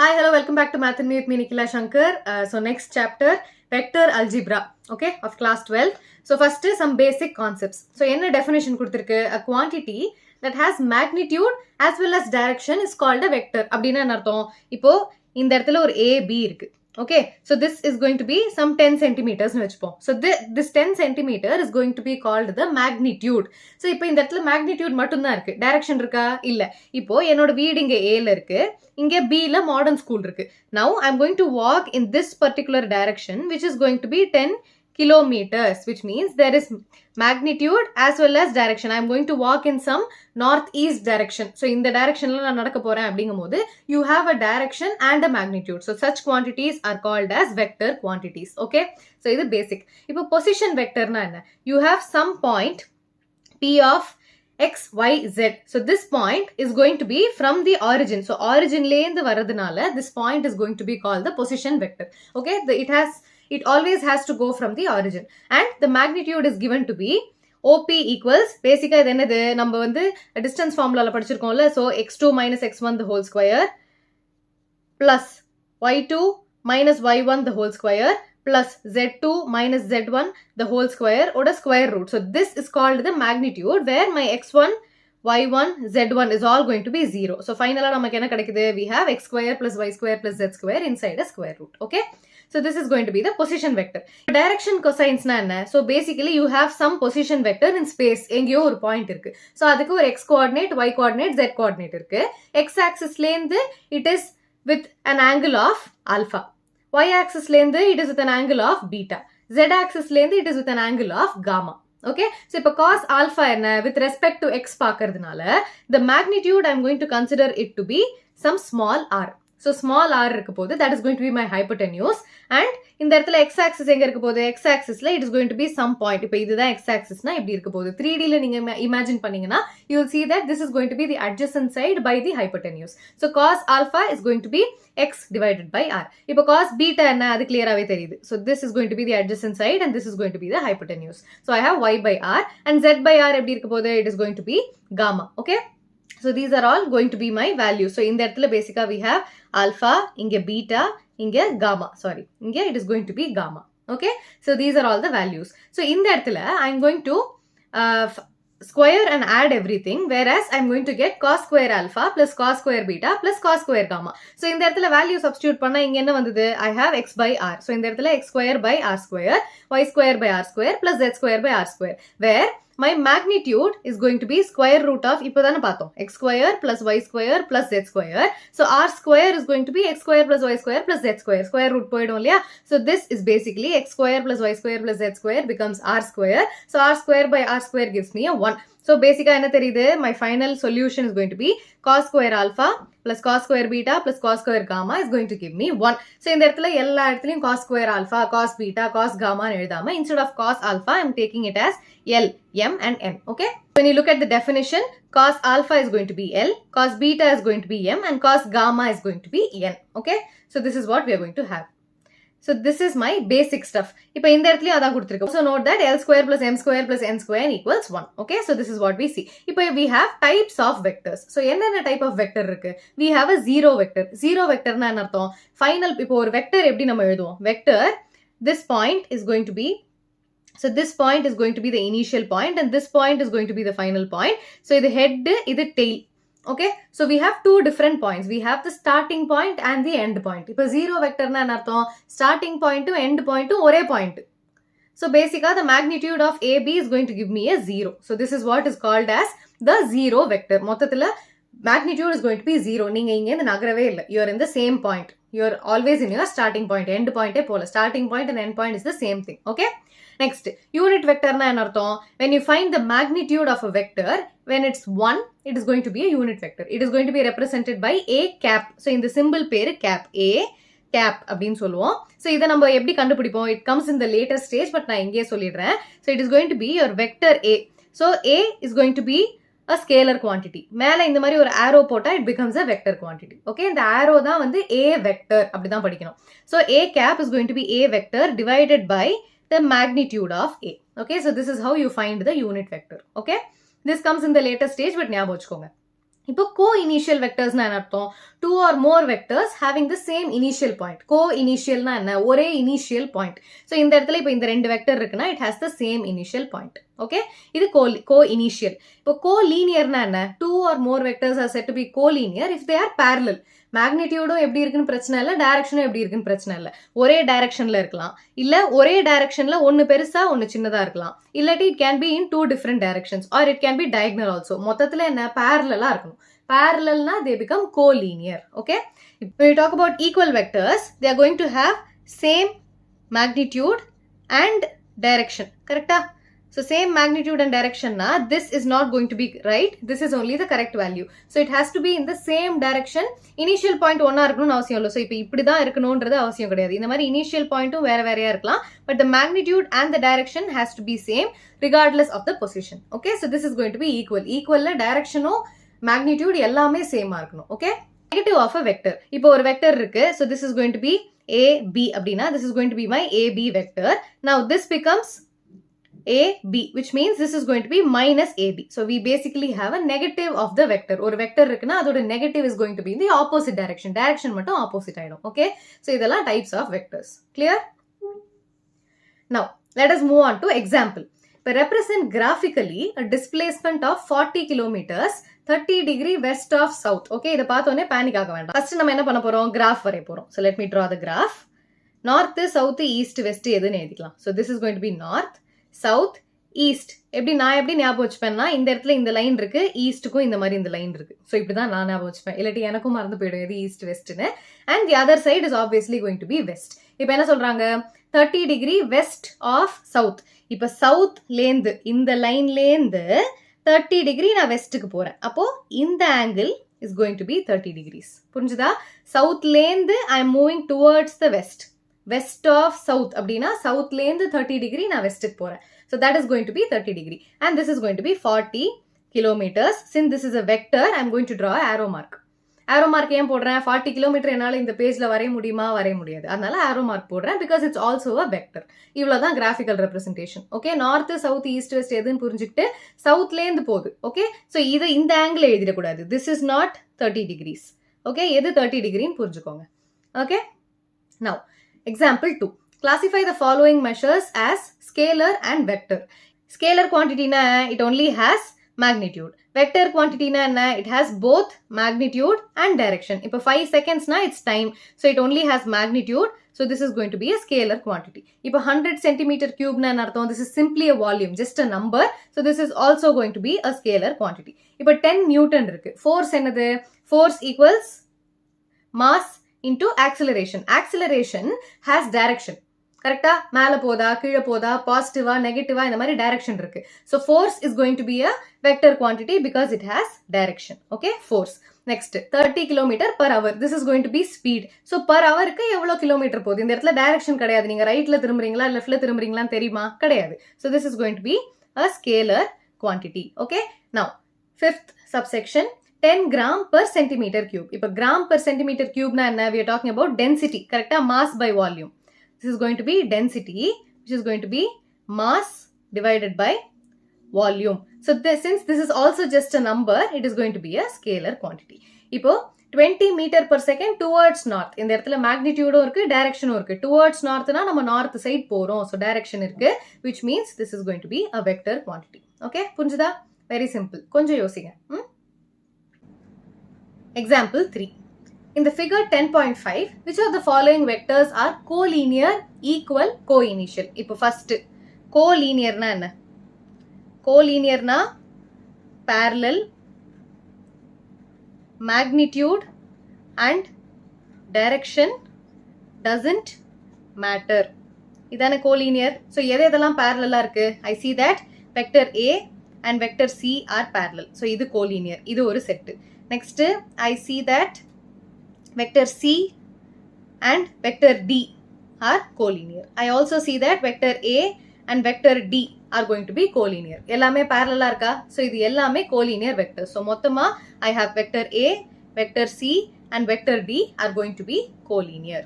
Hi, hello, welcome back to Math&Me with me, Nikhila Shankar. So next chapter, vector algebra, okay, of class 12. So first is some basic concepts. So enna definition kuduthirukku, a quantity that has magnitude as well as direction is called a vector. Appadina enna artham? Ipo இந்த இடத்துல ஒரு A, B இருக்கு. Okay, so this is going to be some 10 centimeters nu vechupom. So this 10 centimeter is going to be called the magnitude. So இப்போ இந்த இடத்துல magnitude மட்டும் தான் இருக்கு. Direction இருக்கா? இல்ல. இப்போ என்னோட வீடு இங்க A ல இருக்கு. இங்க B ல modern school இருக்கு. Now I'm going to walk in this particular direction which is going to be 10 kilometers, which means there is magnitude as well as direction. I'm going to walk in some northeast direction. So in the direction la na nadakka poren abdingumbodhu you have a direction and a magnitude. So such quantities are called as vector quantities. Okay, so idu basic. Ipo position vector na enna? You have some point P of x, y, z. So this point is going to be from the origin. So origin la irundhu varadunala this point is going to be called the position vector. Okay, it always has to go from the origin, and the magnitude is given to be OP equals basically இது என்னது நம்ம வந்து distance formula படிச்சிருக்கோம்ல. So x2 minus x1 the whole square plus y2 minus y1 the whole square plus z2 minus z1 the whole square oda square root. So this is called the magnitude where my x1 y1 z1 is all going to be 0. So finally நமக்கு என்ன கிடைக்குது? We have x square plus y square plus z square inside a square root. Okay, so this is going to be the position vector. Direction cosines na enna? So basically you have some position vector in space. எங்கேயோ ஒரு point இருக்கு. So அதுக்கு ஒரு x coordinate, y coordinate, z coordinate இருக்கு. X axis ல இருந்து it is with an angle of alpha. Y axis ல இருந்து it is with an angle of beta. Z axis ல இருந்து it is with an angle of gamma. Okay, so இப்போ cos alpha என்ன? With respect to x பார்க்கறதுனால the magnitude I'm going to consider it to be some small r. So small r இருக்க போது that is going to be my hypotenuse, and இந்த இடத்துல x axis எங்க இருக்க போது? X axis ல it is going to be some point. இப்போ இதுதான் x axis னா இப்படி இருக்க போது. 3D ல நீங்க imagine பண்ணீங்கன்னா you will see that this is going to be the adjacent side by the hypotenuse. So cos alpha is going to be x divided by r. இப்போ cos beta என்ன? அது clear-ஆவே தெரியுது. So this is going to be the adjacent side and this is going to be the hypotenuse. So I have y by r and z by r எப்படி இருக்க போது? It is going to be gamma. Okay, so these are all going to be my values. So இந்த இடத்துல basically we have alpha, inge beta, inge gamma. Sorry, inge it is going to be gamma. Okay, so these are all the values. So in the இடத்துல I'm going to square and add everything, whereas I'm going to get cos square alpha plus cos square beta plus cos square gamma. So இந்த இடத்துல value substitute பண்ணா இங்க என்ன வந்தது? I have x by r. So இந்த இடத்துல x square by r square, y square by r square plus z square by r square, where my magnitude is going to be square root of இப்போதானே பார்த்தோம் x square plus y square plus z square. So r square is going to be x square plus y square plus z square. Square root போயிடும் இல்லையா? So this is basically x square plus y square plus z square becomes r square. So r square by r square gives me a 1. So basically என்ன தெரியுது? My final solution is going to be cos square alpha plus cos square beta plus cos square gamma is going to give me 1. So இந்த இடத்துல எல்லா இடத்துலயும் cos square alpha, cos beta, cos gamma எழுதாம instead of cos alpha I'm taking it as L, M and N. Okay, when you look at the definition, cos alpha is going to be L, cos beta is going to be M and cos gamma is going to be N. Okay, so this is what we are going to have. So this is my basic stuff. இப்போ இந்த இடத்துலயும் அதான் கொடுத்திருக்கோம். So note that L square plus M square plus N square equals 1. Okay, so this is what we see. இப்போ we have types of vectors. So என்னென்ன type of vector இருக்கு? We have a zero vector. Zero vector னா என்ன அர்த்தம்? Final இப்போ ஒரு vector எப்படி நம்ம எழுதுவோம்? Vector, this point is going to be, so this point is going to be the initial point and this point is going to be the final point. So இது head, இது tail. Okay, so we have two different points. We have the starting point and the end point. இப்போ zero vector na என்ன அர்த்தம்? Starting point to end point to ஒரே point. So basically the magnitude of AB is going to give me a 0. So this is what is called as the zero vector. மொத்தத்துல magnitude is going to be 0. நீங்க இங்க இந்த நகரவே இல்லை. You are in the same point. You are always in your starting point. End point போல. Starting point and end point is the same thing. Okay, next, unit vector na என்ன அர்த்தம்? When you find the magnitude of a vector, when it's 1, it is going to be a unit vector. It is going to be represented by a cap. So in the symbol பேரு cap, a cap அப்படின்னு சொல்லுவோம். So இதை நம்ம எப்படி கண்டுபிடிப்போம்? It comes in the later stage, but நான் இங்கே சொல்லிடுறேன். So it is going to be your vector a. So a is going to be a scalar quantity. மேல இந்த மாதிரி ஒரு arrow போட்டா it becomes a vector quantity. Okay, இந்த arrow தான் வந்து a vector அப்படிதான் படிக்கணும். So a cap is going to be a vector divided by the magnitude of a. Okay, so this is how you find the unit vector. Okay, this comes in the later stage, but ஞாபகம் வச்சுக்கோங்க. இப்போ co-initial vectors na enna two or more vectors having the same initial point. Co-initial na enna ஒரே initial point. So இந்த இடத்துல இப்போ இந்த ரெண்டு vector இருக்குனா it has the same initial point. Okay, இது co-initial. இப்போ co-linear na enna two or more vectors are said to be co-linear if they are parallel. மேக்னிடியூடும் எப்படி இருக்குன்னு பிரச்சனை இல்லை, டைரக்ஷனும் எப்படி இருக்குன்னு பிரச்சனை இல்லை. ஒரே டைரக்ஷன்ல இருக்கலாம், இல்ல ஒரே டைரக்ஷன்ல ஒன்னு பெருசா ஒன்னு சின்னதா இருக்கலாம், இல்லாட்டி it can be in two different directions or it can be diagonal also. மொத்தத்துல என்ன பேரலலா இருக்கணும். Parallelனா they become co-linear. Okay, when we talk about equal vectors, they are going to have same magnitude and direction. Correct? So same magnitude and direction na, this is not going to be right. This is only the correct value. So it has to be in the same direction. Initial point ஒண்ணா இருக்கணும்னு அவசியம் இல்லை. So இப்போ இப்படி தான் இருக்கணும்ன்றது அவசியம் கிடையாது. இந்த மாதிரி initial pointடும் வேற வேறையா இருக்கலாம். But the magnitude and the direction has to be same regardless of the position. Okay, so this is going to be equal. Equalல directionும் magnitude எல்லாமே சேமா இருக்கணும். Okay, negative of a vector. இப்போ ஒரு vector இருக்கு. So this is going to be AB அப்படினா this is going to be my AB vector. Now this becomes AB, which means this is going to be minus AB. So we basically have a negative of the vector. ஒரு vector இருக்குனா அதோட negative is going to be in the opposite direction. Direction மட்டும் opposite ஆயிடும். Okay, so இதெல்லாம் types of vectors. Clear? Now let us move on to example. இப்போ represent graphically a displacement of 40 kilometers 30 degree west of south. Okay, இதை பார்த்தோன்னே panic ஆக வேண்டாம். First நம்ம என்ன பண்ண போறோம், கிராஃப் வரைய போறோம். So let me draw the graph. North, south, east, west எதுன்னு எழுதிக்கலாம். So this is going to be north, south, east. நான் எப்படி ஞாபகம் வச்சுப்பேன்னா, இந்த இடத்துல இந்த லைன் இருக்கு, ஈஸ்ட்டுக்கும் இந்த மாதிரி இந்த லைன் இருக்கு. ஸோ இப்படிதான் நான் ஞாபகம் வச்சுப்பேன். இல்லாட்டி எனக்கும் மறந்து போயிடும் எது ஈஸ்ட் வெஸ்ட்னு. And the other side is obviously going to be west. இப்போ என்ன சொல்றாங்க, 30 டிகிரி வெஸ்ட் ஆஃப் சவுத். இப்போ சவுத்லேருந்து இந்த லைன்லேருந்து 30 டிகிரி நான் வெஸ்ட்டுக்கு போறேன். அப்போ இந்த angle is going to be 30 degrees. புரிஞ்சுதா? சவுத்லேருந்து I am moving towards the west. West of south அப்படின்னா சவுத்லேருந்து 30 டிகிரி நான் வெஸ்ட்டுக்கு போறேன். So that is going to be 30 degree. And this is going to be 40 kilometers. Since this is a vector, I am going to draw arrow mark. Arrow mark ஏன் போடுறேன், 40 kilometre என்னால் இந்த பேஜ்ல வரைய முடியுமா, வரைய முடியாது. அதனால arrow mark போடுறேன் because it's also a vector. இவ்வளவுதான் graphical representation. Okay, north, south, east, west எதுன்னு புரிஞ்சுக்கிட்டு சவுத்லேருந்து போகுது. Okay, so இது இந்த angle எழுதிடக்கூடாது. This is not 30 degrees. Okay, எது 30 டிகிரின்னு புரிஞ்சுக்கோங்க. Okay, now example 2. Classify the following measures as scalar and vector. Scalar quantity na it only has magnitude. Vector quantity na it has both magnitude and direction. Ipo 5 seconds na it's time. So it only has magnitude. So this is going to be a scalar quantity. Ipo 100 centimeter cube na nartham. This is simply a volume, just a number. So this is also going to be a scalar quantity. Ipo 10 Newton irukku. Force enadhu? Force equals mass into acceleration. Acceleration has direction. கரெக்டா? மேல போதா, கீழே போதா, பாசிட்டிவா, நெகட்டிவா, இந்த மாதிரி direction இருக்கு. So force is going to be a vector quantity because it has direction. Okay, force. Next, 30 km per hour. This is going to be speed. So per hourக்கு எவ்வளோ கிலோமீட்டர் போகுது? இந்த இடத்துல டைரக்ஷன் கிடையாது. நீங்க ரைட்ல திரும்புறீங்களா லெஃப்ட்ல திரும்புறீங்களான்னு தெரியுமா? கிடையாது. So this is going to be a scalar quantity. Okay, now fifth subsection, 10 gram per centimeter cube. இப்போ gram per centimeter cube na என்ன? We are talking about density. கரெக்டா? Mass by volume. This is going to be density, which is going to be mass divided by volume. So since this is also just a number, it is going to be a scalar quantity. இப்போ 20 meter per second towards north. இந்த இடத்துல magnitude இருக்கு, direction இருக்கு. Towards north na நம்ம north side போறோம். So direction இருக்கு, which means this is going to be a vector quantity. Okay, புரிஞ்சுதா? Very simple. கொஞ்சம் யோசிங்க. Example 3. In the figure 10.5, which of the following vectors are collinear, equal, co-initial? இப்போ first, collinear na என்ன? Collinear na parallel, magnitude and direction doesn't matter. இதான collinear. So எதெல்லாம் parallel இருக்கு? I see that vector A and vector C are parallel. So இது collinear. இது ஒரு set. Next, I see that vector C and vector D are collinear. I also see that vector A and vector D are going to be collinear. எல்லாமே parallel இருக்கா? So இது எல்லாமே collinear vectors. So மொத்தமா I have vector A, vector C and vector D are going to be collinear.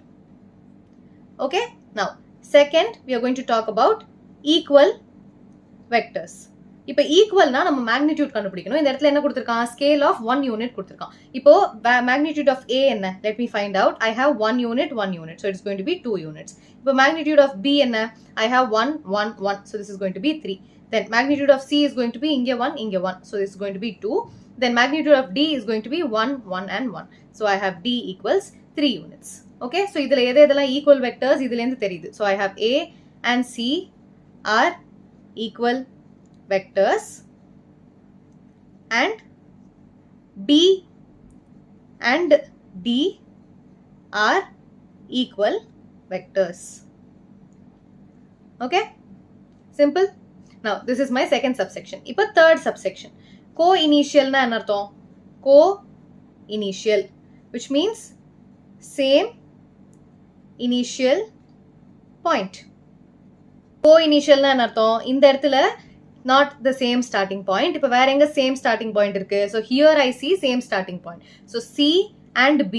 Okay, now second we are going to talk about equal vectors. இப்போ ஈக்குவல்னா நம்ம magnitude கண்டுபிடிக்கணும். இந்த இடத்துல என்ன கொடுத்துருக்கான்? ஸ்கேல் ஆஃப் 1 யூனிட் கொடுத்துருக்கான். இப்போ மேக்னிடியூட் ஆஃப் A என்ன? Let me find out. I have 1 unit, 1 unit. So it's going to be 2 units. இப்போ magnitude of B என்ன? I have 1, 1, 1. So this is going to be 3. Then magnitude of C is going to be இங்க 1, இங்க 1. So this is going to be 2. Then magnitude of D is going to be 1, 1 and 1. So I have D equals 3 units. Okay. So இதில் எதெல்லாம் equal vectors இதிலேந்து தெரியுது. So I have A and C are equal vectors and B and D are equal vectors. Okay, simple. Now this is my second subsection. Ipo third subsection, co-initial na enna artham? Co-initial, which means same initial point. Co-initial na enna artham? Indha edathila not the same starting point. Ipo vera enga same starting point irukku. So here I see same starting point. So C and B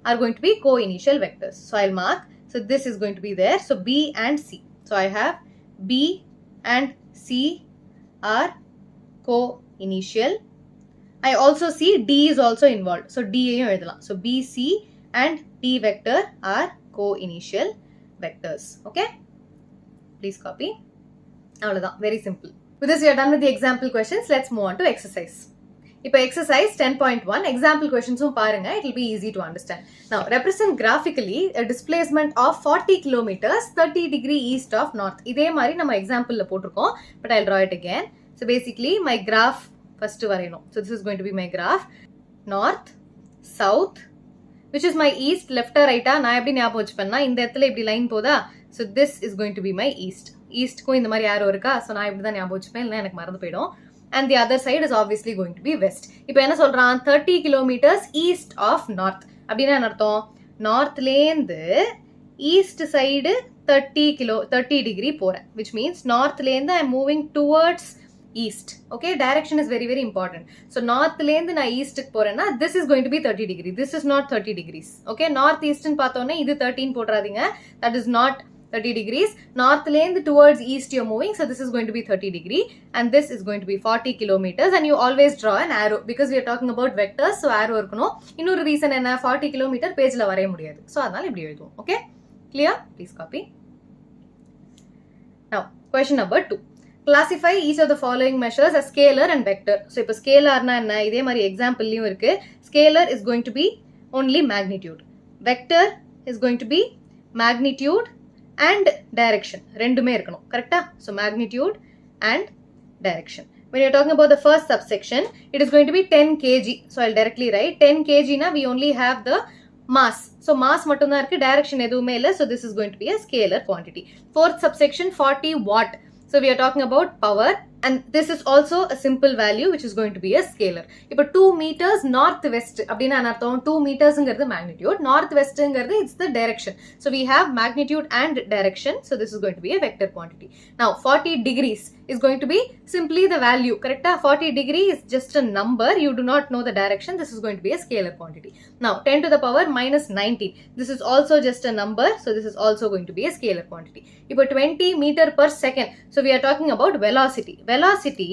are going to be co-initial vectors. So I'll mark. So this is going to be there. So B and C. So I have B and C are co-initial. I also see D is also involved. So D ayum eduthalam. So B, C and D vector are co-initial vectors. Okay. Please copy. Avladha. Very simple. With this, we are done with the example questions. Let's move on to exercise. இப்போ exercise 10.1 example questions பாருங்க. It will be easy to understand. Now, represent graphically a displacement of 40 kilometers 30 degree east of north. இதே மாதிரி நம்ம exampleல போட்டிருக்கோம். But I'll draw it again. So basically, my graph first வரையணும். So this is going to be my graph. North, south, which is my east, left or right. நான் எப்படி ஞாபகம் வச்சுப்பேன்னா இந்த இடத்துல இப்படி லைன் போதா? So this is going to be my east. ஈஸ்ட்க்கும் இந்த மாதிரி யாரோ இருக்கா? ஸோ நான் இப்படி தான் ஞாபகம் வச்சுப்பேன், இல்லைன்னா எனக்கு மறந்து போயிடும். And the other side is obviously going to be west. இப்போ என்ன சொல்றான்? 30 kilometers east of north. அப்படின்னா என்ன அர்த்தம்? நார்த்லேருந்து ஈஸ்ட் சைடு 30 degree போறேன். Which means நார்த்லேருந்து I'm moving towards east. Okay, direction is very very important. So நார்த்லேருந்து நான் ஈஸ்ட்டுக்கு போறேன்னா this is going to be 30 degree. This is not 30 degrees. Okay, north eastன்னு பார்த்தோன்னே இது 13 போட்டுறாதீங்க. That is not 30 degrees. North lane towards east you're moving. So this is going to be 30 degree. And this is going to be 40 kilometers. And you always draw an arrow. Because we are talking about vectors. So arrow irukano. Innoru reason enna 40 kilometer page la varaya mudiyadhu. So adanaala ipdi eludhuvom. Okay? Clear? Please copy. Now, question number 2. Classify each of the following measures as scalar and vector. So ipo scalar na enna? Idhe mari example liyum irukku. Scalar is going to be only magnitude. Vector is going to be magnitude and direction. ரெண்டுமே இருக்கணும். கரெக்ட்டா? So magnitude and direction. When you're talking about the first subsection, it is going to be 10 kg. So I'll directly write 10 kg na we only have the mass. So mass மட்டும் தான் இருக்கு, direction எதுவுமே இல்ல. So this is going to be a scalar quantity. Fourth subsection 40 watt. So we are talking about power, and this is also a simple value which is going to be a scalar. இப்போ 2 meters northwest அப்படின்னா என்ன அர்த்தம்? 2 metersங்கிறது magnitude, northwestங்கிறது it's the direction. So we have magnitude and direction. So this is going to be a vector quantity. Now 40 degrees is going to be simply the value. Correct? 40 degree is just a number. You do not know the direction. This is going to be a scalar quantity. Now 10 to the power minus 19. This is also just a number. So this is also going to be a scalar quantity. இப்போ 20 meter per second. So we are talking about velocity. Velocity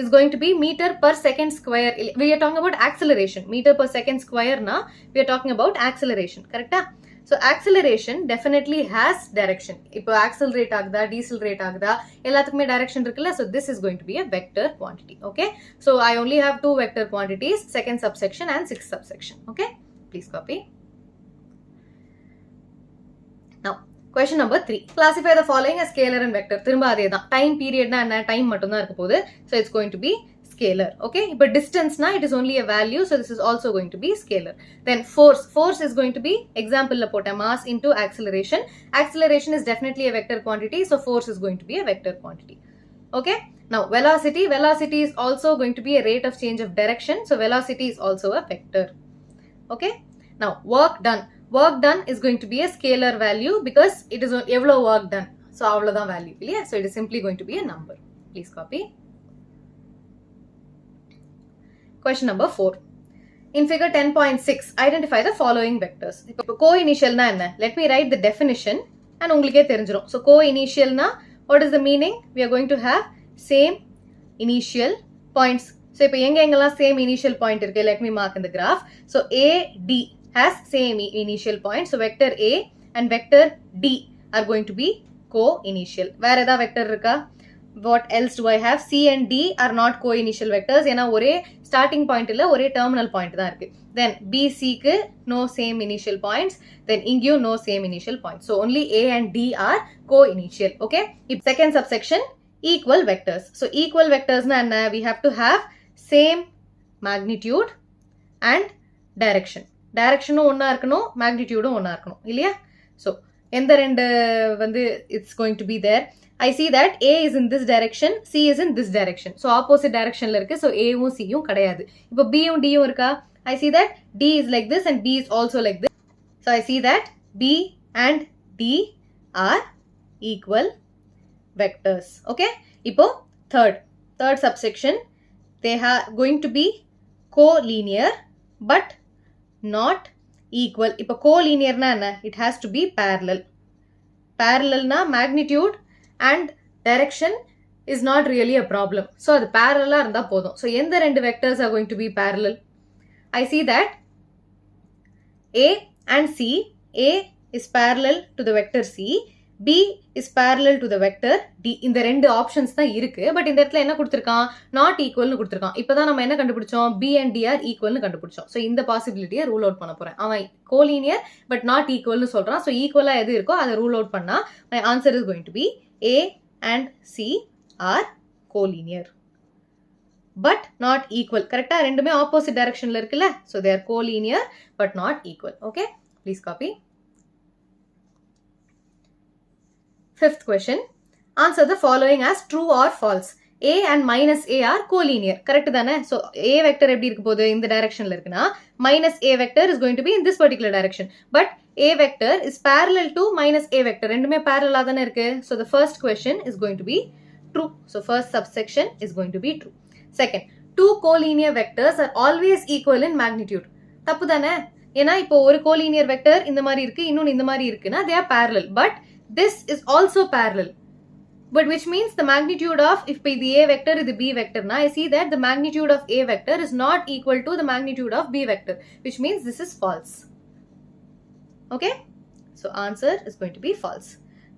is going to be meter per second square. We are talking about acceleration. Meter per second square na we are talking about acceleration. Correct? So acceleration definitely has direction. இப்போ accelerate ஆகுதா, decelerate ஆகுதா, எல்லாத்துக்குமே direction இருக்குல்ல. So this is going to be a vector quantity. Okay. So I only have 2 vector quantities, second subsection and sixth subsection. Okay. Please copy. Now question number 3. Classify the following as scalar and vector. திரும்ப அதேதான். Time period na என்ன? Time மட்டும் தான் இருக்க போகுது. So it's going to be scalar. Okay, but distance na it is only a value, so this is also going to be scalar. Then force is going to be example la pota mass into acceleration. Acceleration is definitely a vector quantity, so force is going to be a vector quantity. Okay, now velocity is also going to be a rate of change of direction, so velocity is also a vector. Okay, now work done is going to be a scalar value because it is evlo work done, so avladha value illaya, so it is simply going to be a number. Please copy. Question number 4. In figure 10.6, identify the following vectors. Co-initial na enna? Let me write the definition and ungalke therinjirum. So co-initial na, what is the meaning? We are going to have same initial points. So இப்போ எங்கெங்கெல்லாம் same initial point இருக்கு, let me mark in the graph. So A, D has same initial point. So vector A and vector D are going to be co-initial. வேற ஏதா vector இருக்கா? What else do I have? C and D are not co-initial vectors. ஏன்னா ஒரே starting point இல்ல ஒரே terminal point தான் இருக்கு. Then B, C க்கு no same initial points. Then இங்கேயும் no same initial points. So only A and D are co-initial. Okay? Second subsection, equal vectors. So equal vectors na enna? We have to have same magnitude and direction. Direction ஒண்ணா இருக்கணும், magnitude ஒண்ணா இருக்கணும் இல்லையா? So எந்த ரெண்டு வந்து it's going to be there. I see that A is in this direction, C is in this direction. So opposite directionல இருக்கு. So A வும் C யும் கிடையாது. இப்போ B யும் D யும் இருக்கா? I see that D is like this and B is also like this. So I see that B and D are equal vectors. Okay? இப்போ third subsection, they are going to be collinear but not equal. இப்போ collinear na enna? It has to be parallel. Parallel na magnitude and direction is not really a problem. So அது parallel இருந்தா போதும். So எந்த ரெண்டு vectors are going to be parallel? I see that A and C, A is parallel to the vector C, B is parallel to the vector D. இந்த ரெண்டு options தான் இருக்கு. But இந்த இடத்துல என்ன கொடுத்திருக்கான்? Not equal னு கொடுத்திருக்கான். இப்பதான் நம்ம என்ன கண்டுபிடிச்சோம்? B and D are equal னு கண்டுபிடிச்சோம். So இந்த possibility rule out பண்ண போறேன். அவன் collinear but not equal னு சொல்றான். So equal எது இருக்கோ அதை rule out பண்ணா my answer is going to be A and C are collinear but not equal. கரெக்டா? ரெண்டுமே opposite directionல இருக்குல்ல? So they are collinear but not equal. Okay? Please copy. Fifth question. Answer the following as true or false. A and minus A are collinear. Correct தானே? So A vector எப்படி இருக்க போகுது? இந்த directionல இருக்குன்னா minus A vector is going to be in this particular direction. But A vector is parallel to minus A vector. ரெண்டுமே parallel தானே இருக்கு. So the first question is going to be true. So first subsection is going to be true. Second, two collinear vectors are always equal in magnitude. தப்பு தானே? ஏன்னா இப்போ ஒரு collinear vector இந்த மாதிரி இருக்கு, இன்னொன்னு இந்த மாதிரி இருக்குன்னா they are parallel. But this is also parallel. But which means the magnitude of, if the A vector is the B vector, na, I see that the magnitude of A vector is not equal to the magnitude of B vector. Which means this is false. Okay? So answer is going to be false.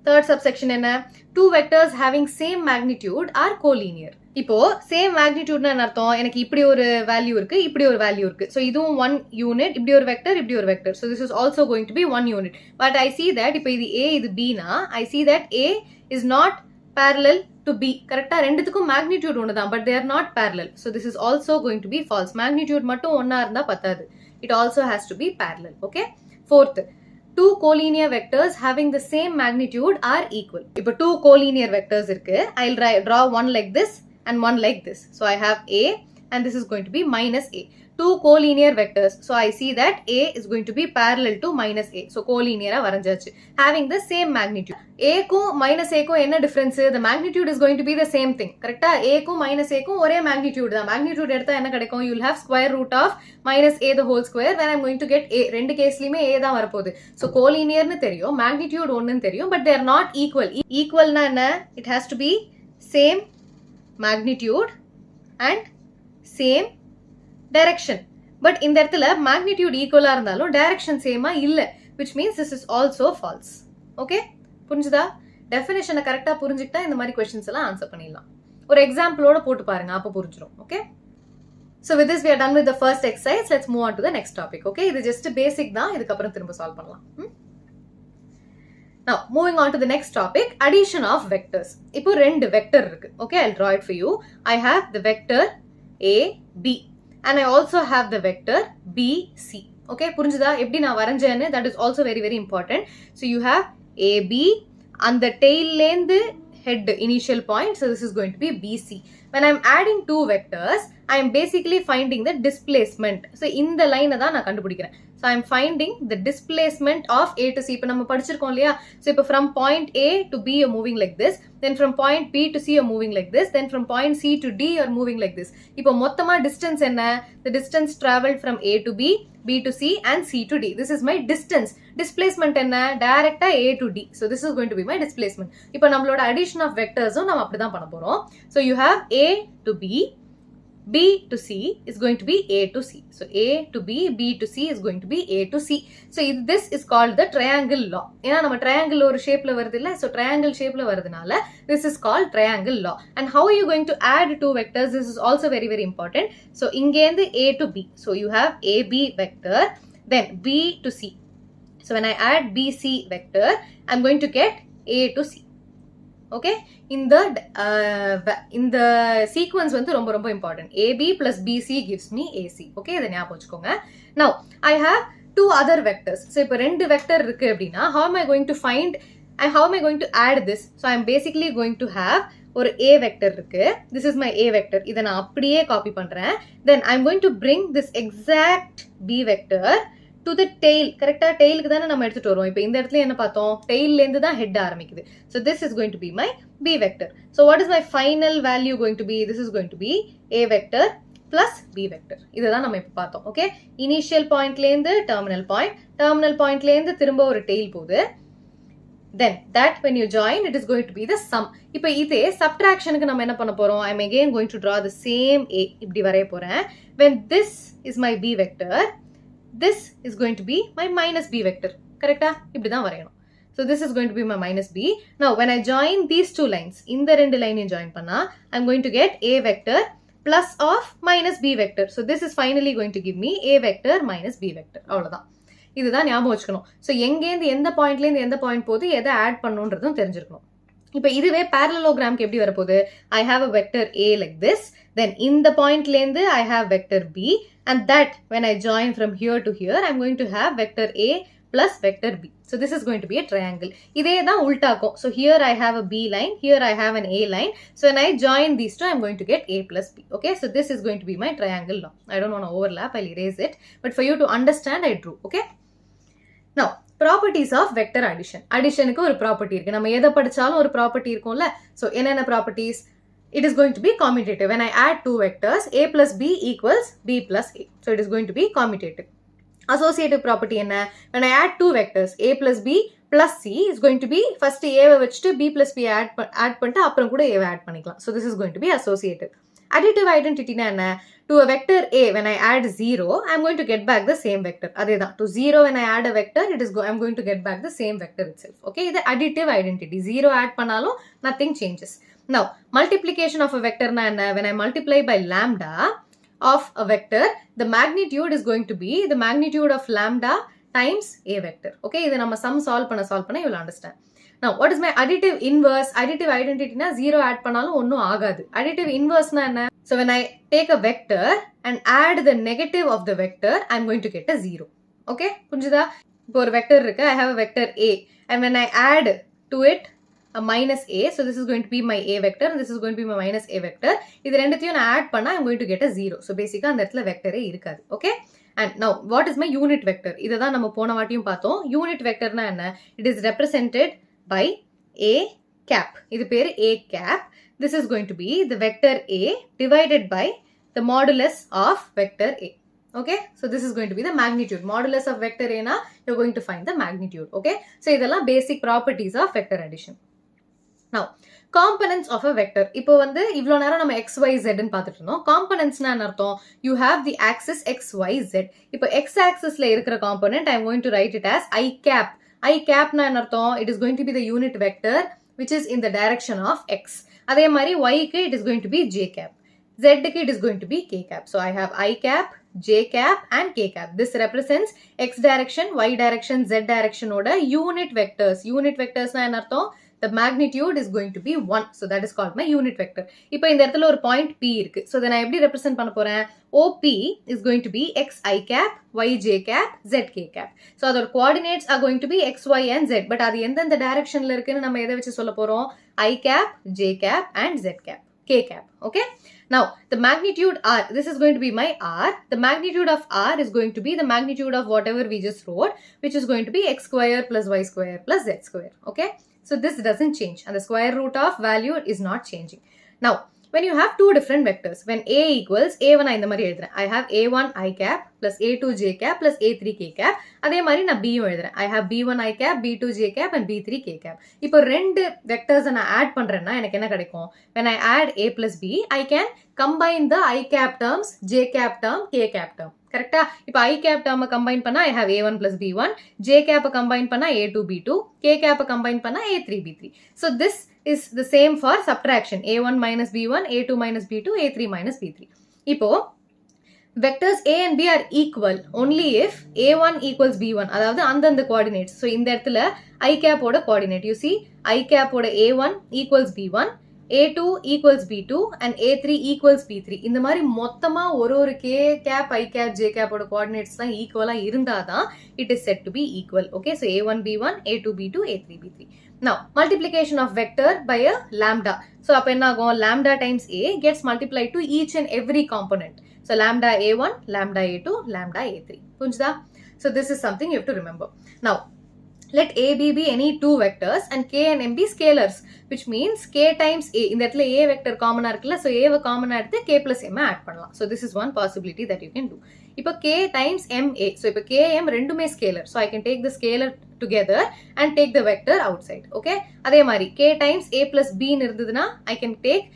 Third subsection enna? Two vectors having same magnitude are collinear. இப்போ same magnitude na அர்த்தம் எனக்கு இப்படி ஒரு value இருக்கு, இப்படி ஒரு value இருக்கு. So இதுவும் one unit, இப்படி ஒரு vector, இப்படி ஒரு vector. So this is also going to be one unit. But I see that இப்போ இது A, இது B na, I see that A is not parallel to B. கரெக்டா? ரெண்டுத்துக்கும் magnitude ஒண்ணுதான், but they are not parallel. So this is also going to be false. Magnitude மட்டும் ஒண்ணா இருந்தா பத்தாது. It also has to be parallel. Okay? Fourth, two collinear vectors having the same magnitude are equal. இப்போ two collinear vectors இருக்கு. I'll draw one like this and one like this. So I have A and this is going to be minus A. Two collinear vectors. So I see that A is going to be parallel to minus A. So collinear varanjachu. Having the same magnitude. A ko minus A ko enna difference? The magnitude is going to be the same thing. Correct? A ko minus A ko ore magnitude da. Magnitude edutha enna kadaikum? You will have square root of minus A the whole square when I am going to get A. Rendu case liyume A da varapodhu. So collinear nu theriyum, magnitude onnnu theriyum, but they are not equal. Equal na enna? It has to be same magnitude and same direction. But in that magnitude equal இருந்தாலும் direction same இல்ல, which means this is also false. Okay? புரிஞ்சுதா? definition கரெக்டா புரிஞ்சுக்கிட்டா இந்த மாதிரி questions எல்லாம் answer பண்ணிடலாம். ஒரு எக்ஸாம்பிளோட போட்டு பாருங்க, அப்ப புரிஞ்சிடும். Okay? So with this we are done with the first exercise. Let's move on to the next topic. Okay? இது just basic தான், இதுக்கு அப்புறம் திரும்ப சால்வ் பண்ணலாம். Now, moving on to the next topic, addition of vectors. இப்போ ரெண்டு vector இருக்கு. Okay, I'll draw it for you. I have the vector A, B. And I also have the vector B, C. Okay, புரிஞ்சுதா? எப்படி நான் வரைஞ்சேன்னு, that is also very, very important. So, you have A, B, and the tail length head initial point. So, this is going to be BC. When I'm adding two vectors, I am basically finding the displacement. So, in the line தான் நான் கண்டுபிடிக்கிறேன். So, I am finding the displacement of A to C. இப்போ நம்ம படிச்சிருக்கோம் இல்லையா? So, இப்போ from point A to B you're moving like this. Then from point B to C you're moving like this. Then from point C to D you're moving like this. இப்போ மொத்தமா distance என்ன? The distance traveled from A to B, B to C and C to D. This is my distance. Displacement என்ன? Direct A to D. So, this is going to be my displacement. இப்போ நம்மளோட addition of vectors நம்ம அப்படிதான் பண்ண போறோம். So, you have A to B, B to C is going to be A to C. So A to B, B to C is going to be A to C. So this is called the triangle law. ஏன்னா நம்ம triangle ஒரு shapeல வருது இல்ல, so triangle shapeல வருதுனால this is called triangle law. And how are you going to add two vectors? This is also very very important. So இங்கேந்து A to B, so you have AB vector, then B to C. So when I add BC vector, I'm going to get A to C. Okay, in the sequence வந்து ரொம்ப important. AB plus BC gives me AC. Okay, இதை ஞாபகம் வச்சுக்கோங்க. Now I have two other vectors. So இப்போ ரெண்டு vector இருக்கு அப்படின்னா how am I going to find and how am I going to add this? So I am basically going to have ஒரு A vector இருக்கு. This is my A vector. இதை நான் அப்படியே copy பண்றேன். Then I am going to bring this exact B vector to the tail. கரெக்டா டெயிலுக்கு தானே நம்ம எடுத்துட்டு வரோம். இப்போ இந்த இடத்துல என்ன பார்த்தோம், டெயில்ல இருந்து தான் ஹெட் ஆரம்பிக்குது. So this is going to be my B vector. So what is my final value going to be? This is going to be A vector plus B vector. இதுதான் நம்ம இப்போ பார்த்தோம். ஓகே, இனிஷியல் பாயிண்ட்ல இருந்து terminal பாயிண்ட்ல இருந்து திரும்ப ஒரு டெயில் போகுது. Then that when you join, it is going to be the sum. இப்போ இதே subtractionக்கு நம்ம என்ன பண்ண போறோம்? I am again going to draw the same A. இப்படி வரைய போறேன். When this is my B vector, this is going to be my minus B vector. Correcta? இப்படி தான் வரையணும். So this is going to be my minus B. Now when I join these two lines, இந்த ரெண்டு line join பண்ணா, I'm going to get A vector plus of minus B vector. So this is finally going to give me A vector minus B vector. அவ்வளவுதான். இதுதான் ஞாபகம் வச்சுக்கணும். So எங்கேந்து எந்த பாயிண்ட்லேருந்து எந்த பாயிண்ட் போது எதை ஆட் பண்ணணுன்றதும் தெரிஞ்சிருக்கணும். இப்போ இதுவே parallelogramக்கு எப்படி வரப்போகுது? I have a vector A like this. Then in the point length I have vector B, and that when I join from here to here, I'm going to have vector A plus vector B. So this is going to be a triangle. இதே தான் உல்டாக்கும். So here I have a B line, here I have an A line. So when I join these two, I'm going to get A plus B. Okay, so this is going to be my triangle now. I don't want to overlap, I'll erase it. But for you to understand, I drew. Okay. Now, properties of vector addition. Additionக்கு ஒரு property இருக்கு. நம்ம எதை படிச்சாலும் ஒரு property இருக்கும்ல. So என்னென்ன properties? It is going to be commutative. When I add two vectors, A plus B equals B plus A. So it is going to be commutative. Associative property enna? When I add two vectors, A plus B plus C is going to be first A வச்சிட்டு B plus B add பண்ணிட்டு அப்புறம் கூட A add பண்ணிக்கலாம். So this is going to be associative. Additive identity na enna? To a vector A, when I add 0, I am going to get back the same vector. அதேதான். To 0 when I add a vector, I am going to get back the same vector itself. Okay, இது additive identity. 0 add பண்ணாலும் nothing changes. Now, multiplication of a vector na enna? When I multiply by lambda of a vector, the magnitude is going to be the magnitude of lambda times A vector. Okay, இதை நம்ம sum solve பண்ண you will understand. Now, what is my additive inverse? Additive identity na 0 add பண்ணாலும் ஒன்னும் ஆகாது. Additive inverse na enna? So when I take a vector and add the negative of the vector, I am going to get a 0. Okay, புரிஞ்சுதா? இப்போ ஒரு vector இருக்கு. I have a vector A, and when I add to it a minus A, so this is going to be my A vector and this is going to be my minus A vector. இது ரெண்டுத்தையும் நான் add பண்ணா, I am going to get a 0. So basically அந்த இடத்துல vectorே இருக்காது. Okay, and now what is my unit vector? இதை தான் நம்ம போன வாட்டியும் பார்த்தோம். Unit vector na enna? It is represented by A cap. இது பேரு A cap. This is going to be the vector A divided by the modulus of vector A. Okay, so this is going to be the magnitude. Modulus of vector A na, you're going to find the magnitude. Okay, so இதெல்லாம் basic properties of vector addition. Now, components of a vector. இப்போ வந்து இவ்வளோ நேரம் நம்ம x, y, z ன்னு பார்த்துட்டு இருந்தோம். Componentsனா என்ன அர்த்தம்? You have the axis x, y, z. இப்போ x axisல இருக்கிற component, I am going to write it as I cap. I cap na என்ன அர்த்தம்? It is going to be the unit vector which is in the direction of x. அதே மாதிரி y க்கு it is going to be j cap. Z க்கு it is going to be k cap. So I have I cap, j cap and k cap. This represents x direction, y direction, z direction oda unit vectors. Unit vectors na என்ன அர்த்தம்? The magnitude is going to be 1. So that is called my unit vector. இப்போ இந்த இடத்துல ஒரு point P இருக்கு. So then I எப்படி represent பண்ண போறேன்? OP is going to be xi cap, yj cap, zk cap. So அதோட coordinates are going to be x, y and z. But அது எந்தெந்த directionல இருக்குன்னு நம்ம எதை வச்சு சொல்ல போறோம்? I cap, j cap and z cap, k cap. Okay? Now, the magnitude R, this is going to be my R. The magnitude of R is going to be the magnitude of whatever we just wrote, which is going to be x square plus y square plus z square. Okay? So this doesn't change and the square root of value is not changing. Now, when you have two different vectors, when A equals A1 இந்த மாதிரி எழுதுறேன். I have A1 I cap plus A2 J cap plus A3 K cap. அதே மாதிரி நான் B எழுதுறேன். I have B1 I cap, B2 J cap and B3 K cap. இப்போ ரெண்டு vectors நான் add பண்றேன்னா எனக்கு என்ன கிடைக்கும்? When I add A plus B, I can combine the I cap terms, J cap term, K cap term. கரெக்டா? இப்போ I cap term combine பண்ணா I have A1 plus B1, J cap combine பண்ணா A2 B2, K cap combine பண்ணா A3 B3. So this is the same for subtraction. A1 minus B1, A2 minus B2, A3 minus B3. இப்போ vectors A and B are equal only if A1 equals B1. அதாவது அந்தந்த coordinates. So இந்த இடத்துல I cap ஓட coordinate. You see I cap ஓட A1 equals B1, A2 equals B2 and A3 equals B3. இந்த மாதிரி மொத்தமா ஒரு K cap, I cap, J cap ஓட coordinates தான் equal இருந்தாதான் it is said to be equal. Okay, so A1 B1, A2 B2, A3 B3. Now, multiplication of vector by a lambda. So, அப்ப என்ன ஆகும்? Lambda times A gets multiplied to each and every component. So, lambda A1, lambda A2, lambda A3. புரிஞ்சுதா? So, this is something you have to remember. Now, let A, B be any two vectors and K and M be scalars, which means K times A. இந்த இடத்துல A vector common இருக்குல்ல, so A common எடுத்து K plus M add பண்ணலாம். So, this is one possibility that you can do. இப்போ K times M A. So, இப்போ K, M ரெண்டுமே scalar. So, I can take the scalar together and take the vector outside. Okay? அதே மாதிரி K times A plus B இருந்ததுனா, I can take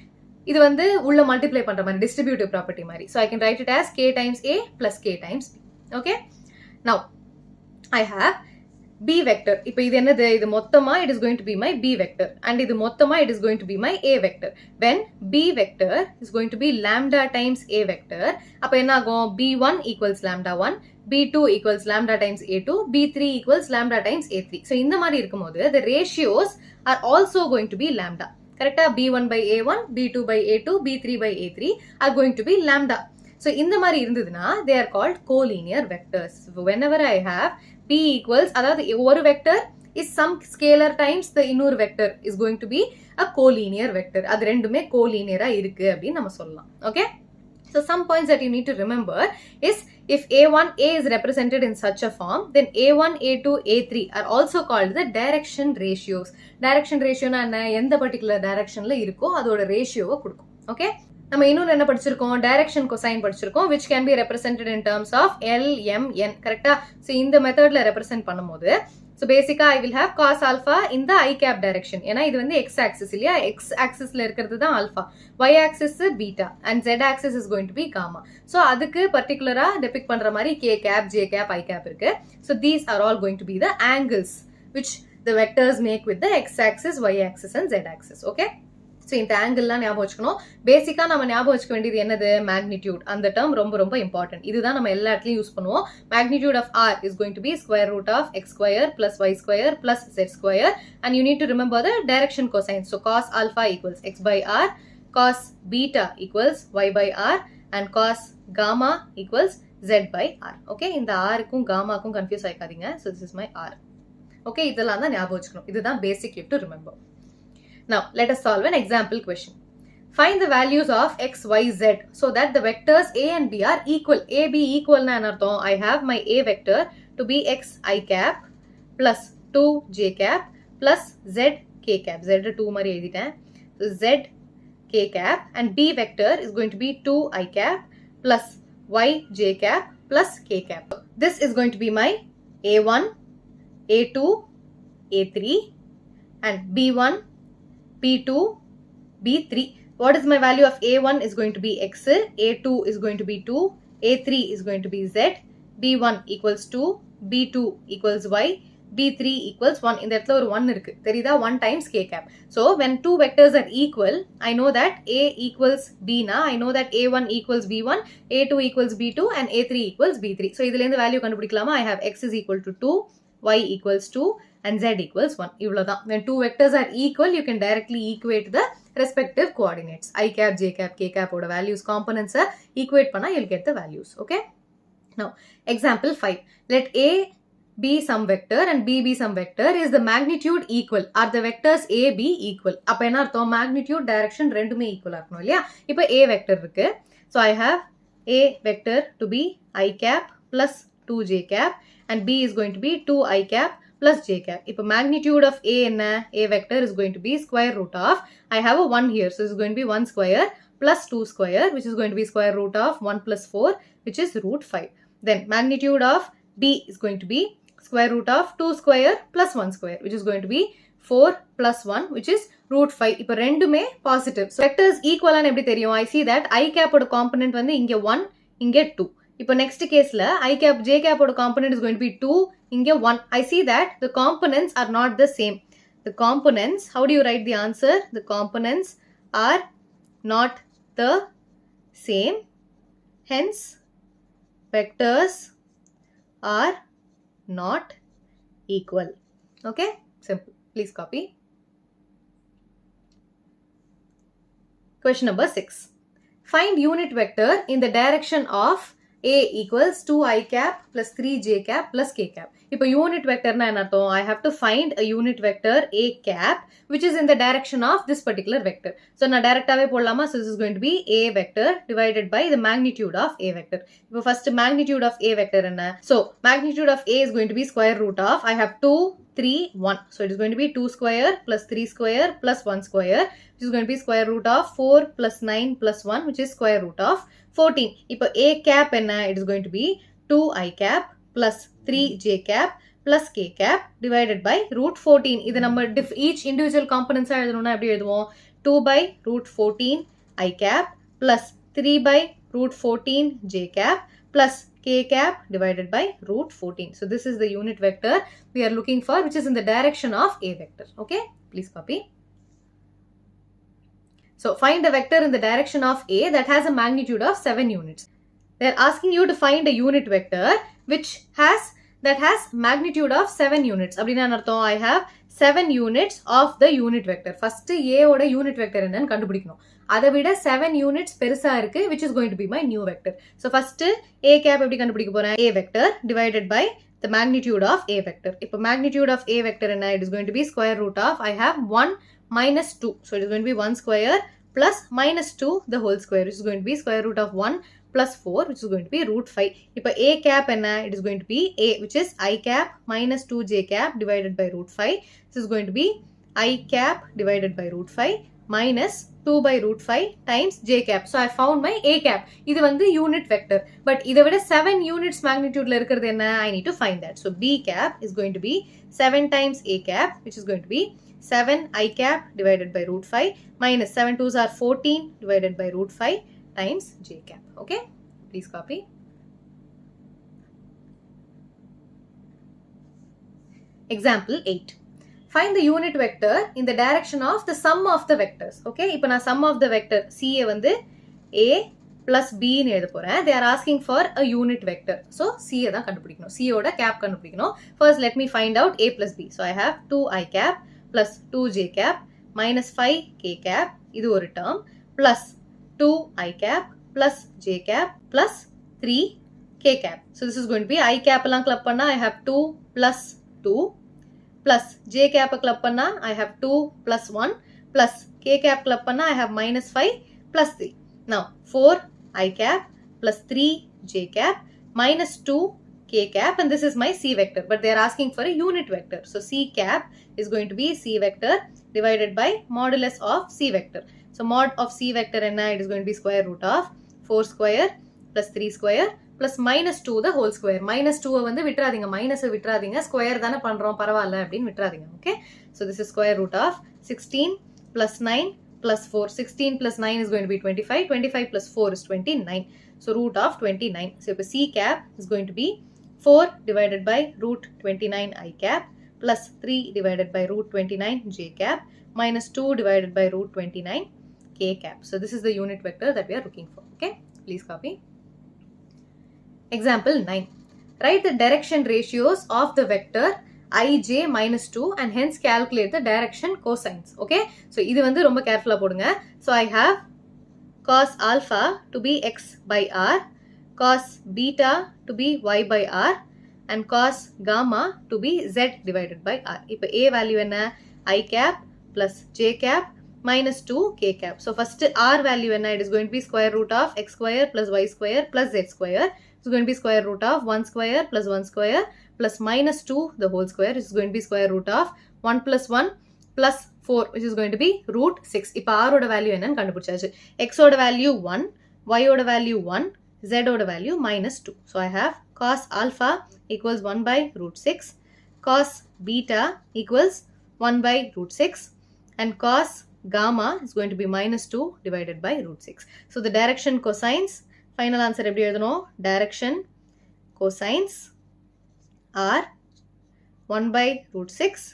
இது வந்து உள்ள multiply பண்ற மாதிரி distributive property மாதிரி. So, I can write it as K times A plus K times B. Okay? Now, I have B vector. இப்போ இது என்னது? இது மொத்தமா it is going to be my B vector and இது மொத்தமா it is going to be my A vector. When B vector is going to be lambda times A vector, அப்ப என்ன ஆகும்? B1 equals lambda 1, B2 equals lambda times A2, B3 equals lambda times A3. So இந்த மாதிரி இருக்கும்போது the ratios are also going to be lambda. Correct? B1 by A1, B2 by A2, B3 by A3 are going to be lambda. So இந்த மாதிரி இருந்ததுனா they are called collinear vectors. So whenever I have P equals, அதாவது ஒரு vector is some scalar times the இன்னொரு vector is going to be a collinear vector. அது ரெண்டுமே collinear இருக்கு அப்படின்னு நம்ம சொல்லலாம். Okay? So some points that you need to remember is if A1A is represented in such a form, then A1, A2, A3 are also called the direction ratios. Direction ratio na enna? எந்த particular directionல இருக்கோ அதோட ரேஷியோவை கொடுக்கும். Okay? நம்ம இன்னொன்று என்ன படிச்சிருக்கோம்? Direction cosine படிச்சிருக்கோம், which can be represented in terms of L, M, N. கரெக்டா? ஸோ இந்த மெத்தட்ல ரெப்ரசென்ட் பண்ணும்போது so basically I will have cos alpha in the i cap direction. ஏன்னா இது வந்து எக்ஸ் ஆக்சிஸ் இல்லையா? எக்ஸ் ஆக்சிஸ்ல இருக்கிறது தான் alpha, y axis beta and z axis is going to be gamma. So அதுக்கு பர்டிகுலரா டெபிக் பண்ற மாதிரி k cap, j cap, i cap இருக்கு. So these are all going to be the angles which the vectors make with the x axis, y axis and z axis. Okay? So இந்த ஆங்கிள்லாம் ஞாபகம் வச்சுக்கணும். பேசிக்கா நம்ம ஞாபகம் வச்சுக்க வேண்டியது என்னது? மேக்னிடியூட். அந்த டேர்ம் ரொம்ப ரொம்ப இம்பார்ட்டன்ட். இதுதான் நம்ம எல்லா இடத்துலயும் யூஸ் பண்ணுவோம். Magnitude of r is going to be square root of x square plus y square plus z square and you need to remember the direction cosine. So cos alpha equals x by r, cos beta equals y by r and cos gamma equals z by r. Okay? இந்த r க்கும் gamma க்கும் confuse ஆயிக்காதீங்க. So this is my r. Okay? இதெல்லாம் தான் ஞாபகம் வச்சுக்கணும். இதுதான் basic you have to remember. Now, let us solve an example question. Find the values of x, y, z so that the vectors a and b are equal. A, b equal na anartham. I have my a vector to be x I cap plus 2 j cap plus z k cap. Z 2 mari editen. So z k cap and b vector is going to be 2 I cap plus y j cap plus k cap. This is going to be my a1, a2, a3 and b1, B2, B3. What is my value of A1 is going to be X, A2 is going to be 2, A3 is going to be Z, B1 equals 2, B2 equals Y, B3 equals 1. In the இடத்துல ஒரு 1 இருக்கு. தெரியுதா? 1 times K cap. So, when two vectors are equal, I know that A equals B na. I know that A1 equals B1, A2 equals B2 and A3 equals B3. So, இதுல இந்த value கண்டுபிடிக்கலாமா? I have X is equal to 2, Y equals 2 and Z equals 1. இவ்வளவுதான். When two vectors are equal, you can directly equate the respective coordinates. I cap, J cap, K cap ஓட values, components equate பண்ணா you'll get the values. Okay? Now, example 5. Let A be some vector and B be some vector. Is the magnitude equal? Are the vectors A, B equal? அப்ப என்ன அர்த்தம்? magnitude, direction ரெண்டுமே equal இருக்கணும் இல்லையா? இப்ப A vector இருக்கு. So, I have A vector to be I cap plus 2 J cap and B is going to be 2 I cap plus j cap. இப்போ magnitude of a என்ன? A vector is going to be square root of, I have a 1 here, so this is going to be 1 square plus 2 square, which is going to be square root of 1 plus 4, which is root 5. Then magnitude of b is going to be square root of 2 square plus 1 square, which is going to be 4 plus 1, which is root 5. இப்போ ரெண்டுமே positive. So vectors equal ஆன எப்படி தெரியும்? I see that I cap ஓட component வந்து இங்க 1, இங்க 2. இப்போ next caseல I cap, j cap ஓட component is going to be 2, இங்க 1. I see that the components are not the same. The components, how do you write the answer? The components are not the same. Hence, vectors are not equal. Okay? Simple. Please copy. Question number 6. Find unit vector in the direction of a equals 2i cap plus 3j cap plus k cap. இப்போ unit vector na enna artham? I have to find a unit vector a cap which is in the direction of this particular vector. So na direct ave podalama. So this is going to be a vector divided by the magnitude of a vector. இப்போ first magnitude of a vector enna? So magnitude of a is going to be square root of, I have 2, 3, 1. So it is going to be 2 square plus 3 square plus 1 square, which is going to be square root of 4 plus 9 plus 1, which is square root of 14. இப்போ a cap enna? It is going to be 2i cap plus 3j cap plus k cap divided by root 14. இது நம்ம each individual components எழுதணும்னா எப்படி எழுதுவோம்? 2 by root 14 i cap plus 3 by root 14 j cap plus k cap divided by root 14. So this is the unit vector we are looking for, which is in the direction of a vector. Okay, please copy. So find a vector in the direction of a that has a magnitude of 7 units. They are asking you to find a unit vector that has magnitude of 7 units. அப்படினா அர்த்தம் I have 7 units of the unit vector. First a ஓட unit vector என்னன்னு கண்டுபிடிக்கணும். அதை விட 7 units பெருசா இருக்கு, which is going to be my new vector. So first a cap எப்படி கண்டுபிடிக்க போறேன்? A vector divided by the magnitude of a vector. இப்போ magnitude of a vector என்ன? It is going to be square root of, I have 1 minus 2. So it is going to be 1 square plus minus 2 the whole square, which is going to be square root of 1 plus 4, which is going to be root 5. இப்போ a cap enna? It is going to be a, which is I cap minus 2j cap divided by root 5. This is going to be I cap divided by root 5 minus 2 by root 5 times j cap. So I found my a cap. இது வந்து unit vector. But இதை விட 7 units magnitudeல இருக்கிறது என்ன? I need to find that. So b cap is going to be 7 times a cap, which is going to be 7 I cap divided by root 5 minus 7 2s are 14 divided by root 5 times j cap. Okay, please copy. Example 8. Find the unit vector in the direction of the sum of the vectors. Okay, இப்போ நான் sum of the vector c வந்து a plus b ன்னு எழுத போறேன். They are asking for a unit vector. So c தான் கண்டுபிடிக்கணும். c ஓட cap கண்டுபிடிக்கணும். First let me find out a plus b. So I have 2i cap plus 2j cap minus 5k cap, இது ஒரு term, plus 2i cap plus j cap plus 3k cap. So this is going to be I cap எல்லாம் club பண்ணா I have 2 plus 2 plus j cap club பண்ணா I have 2 plus 1 plus k cap club பண்ணா I have minus 5 plus 3. Now 4 I cap plus 3 j cap minus 2 k cap, and this is my c vector, but they are asking for a unit vector. So c cap is going to be c vector divided by modulus of c vector. So mod of c vector enna? It is going to be square root of 4 square plus 3 square plus minus 2 the whole square. Minus 2 வந்து விட்டுறாதீங்க, minus விட்டுறாதீங்க, square தானே பண்றோம், பரவாயில்ல அப்படின்னு விட்டுறாதீங்க. Okay, so this is square root of 16 plus 9 plus 4. 16 plus 9 is going to be 25. 25 plus 4 is 29. So root of 29. So இப்போ c cap is going to be 4 divided by root 29 I cap plus 3 divided by root 29 j cap minus 2 divided by root 29 k cap. So this is the unit vector that we are looking for. Okay, please copy. Example 9. Write the direction ratios of the vector ij minus 2 and hence calculate the direction cosines. Okay, so இது வந்து ரொம்ப careful போடுங்க. So I have cos alpha to be x by r, cos beta to be y by r, and cos gamma to be z divided by r. இப்போ a value என்ன? I cap plus j cap minus 2 k cap. So first r value enna? It is going to be square root of x square plus y square plus z square. It's going to be square root of 1 square plus 1 square plus minus 2 the whole square, which is going to be square root of 1 plus 1 plus 4, which is going to be root 6. இப்போ r ஓட value என்னன்னு கண்டுபிடிச்சாச்சு. x ஓட value 1, y ஓட value 1, z ஓட value minus 2. So I have cos alpha equals 1 by root 6, cos beta equals 1 by root 6, and cos gamma is going to be minus 2 divided by root 6. So the direction cosines, final answer எப்படி எழுதணும்? Direction cosines are 1 by root 6,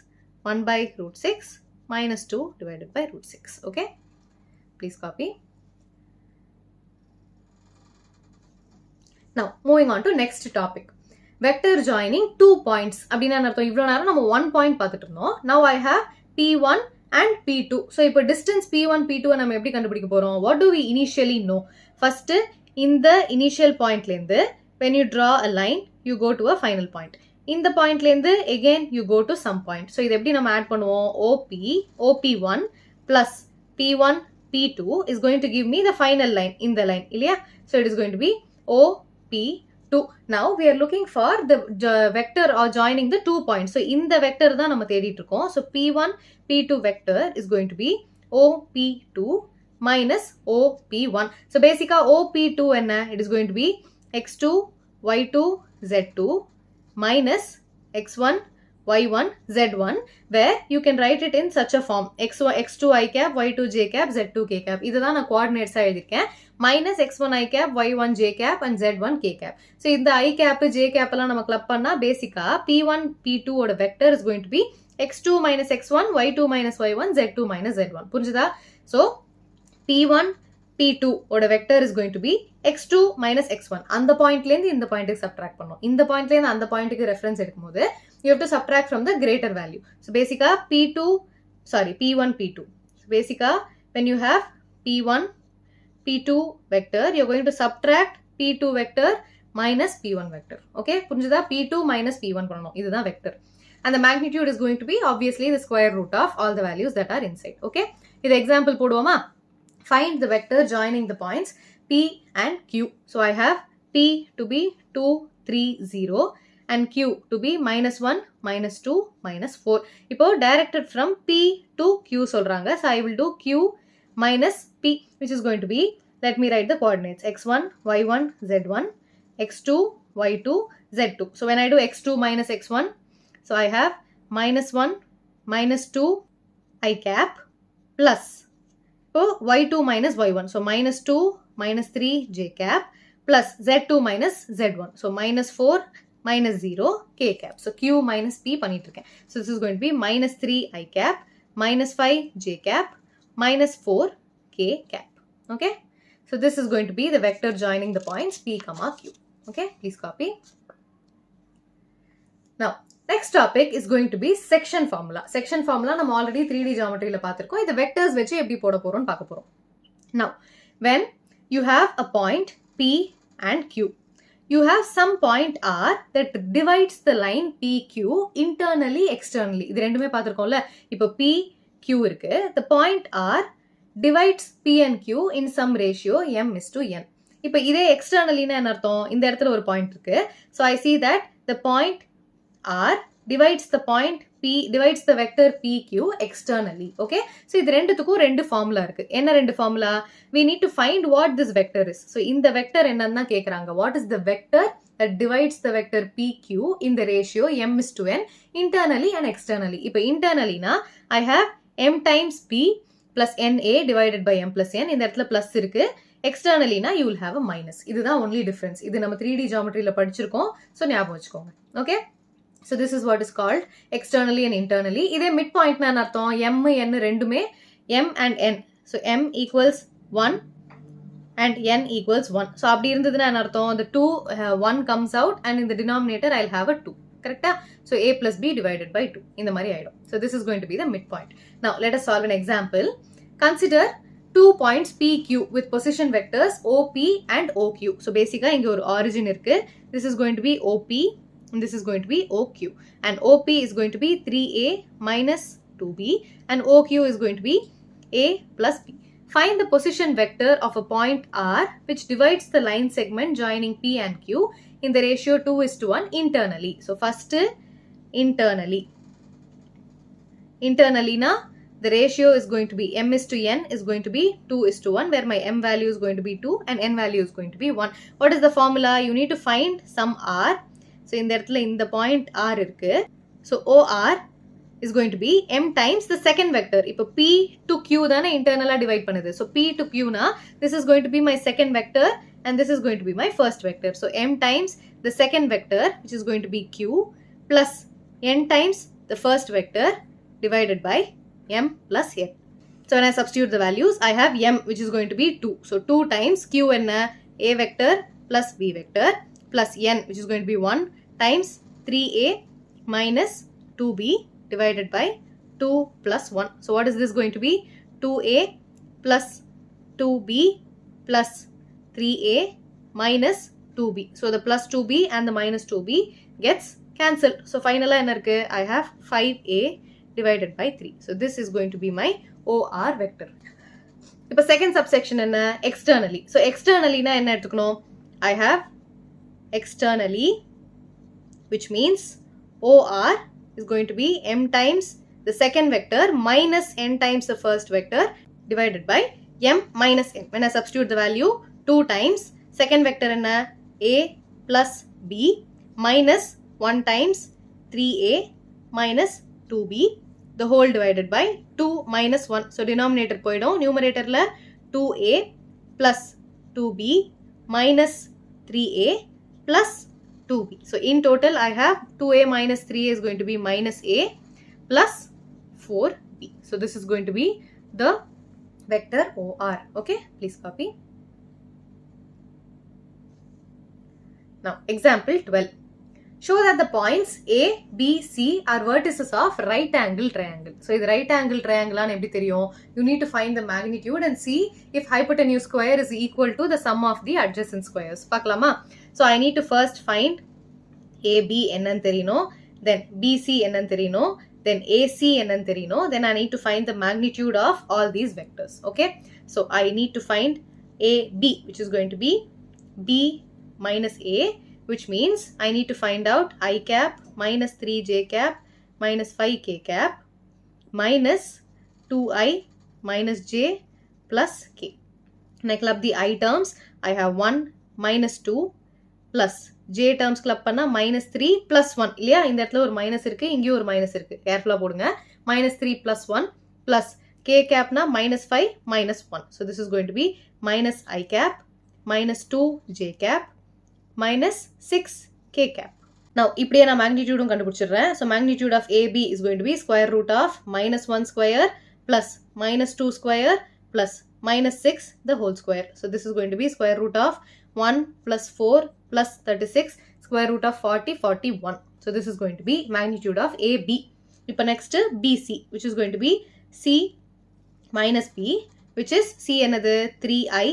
1 by root 6 minus 2 divided by root 6. Okay? Please copy. Now, moving on to next topic. Vector joining 2 points. அப்படின்னா அர்த்தம் இவ்வளோ நேரம் நம்ம 1 point பார்த்துட்டு இருந்தோம். Now I have P1 and P2. So, இப்போ distance P1, P2 நம்ம எப்படி கண்டுபிடிக்க போறோம்? What do we initially know? First, இந்த initial pointலேருந்து when you draw a line, you go to a final point. இந்த pointலேருந்து again you go to some point. So, இது எப்படி நம்ம add பண்ணுவோம்? OP1 plus P1, P2 is going to give me the final line, இந்த line, இல்லையா? So, it is going to be OP2. Now, we are looking for the vector or joining the 2 points. So, இந்த vector தான் நம்ம தேடிட்டு இருக்கோம். So, P1, P2 vector is going to be OP2 minus OP1. So, basically, OP2 என்ன? It is going to be X2, Y2, Z2 minus X1, Y1, Z1, where you can write it in such a form. X2 I cap, Y2 J cap, Z2 K cap. இதுதான் நான் coordinates எழுதிருக்கேன். Minus X1 I cap, Y1 J cap and Z1 K cap. So, இந்த I cap, J cap எல்லாம் நம்ம club பண்ணா basically P1, P2 ஓட vector is going to be X2 minus X1, Y2 minus Y1, Z2 minus Z1. புரிஞ்சுதா? So, P1, P2 ஓட vector is going to be X2 minus X1. அந்த pointலேருந்து இந்த pointக்கு subtract பண்ணோம். இந்த pointலேருந்து அந்த pointக்கு reference எடுக்கும்போது you have to subtract from the greater value. So, basically P1, P2. So, basically when you have P1, P2 vector, you're going to subtract P2 vector minus P1 vector. Okay? புரிஞ்சுதா? P2 minus P1 பண்ணணும். இதுதான் vector. And the magnitude is going to be obviously the square root of all the values that are inside. Okay? இது example போடுவோமா? Find the vector joining the points P and Q. So, I have P to be 2, 3, 0 and Q to be minus 1, minus 2, minus 4. இப்போ directed from P to Q சொல்றாங்க. So, I will do Q minus P, which is going to be, let me write the coordinates, X1, Y1, Z1, X2, Y2, Z2. So, when I do X2 minus X1, so I have minus 1, minus 2, I cap, plus, so Y2 minus Y1. So, minus 2, minus 3, J cap, plus Z2 minus Z1. So, minus 4, minus 0, K cap. So, Q minus P பண்ணிட்டு இருக்கேன். So, this is going to be minus 3, I cap, minus 5, J cap, minus 4 K cap. Okay? So, this is going to be the vector joining the points P, Q. Okay? Please copy. Now, next topic is going to be section formula. Section formula நம்ம already 3D geometry ல பார்த்திருக்கோம். இந்த vectors வச்சு எப்படி போட போறோம்னு பார்க்க போறோம். Now, when you have a point P and Q, you have some point R that divides the line PQ internally, externally. இது ரெண்டுமே பார்த்திருக்கோம்ல. இப்போ P, Q இருக்கு. The point R divides P and Q in some ratio m is to n. இப்போ இதே externally என்ன அர்த்தம்? இந்த இடத்துல ஒரு point இருக்கு. So, I see that the point R divides the point P, divides the vector PQ externally. Okay? So, இது ரெண்டுத்துக்கும் ரெண்டு formula இருக்கு. என்ன ரெண்டு formula? We need to find what this vector is. So, இந்த vector என்னன்னா கேக்குறாங்க. What is the vector that divides the vector PQ in the ratio m is to n internally and externally? இப்போ internally na, I have m times P plus NA divided by m plus n. இந்த இடத்துல plus இருக்கு. Externally na, you will have a minus. இதுதான் only difference. இது நம்ம 3D geometry ல படிச்சிருக்கோம். So, ஞாபகம் வச்சுக்கோங்க. Okay? So, this is what is called externally and internally. இதே midpoint na அர்த்தம் m, n ரெண்டுமே m and n. So, m equals 1 and n equals 1. So, அப்படி இருந்ததுனா என்ன அர்த்தம்? The 2, 1 comes out and in the denominator, I'll have a 2. Correct? So, a plus b divided by 2. இந்த மாதிரி ஆயிடும். So, this is going to be the midpoint. Now, let us solve an example. Consider 2 points PQ with position vectors OP and OQ. So, basically, இங்க ஒரு origin இருக்கு. This is going to be OP and this is going to be OQ. And OP is going to be 3A minus 2B and OQ is going to be A plus B. Find the position vector of a point R which divides the line segment joining P and Q in the ratio 2:1 internally. So first internally. Internally na the ratio is going to be m/n is going to be 2:1 where my m value is going to be 2 and n value is going to be 1. What is the formula? You need to find some r. So in the point r irukku. So OR is going to be m times the second vector. Ipo p to q dana internal divide panudhu. So p to q na this is going to be my second vector and this is going to be my first vector. So m times the second vector which is going to be q plus n times the first vector divided by m plus n. So when I substitute the values, I have m which is going to be 2. So 2 times q and a vector plus b vector plus n which is going to be 1 times 3a minus 2b divided by 2 plus 1. So what is this going to be? 2a plus 2b plus 3a minus 2b. So the plus 2b and the minus 2b gets cancelled. So finally I have 5a divided by 3. So this is going to be my OR vector. Now second subsection enna externally. So externally na enna eduthukano? I have externally, which means OR is going to be m times the second vector minus n times the first vector divided by m minus n. When I substitute the value, 2 times second vector enna a plus b minus 1 times 3a minus 2b the whole divided by 2 minus 1. So denominator poidum, numerator la 2a plus 2b minus 3a plus 2b. So in total I have 2a minus 3a is going to be minus a plus 4b. So this is going to be the vector OR. Okay, please copy. Now example 12. Show that the points A, B, C are vertices of right angle triangle. So this right angle triangle you need to find the magnitude and see if hypotenuse square is equal to the sum of the adjacent squares. So I need to first find AB ennan theriyano, then BC ennan theriyano, then AC ennan theriyano, then I need to find the magnitude of all these vectors. Okay, so I need to find AB, which is going to be B minus A, which means I need to find out I cap minus 3j cap minus 5k cap minus 2i minus j plus k. When I club the I terms, I have 1 minus 2 plus j terms club panna minus 3 plus 1. இல்லையா இந்த இடத்துல ஒரு minus இருக்கு, இங்கேயும் ஒரு minus இருக்கு. கேர்ஃபுல்லா போடுங்க. minus 3 plus 1 plus k cap na minus 5 minus 1. So this is going to be minus I cap minus 2 j cap minus 6 k cap. Now, இப்படியே நான் magnitude கண்டுபிடிச்சிடுறேன். So magnitude of AB is going to be square root of minus 1 square plus minus 2 square plus minus 6 the whole square. So this is going to be square root of 1 plus 4 plus 36 square root of 40, 41. So this is going to be magnitude of AB. இப்போ next BC, which is going to be C minus B, which is C another 3I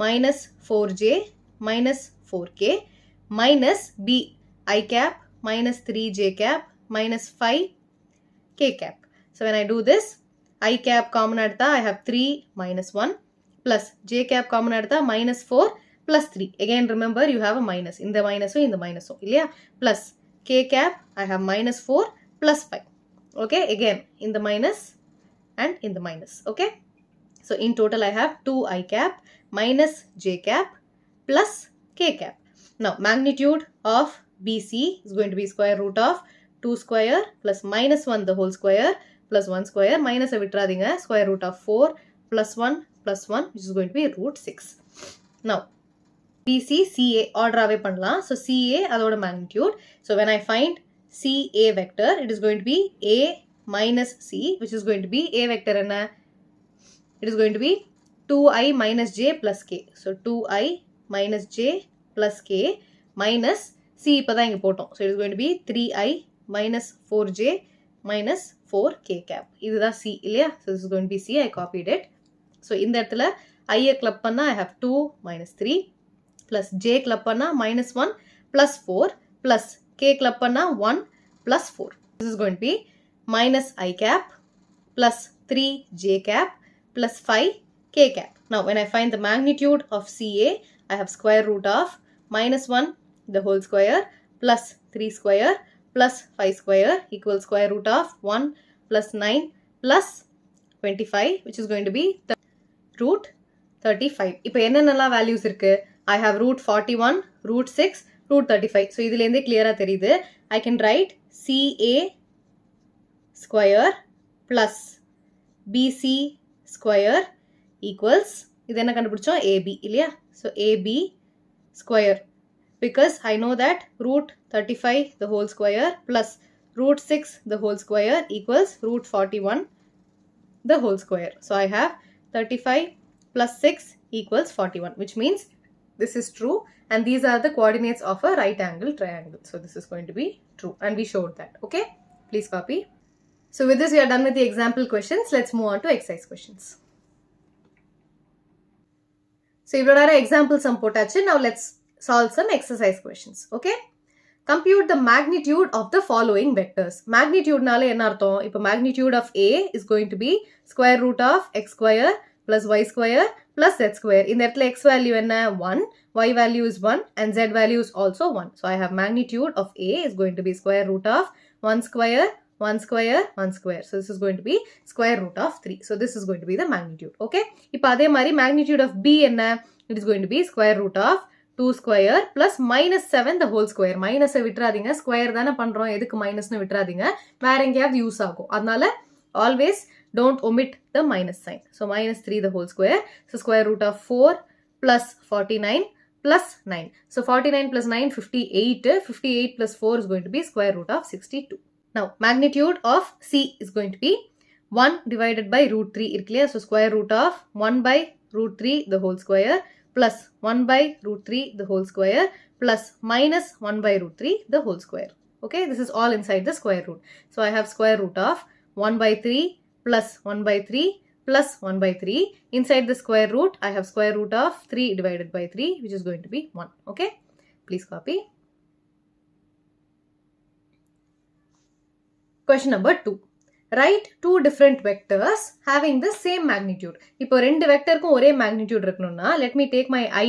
minus 4J minus 4K minus B I cap minus 3J cap minus 5K cap. So when I do this, I cap common adtha I have 3 minus 1 plus J cap common adtha minus 4 plus 3. Again remember you have a minus. In the minus illaya plus K cap I have minus 4 plus 5. Okay, again in the minus and in the minus. Okay, so in total I have 2 I cap minus J cap plus K cap. Now magnitude of BC is going to be square root of 2 square plus minus 1 the whole square plus 1 square minus a vitradinga square root of 4 plus 1 plus 1 which is going to be root 6. Now BC CA order away pannalam. So CA adoda magnitude. So when I find CA vector, it is going to be A minus C, which is going to be A vector and it is going to be 2I minus J plus K. So 2I minus J plus K minus C ipada inga potom. So it is going to be 3I minus 4J minus 4K cap. This is C illaya. So this is going to be C. I copied it. So in that I club panna I have 2 minus 3 plus J club panna minus 1 plus 4 plus K club panna 1 plus 4. This is going to be minus I cap plus 3 J cap plus 5 K cap. Now when I find the magnitude of CA, I have square root of minus 1 the whole square plus 3 square plus 5 square equals square root of 1 plus 9 plus 25, which is going to be root 35. இப்போ என்னென்னலாம் values இருக்கு? I have root 41, root 6, root 35. So இதிலேந்தே clear-ஆ தெரியுது. I can write CA square plus BC square equals, இது என்ன கண்டுபிடிச்சோம்? AB இல்லையா? So AB square, because I know that root 35 the whole square plus root 6 the whole square equals root 41 the whole square. So I have 35 plus 6 equals 41, which means this is true, and these are the coordinates of a right angle triangle. So this is going to be true, and we showed that. Okay, please copy. So with this we are done with the example questions. Let's move on to exercise questions. So ivlo example sum potachu. Now let's solve some exercise questions. Okay, compute the magnitude of the following vectors. Magnitude nale enna artham? Ipo magnitude of A is going to be square root of x square plus y square plus z square. In the x value enna 1, y value is 1, and z value is also 1. So I have magnitude of A is going to be square root of 1 square, 1 square, 1 square. So this is going to be square root of 3. So this is going to be the magnitude. Okay. இப்போ அதே மாதிரி magnitude of B என்ன? It is going to be square root of 2 square plus minus 7 the whole square. Minus விட்டுறாதீங்க, square தானே பண்றோம், எதுக்கு minusனு விட்டுறாதீங்க, வேற எங்கேயாவது யூஸ் ஆகும். அதனால always don't omit the minus sign. So minus 3 the whole square. So square root of 4 plus 49 plus 9. So 49 plus 9, 58. 58 plus 4 is going to be square root of 62. Now magnitude of C is going to be 1 divided by root 3. Irkliya? So square root of 1 by root 3 the whole square plus 1 by root 3 the whole square plus minus 1 by root 3 the whole square. Okay, this is all inside the square root. So I have square root of 1 by 3 plus 1 by 3 plus 1 by 3. Inside the square root, I have square root of 3 divided by 3, which is going to be 1. Okay, please copy. Question number 2. Write two different vectors having the same magnitude. இப்போ ரெண்டு வெக்டருக்கும் ஒரே magnitude இருக்கணும்னா, let me take my A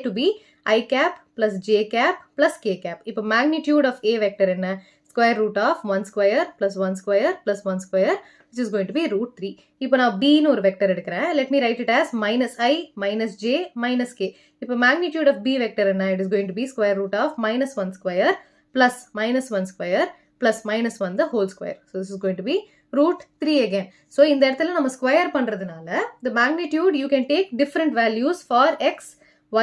to be I cap plus j cap plus k cap. இப்போ magnitude of A vector என்ன? Square root of 1 square plus 1 square plus 1 square, which is going to be root 3. இப்போ நான் B னு ஒரு vector எடுக்கிறேன். Let me write it as minus I minus j minus k. இப்போ magnitude of B vector என்ன? It is going to be square root of minus 1 square plus minus 1 square plus minus 1 the whole square. So this is going to be root 3 again. So இந்த இடத்துல நம்ம square பண்றதுனால the magnitude you can take different values for x,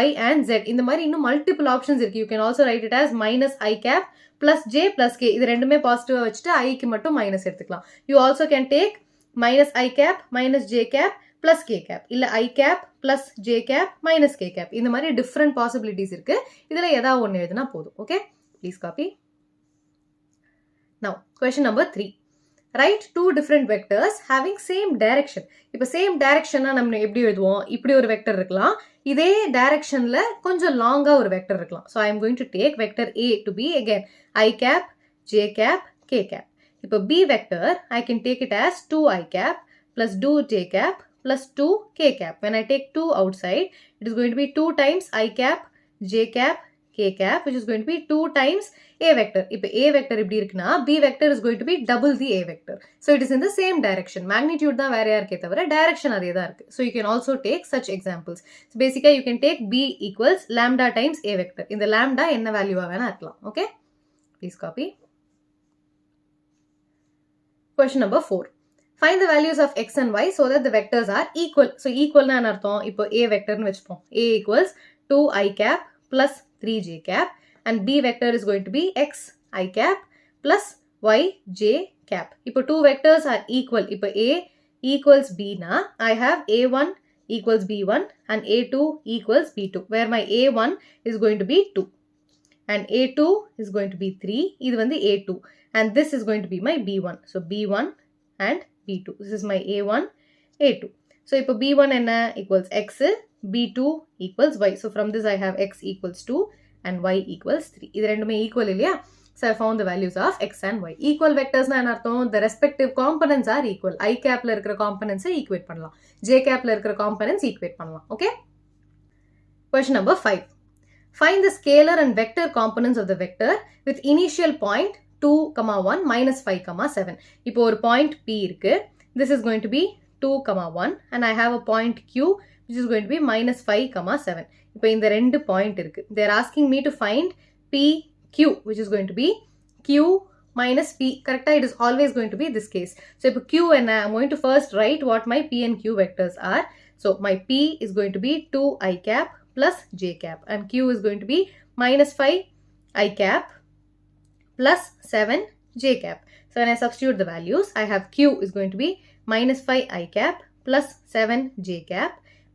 y and z. இந்த மாதிரி இன்னும் multiple options இருக்கு. You can also write it as minus I cap plus j plus k. இது ரெண்டுமே பாசிட்டிவா வச்சுட்டு I க்கு மட்டும் மைனஸ் எடுத்துக்கலாம். You also can take minus I cap minus j cap plus k cap. இல்ல I cap plus j cap minus k cap. இந்த மாதிரி different possibilities இருக்கு. இதுல ஏதாவது ஒன்னு எழுதுனா போதும். Okay, please copy. Now, question number 3. Write two different vectors having same direction. இப்போ same direction நம்ம எப்படி எழுதுவோம்? இப்படி ஒரு vector இருக்கலாம். இதே directionல கொஞ்சம் லாங்கா ஒரு vector இருக்கலாம். So I am going to take vector A to be again I cap, j cap, k cap. இப்போ B vector I can take it as 2I cap plus 2j cap plus 2k cap. When I take 2 outside, it is going to be 2 times I cap, j cap, k cap, which is going to be 2 times A vector. இப்போ A vector இப்படி இருக்குன்னா B vector is going to be double the A vector. So it is in the same direction. Magnitude தான் வேறையா இருக்கே தவிர direction அதே தான் இருக்கு. So you can also take such examples. So basically you can take B equals lambda times A vector. இந்த lambda என்ன வேல்யூவா வேணா இருக்கலாம். Okay, please copy. Question number 4. Find the values of x and y so that the vectors are equal. So equal na என்ன அர்த்தம்? இப்போ A vector னு வெச்சுப்போம். A equals 2I cap plus 3j cap. And B vector is going to be x I cap plus y j cap. இப்போ two vectors are equal. இப்போ A equals B na, I have A1 equals B1 and A2 equals B2, where my A1 is going to be 2 and A2 is going to be 3. இது வந்து A2 and this is going to be my B1. So B1 and B2. This is my A1, A2. So இப்போ B1 என்ன? Equals x, B2 equals y. So from this I have x equals 2 and y equals 3. இது ரெண்டுமே equal இல்லையா? So I found the values of x and y. Equal vectors na என்ன அர்த்தம்? The respective components are equal. I capல இருக்கிற components equate பண்ணலாம். J capல இருக்கிற components equate பண்ணலாம். Okay? Question number 5. Find the scalar and vector components of the vector with initial point 2, 1, minus 5, 7. இப்போ ஒரு point P இருக்கு. This is going to be 2, 1 and I have a point Q which is going to be minus 5, 7. இப்போ இந்த ரெண்டு point இருக்கு. They are asking me to find PQ which is going to be Q minus P. Correct? It is always going to be this case. So இப்போ Q என்ன? I'm going to first write what my P and Q vectors are. So my P is going to be 2i cap plus j cap and Q is going to be minus 5 i cap plus 7 j cap. So when I substitute the values, I have Q is going to be minus 5 i cap plus 7 j cap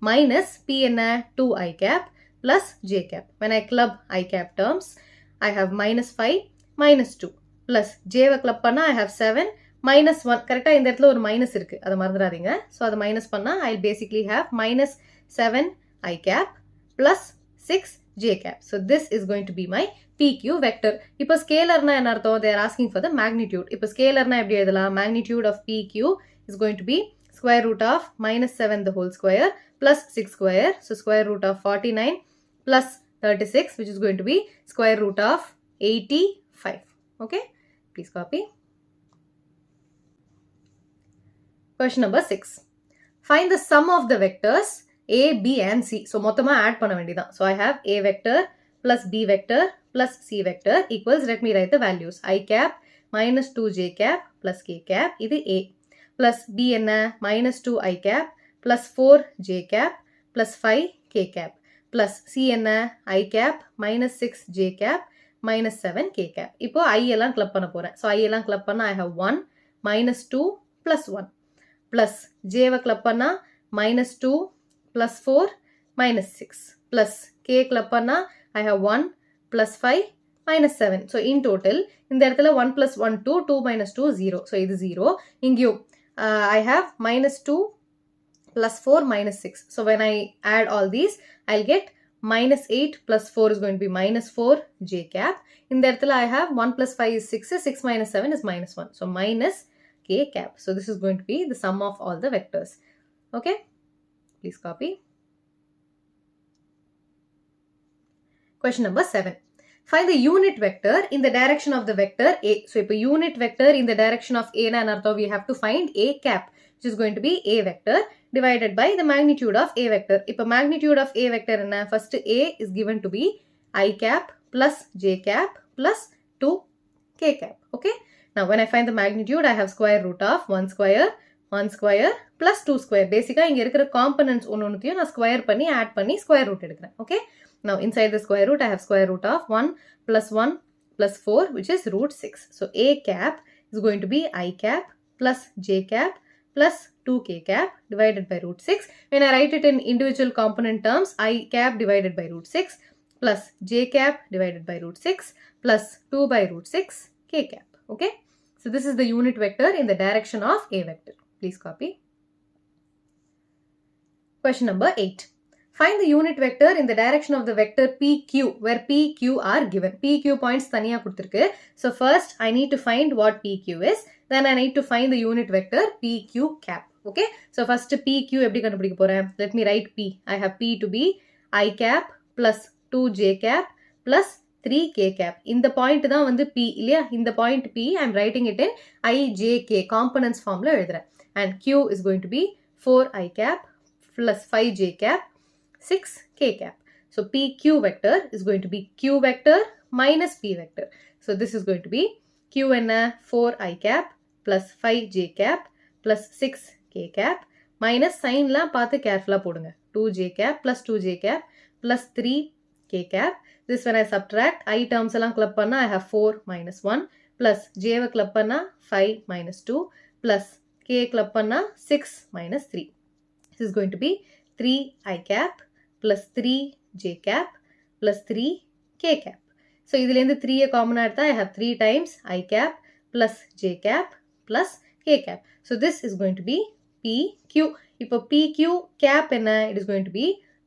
minus P and 2 i cap plus j cap. When I club I cap terms, I have minus 5 minus 2 plus j club panna I have 7 minus 1. Correct? In that ஒரு minus இருக்கு. அது மறந்துடாதீங்க. So அது minus பண்ணா I'll basically have minus 7 i cap plus 6 j cap. So this is going to be my PQ vector. இப்போ scalarனா என்ன அர்த்தம்? They are asking for the magnitude. இப்போ scalarனா எப்படி எழுதலாம்? Magnitude of PQ is going to be square root of minus 7 the whole square plus 6 square. So square root of 49 plus 36 which is going to be square root of 85. Okay? Please copy. Question number 6. Find the sum of the vectors A, B and C. So மொத்தமா add பண்ண வேண்டியதான். So I have A vector plus B vector plus C vector equals, let me write the values. I cap minus 2j cap plus k cap. இது A. Plus B என்ன? Minus 2i cap plus 4j cap plus 5k cap. Plus C என்ன? I cap minus 6j cap minus 7k cap. இப்போ I எல்லாம் club பண்ண போறேன். So I எல்லாம் club பண்ணா I have 1 minus 2 plus 1. Plus j club panna minus 2 plus 4 minus 6 plus k club panna I have 1 plus 5 minus 7. So in total இந்த இடத்துல 1 plus 1 2, 2 minus 2 0. So இது 0. இங்கேயும் I have minus 2 plus 4 minus 6. So when I add all these, I'll get minus 8 plus 4 is going to be minus 4 j cap. இந்த இடத்துல I have 1 plus 5 is 6. 6 minus 7 is minus 1. So minus k cap. So this is going to be the sum of all the vectors. Okay? Please copy. Question number 7. Find the unit vector in the direction of the vector A. So if a unit vector in the direction of A na we have to find A cap, which is going to be A vector divided by the magnitude of A vector. If a magnitude of A vector na, first A is given to be I cap plus j cap plus 2 k cap. Okay? Now, when I find the magnitude, I have square root of 1 square plus 2 square. Basically, இங்க இருக்கிற components ஒன்னொன்னுத்தையும் நான் square பண்ணி add பண்ணி square root எடுக்கிறேன். Okay? Now, inside the square root, I have square root of 1 plus 4, which is root 6. So, A cap is going to be I cap plus j cap plus 2k cap divided by root 6. When I write it in individual component terms, I cap divided by root 6 plus j cap divided by root 6 plus 2 by root 6 k cap. Okay? So this is the unit vector in the direction of A vector. Please copy. Question number 8. Find the unit vector in the direction of the vector PQ where PQ are given. PQ points தனியா கொடுத்திருக்கு. So first I need to find what PQ is. Then I need to find the unit vector PQ cap. Okay. So first PQ எப்படி கண்டுபிடிக்க போறேன்? Let me write P. I have P to be I cap plus 2j cap plus 3k cap. இந்த point தான் வந்து P இல்லையா? இந்த point P, I am writing it in IJK components formula எழுதுறேன். And Q is going to be 4i cap plus 5j cap 6k cap. So PQ vector is going to be Q vector minus P vector. So this is going to be Q என்ன 4i cap plus 5j cap plus 6k cap minus sign லாம் பார்த்து carefully போடுங்க. 2j cap plus 2j cap plus 3k cap. This when I subtract, I terms எல்லாம் club பண்ணா I have 4 minus 1 plus j club பண்ணா 5 minus 2 plus k club பண்ணா 6 minus 3. This is going to be 3i cap plus 3j cap plus 3k cap. So இதிலேந்து 3 common எடுத்தா I have 3 times I cap plus j cap plus k cap. So this is going to be PQ. இப்போ PQ cap என்ன? It is going to be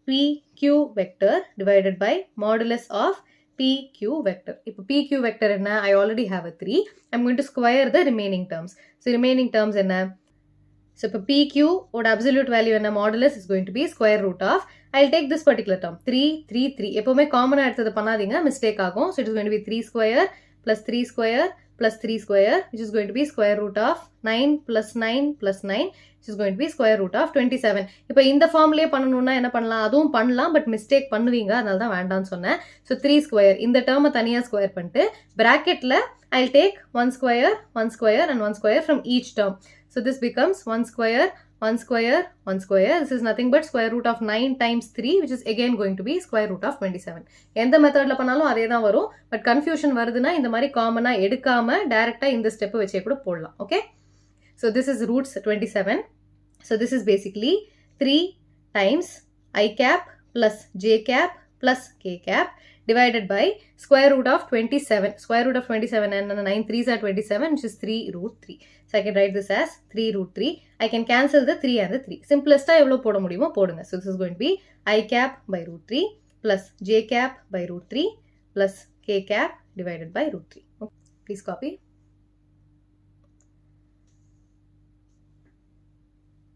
PQ vector divided by modulus of PQ vector. இப்போ PQ vector என்ன? I already have a 3. I'm going to square the remaining terms. So remaining terms என்ன? So, இப்போ PQ ஓட absolute value என்ன modulus is going to be square root of, I'll take this particular term, 3, 3, 3. எப்போமே common எடுத்தது பண்ணாதீங்க, mistake ஆகும். So, it is going to be 3 square plus 3 square plus 3 square, which is going to be square root of 9 plus 9 plus 9, which is going to be square root of 27. இப்போ இந்த formலயே பண்ணணும்னா என்ன பண்ணலாம், அதுவும் பண்ணலாம், but mistake பண்ணுவீங்க, அதனால தான் வேண்டாம்னு சொன்னேன். So, 3 square, இந்த term தனியா square பண்ணிட்டு, bracketல I'll take 1 square and 1 square from each term. So, this becomes 1 square, 1 square, 1 square. This is nothing but square root of 9 times 3, which is again going to be square root of 27. எந்த மெத்தட்ல பண்ணாலும் அதே தான் வரும், but confusion வருதுன்னா இந்த மாதிரி காமனா எடுக்காம டைரக்டா இந்த ஸ்டெப் வச்சே கூட போடலாம். Okay? So, this is roots 27. So, this is basically 3 times I cap plus j cap plus k cap divided by square root of 27. Square root of 27 and 9 3s are 27, which is 3 root 3. So, I can write this as 3 root 3. I can cancel the 3 and the 3. Simplest எவ்வளோ போட முடியுமோ போடுங்க. So, this is going to be I cap by root 3 plus j cap by root 3 plus k cap divided by root 3. Okay. Please copy.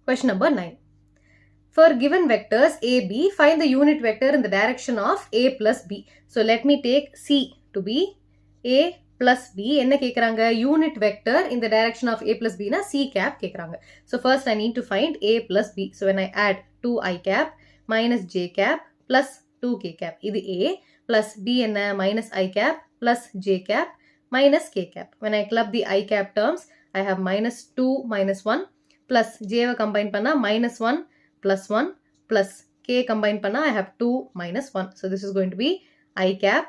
Question number 9. For given vectors a, b, find the unit vector in the direction of a plus b. So, let me take C to be a plus b. என்ன கேக்குறாங்க? Unit vector in the direction of a plus b na C cap கேக்குறாங்க. So, first I need to find a plus b. So, when I add 2 I cap minus j cap plus 2 k cap. இது a plus b என்ன? Minus I cap plus j cap minus k cap. When I club the I cap terms, I have minus 2 minus 1 plus j va combine பண்ணா minus 1 plus 1 plus k combine panna I have 2 minus 1. So, this is going to be I cap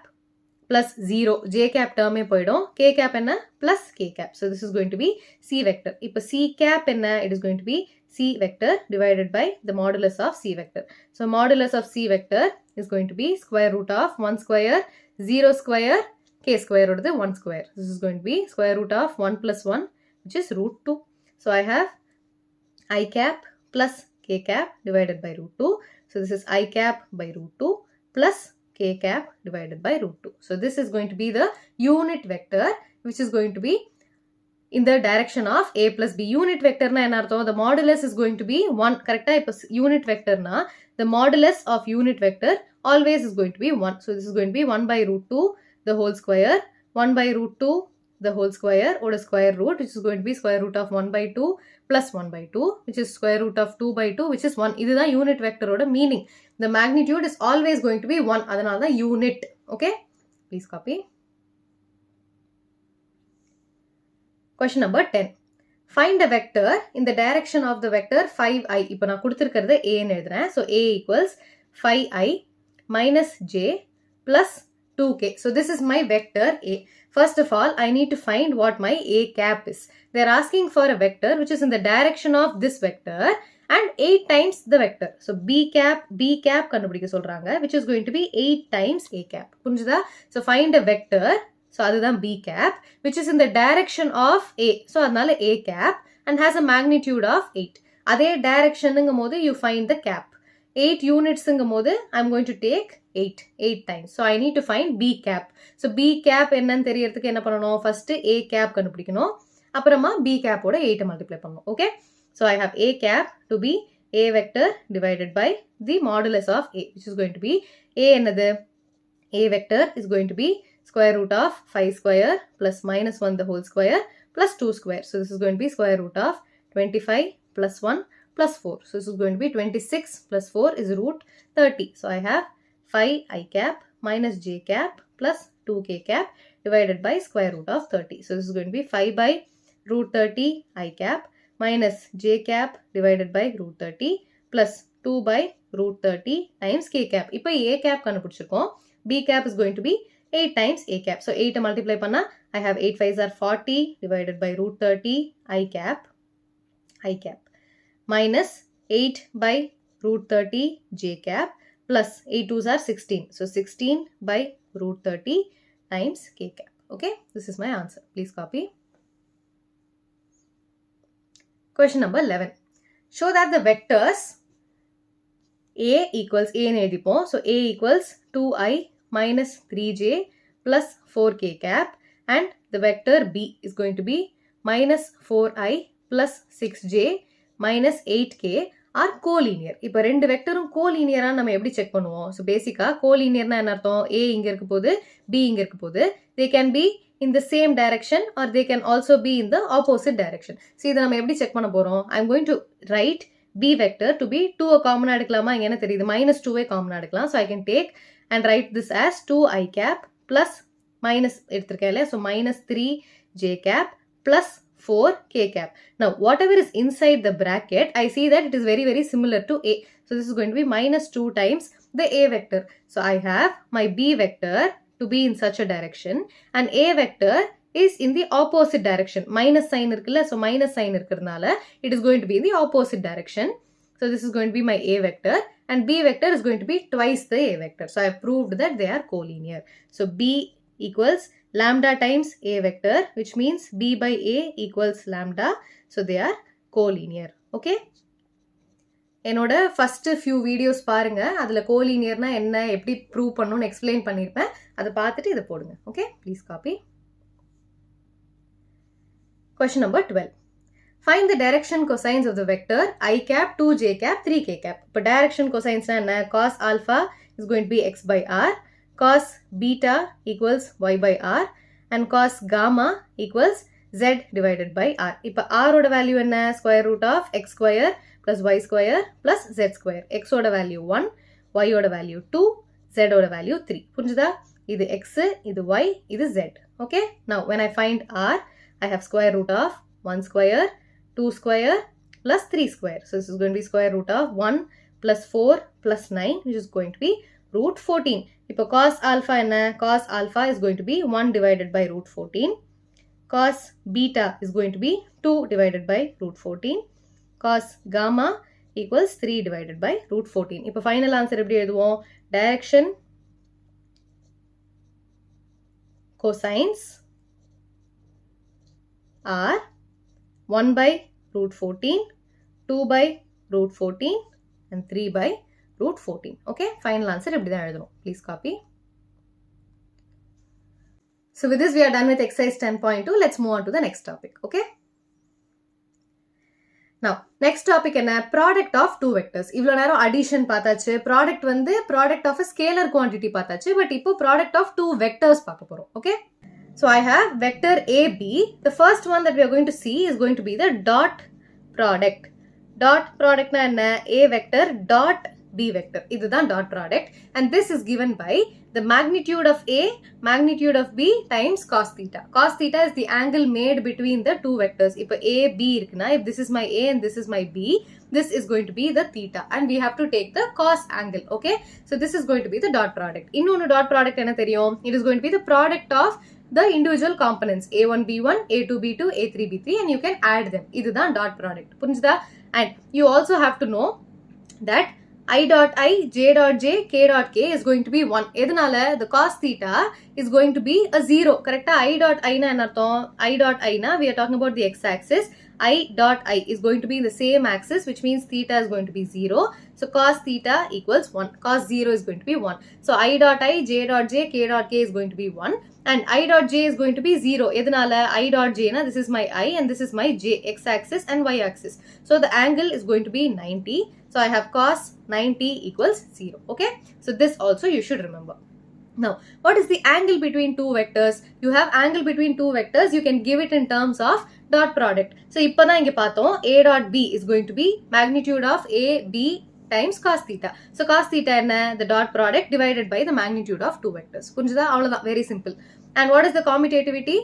plus 0. J cap term போயிடும். K cap enna plus k cap. So, this is going to be C vector. இப்போ C cap enna, it is going to be C vector divided by the modulus of C vector. So, modulus of C vector is going to be square root of 1 square, 0 square, k square or the 1 square. This is going to be square root of 1 plus 1, which is root 2. So, I have I cap plus k cap divided by root 2. So, this is I cap by root 2 plus k cap divided by root 2. So, this is going to be the unit vector which is going to be in the direction of a plus b. Unit vector na enna artham? The modulus is going to be 1. Correct? Ipo unit vector na the modulus of unit vector always is going to be 1. So, this is going to be 1 by root 2 the whole square, 1 by root 2 the whole square or a square root, which is going to be square root of 1 by 2 plus 1 by 2, which is square root of 2 by 2, which is 1. This is the unit vector oda meaning. The magnitude is always going to be 1. Adanal the unit. Okay? Please copy. Question number 10. Find a vector in the direction of the vector 5i. இப்போ நான் கொடுத்திருக்கிறது a ன்னு எழுதுறேன். So, a equals 5i minus j plus 2k. So, this is my vector a. First of all, I need to find what my a cap is. They are asking for a vector which is in the direction of this vector and 8 times the vector. So, b cap கண்டுபிடிக்க சொல்றாங்க, which is going to be 8 times a cap. புரிஞ்சுதா? So, find a vector. So, அதுதான் b cap which is in the direction of a. So, அதனால a cap and has a magnitude of 8. அதே directionங்கும் போது you find the cap. 8 units போது I'm going to take 8 times. So, I need to find b cap. So, b cap என்னன்னு தெரியறதுக்கு என்ன பண்ணணும்? First a cap கண்டுபிடிக்கணும். அப்புறமா b cap ஓட 8 multiply பண்ணணும். Okay? So, I have a cap to be a vector divided by the modulus of a, which is going to be a என்னது? A vector is going to be square root of 5 square plus minus 1 the whole square plus 2 square. So, this is going to be square root of 25 plus 1 plus 4. So, this is going to be 26 plus 4 is root 30. So, I have 5 I cap minus j cap plus 2k cap divided by square root of 30. So, this is going to be 5 by root 30 I cap minus j cap divided by root 30 plus 2 by root 30 times k cap. இப்போ a cap கண்டுபிடிச்சிருக்கோம். b cap is going to be 8 times a cap. So, 8 multiply பண்ணா I have 8 5s are 40 divided by root 30 I cap minus 8 by root 30 j cap plus 8 2s are 16. So, 16 by root 30 times k cap. Okay, this is my answer. Please copy. Question number 11. Show that the vectors a equals a ன்னு எழுதிப்போம். So, a equals 2i minus 3j plus 4k cap and the vector b is going to be minus 4i plus 6j minus 8k are collinear. இப்போ ரெண்டு வெக்டரும் collinear நம்ம எப்படி check பண்ணுவோம்? So பேசிக்கா collinearனா என்ன அர்த்தம்? A இங்க இருக்க போது, B இங்க இருக்க போது. They can be in the same direction or they can also be in the opposite direction. So இதை நம்ம எப்படி செக் பண்ண போறோம்? I'm going to write B vector to be 2 காமனா எடுக்கலாமா? இங்க என்ன தெரியுது? minus 2 காமனா எடுக்கலாம். So I can take and write this as 2i cap plus minus எடுத்திருக்கேன் இல்லையா? So minus 3j cap plus 4k cap. Now whatever is inside the bracket, I see that it is very very similar to A. So this is going to be minus 2 times the A vector. So I have my B vector to be in such a direction and A vector is in the opposite direction. Minus sign இருக்குல்ல, so minus sign இருக்கிறதுனால it is going to be in the opposite direction. So this is going to be my A vector and B vector is going to be twice the A vector. So I have proved that they are collinear. So B equals lambda times A vector, which means B by A equals lambda. So they are collinear. Okay? என்னோட first few videos பாருங்க, அதுல collinearனா என்ன, எப்படி prove பண்ணணும்னு explain பண்ணிருப்பேன். அதை பார்த்துட்டு இதை போடுங்க. Okay? Please copy. Question number 12. Find the direction cosines of the vector I cap, 2j cap, 3k cap. இப்போ direction cosines என்ன? Cos alpha is going to be x by r, cos beta equals y by r, and cos gamma equals z divided by r. இப்போ r ஓட value என்ன? Square root of x square plus y square plus z square. x ஓட value 1, y ஓட value 2, z ஓட value 3. புரிஞ்சுதா? இது x, இது y, இது z. Okay? Now when I find r, I have square root of 1 square, 2 square plus 3 square. So this is going to be square root of 1 plus 4 plus 9, which is going to be root 14. இப்போ cos alpha என்ன? Cos alpha is going to be 1 divided by root 14. Cos beta is going to be 2 divided by root 14. Cos gamma equals 3 divided by root 14. இப்போ final answer எப்படி எழுதுவோம்? Direction cosines are 1 by root 14, 2 by root 14 and 3 by root 14. Okay, final answer இப்படிதான் எழுதணும். Please copy. So with this we are done with exercise 10.2. Let's move on to the next topic. Okay. Now next topic என்ன? Product of two vectors. இவ்வளவு நேரம் addition பார்த்தாச்சு. Product வந்து product of a scalar quantity பார்த்தாச்சு. But இப்போ product of two vectors பார்க்க போறோம். Okay. So I have vector AB. The first one that we are going to see is going to be the dot product. Dot product na enna? A vector dot B vector. இதுதான் dot product. And this is given by the magnitude of A, magnitude of B times cos theta. Cos theta is the angle made between the two vectors. இப்போ A, B இருக்குனா, if this is my A and this is my B, this is going to be the theta. And we have to take the cos angle. Okay. So this is going to be the dot product. இன்னொன்னு dot product என்ன தெரியும்? It is going to be the product of the individual components A1, B1, A2, B2, A3, B3 and you can add them. இதுதான் dot product. புரிஞ்சுதா? And you also have to know that I dot I, J dot J, K dot K is going to be 1. எதனால? The cos theta is going to be a 0. Correcta? I dot I na என்ன அர்த்தம்? I dot I na, we are talking about the x-axis. I dot I is going to be in the same axis, which means theta is going to be 0. So cos theta equals 1. Cos 0 is going to be 1. So I dot I, J dot J, K dot K is going to be 1. And I dot J is going to be 0. எதனால? I dot J na, this is my I and this is my J, x-axis and y-axis. So the angle is going to be 90. So I have cos 90 equals 0. Okay. So this also you should remember. Now, what is the angle between two vectors? You have angle between two vectors. You can give it in terms of dot product. So, இப்பதான் இங்க பார்த்தோம் A dot B is going to be magnitude of A, B times cos theta. So, cos theta என்ன? The dot product divided by the magnitude of two vectors. புரிஞ்சுதா? அவ்வளவுதான். Very simple. And what is the commutativity?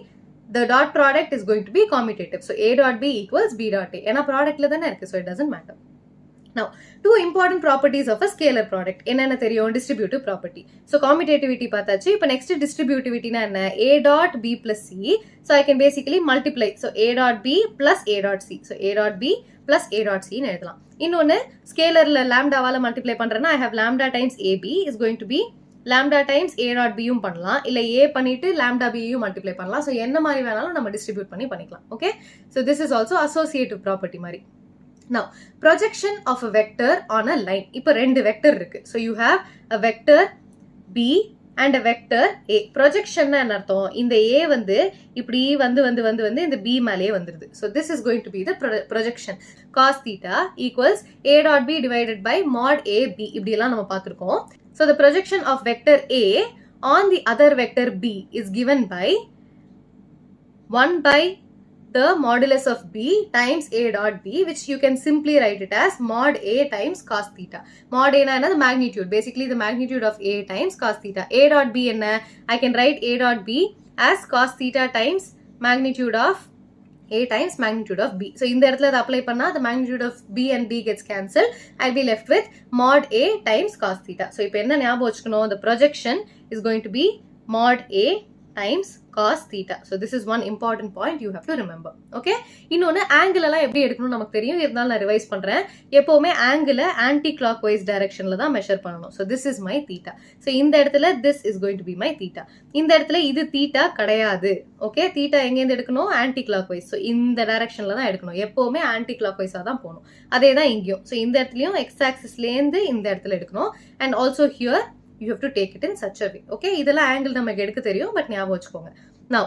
The dot product is going to be commutative. So, A dot B equals B dot A. ஏன்னா productல தானே இருக்கு. So, it doesn't matter. Now, two important properties of a scalar product. என்னென்ன தெரியும்? Distributive property. So, commutativity பார்த்தாச்சு. இப்போ next distributivity na என்ன? A dot B plus C. So, I can basically multiply. So, A dot B plus A dot C. So, A dot B plus A dot C னு எழுதலாம். இன்னொன்னு scalarல lambda வால multiply பண்றேன்னா I have lambda times AB is going to be lambda times A dot B யும் பண்ணலாம். இல்ல A பண்ணிட்டு lambda B யும் multiply பண்ணலாம். So, என்ன மாதிரி வேணாலும் நம்ம distribute பண்ணிக்கலாம். Okay. So, this is also associative property மாதிரி. Now, projection of a vector on a line. இப்போ ரெண்டு vector இருக்கு. So, you have a vector B and a vector A. Projection என்ன அர்த்தம்? இந்த A வந்து இப்படி வந்து இந்த B மேலே வந்துருது. So this is going to be the projection. Cos theta equals A dot B divided by mod A B. இப்படி எல்லாம் நம்ம பார்த்திருக்கோம். So the projection of vector A on the other vector B is given by 1 by the modulus of B times A dot B, which you can simply write it as mod A times cos theta. Mod A na the magnitude, basically the magnitude of A times cos theta. A dot B enna, I can write A dot B as cos theta times magnitude of A times magnitude of B. So in the இடத்துல apply பண்ணா the magnitude of B and B gets cancelled. I'll be left with mod A times cos theta. So இப்போ என்ன ஞாபகம் வச்சுக்கணும், the projection is going to be mod A times cos theta. So this is one important point you have to remember. Okay? இன்னொன்னு angle எல்லாம் எப்படி எடுக்கணும் நமக்கு தெரியும், இருந்தாலும் நான் ரிவைஸ் பண்றேன். எப்பவுமே angle anti clockwise directionல தான் மெஷர் பண்ணணும். So this is my theta. So இந்த இடத்துல this is going to be my theta. இந்த இடத்துல இது theta கிடையாது. Okay? theta எங்க இருந்து எடுக்கணும், anti clockwise. So இந்த directionல தான் எடுக்கணும். எப்பவுமே anti clockwise தான் போணும். அதே தான் இங்கேயும். So இந்த இடத்துலயும் x axisல இருந்து இந்த இடத்துல எடுக்கணும். And also here you have to take it in such a way. Okay? இதெல்லாம் angle நமக்கு எடுக்க தெரியும், but ஞாபகம் வச்சுக்கோங்க. Now,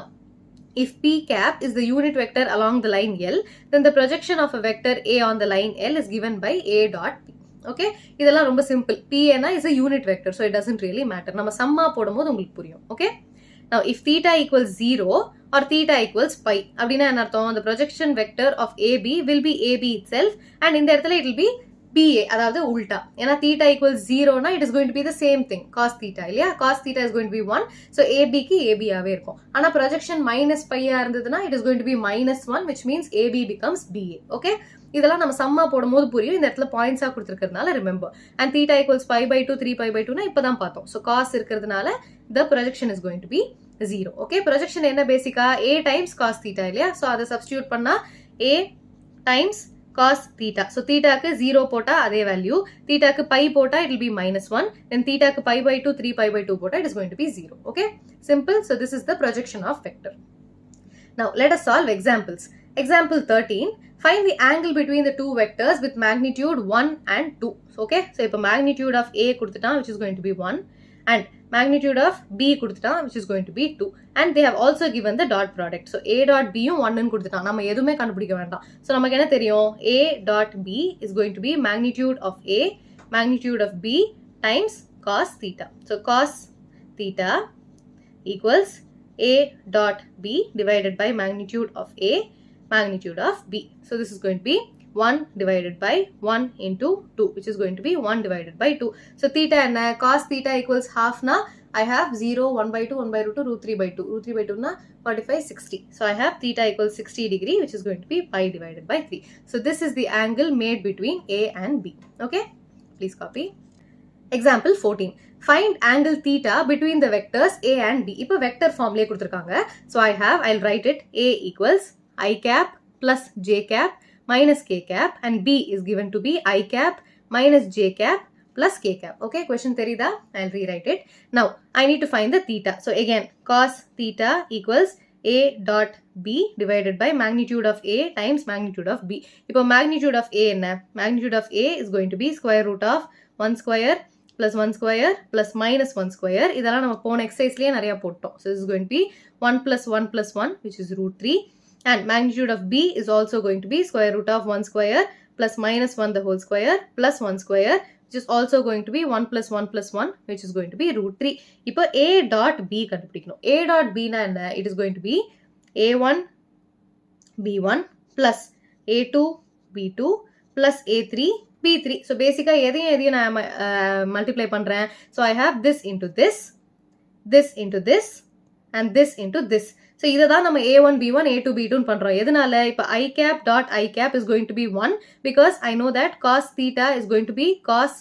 if P cap is the unit vector along the line L, then the projection of a vector A on the line L is given by A dot P. Okay? இதெல்லாம் ரொம்ப simple. P is a unit vector, so it doesn't really matter. நம்ம சம்மா போடும்போது உங்களுக்கு புரியும். Okay? Now, if theta equals 0 or theta equals pi, அப்படின்னா என்ன அர்த்தம்? The projection vector of AB will be AB itself, and இந்த இடத்துல it will be BA, அதாவது உல்டா. ஏன்னா theta equals 0 na it is going to be the same thing, cos theta இல்லையா? cos theta is going to be 1, so AB க்கு AB ஆவே இருக்கும். ஆனா projection minus pi இருந்ததுன்னா it is going to be minus 1, which means AB becomes BA. Okay? இதெல்லாம் நம்ம சம்மா போடும்போது புரியும், இந்த இடத்துல பாயிண்ட்ஸா கொடுத்திருக்கிறதுனால remember. And theta equals pi by 2, 3 pi by 2 na இப்பதான் பார்த்தோம். So cos இருக்கிறதுனால the projection is going to be 0. Okay? projection என்ன பேசிக்கா? A times cos theta இல்லையா? So அதை substitute பண்ணா A times cos theta. So theta க்கு 0 போட்டா அதே value, theta க்கு pi போட்டா it will be minus 1, then theta க்கு pi by 2, 3 pi by 2 போட்டா it is going to be 0. Okay? Simple. So this is the projection of vector. Now let us solve examples. Example 13. Find the angle between the two vectors with magnitude 1 and 2. Okay? So இப்போ magnitude of A கொடுத்துட்டான், which is going to be 1, and magnitude of B கொடுத்துட்டான், which is going to be 2, and they have also given the dot product. So A dot B யும் 1 ன்னு கொடுத்துட்டான், நம்ம எதுவுமே கண்டுபிடிக்க வேண்டாம். So நமக்கு என்ன தெரியும், A dot B is going to be magnitude of A, magnitude of B times cos theta. So cos theta equals A dot B divided by magnitude of A, magnitude of B. So this is going to be 1 divided by 1 into 2, which is going to be 1 divided by 2. So theta and cos theta equals half na, I have 0, 1 by 2, 1 by root 2, root 3 by 2. Root 3 by 2 na 45, 60. So I have theta equals 60 degree, which is going to be pi divided by 3. So this is the angle made between A and B. Okay? Please copy. Example 14. Find angle theta between the vectors A and B. இப்போ vector form லே கொடுத்திருக்காங்க. So I'll write it A equals I cap plus J cap minus k cap, and B is given to be I cap minus J cap plus k cap. Okay, question therida? I'll rewrite it. Now, I need to find the theta. So again, cos theta equals A dot B divided by magnitude of A times magnitude of B. இப்போ magnitude of A என்ன? Magnitude of A is going to be square root of 1 square plus 1 square plus minus 1 square. இதெல்லாம் நம்ம போன exerciseலயே நிறைய போட்டோம். So this is going to be 1 plus 1 plus 1, which is root 3. And magnitude of B is also going to be square root of 1 square plus minus 1 the whole square plus 1 square, which is also going to be 1 plus 1 plus 1, which is going to be root 3. இப்போ A dot B கண்டுபிடிக்கணும். A dot B na என்ன? It is going to be A1 B1 plus A2 B2 plus A3 B3. So basically எதையும் நான் multiply பண்றேன். So I have this into this, this into this, and this into this. So இதை தான் நம்ம A1 B1 A2 B2 பண்றோம். எதனால? இப்போ I cap dot I cap is going to be 1, because I know that cos theta is going to be cos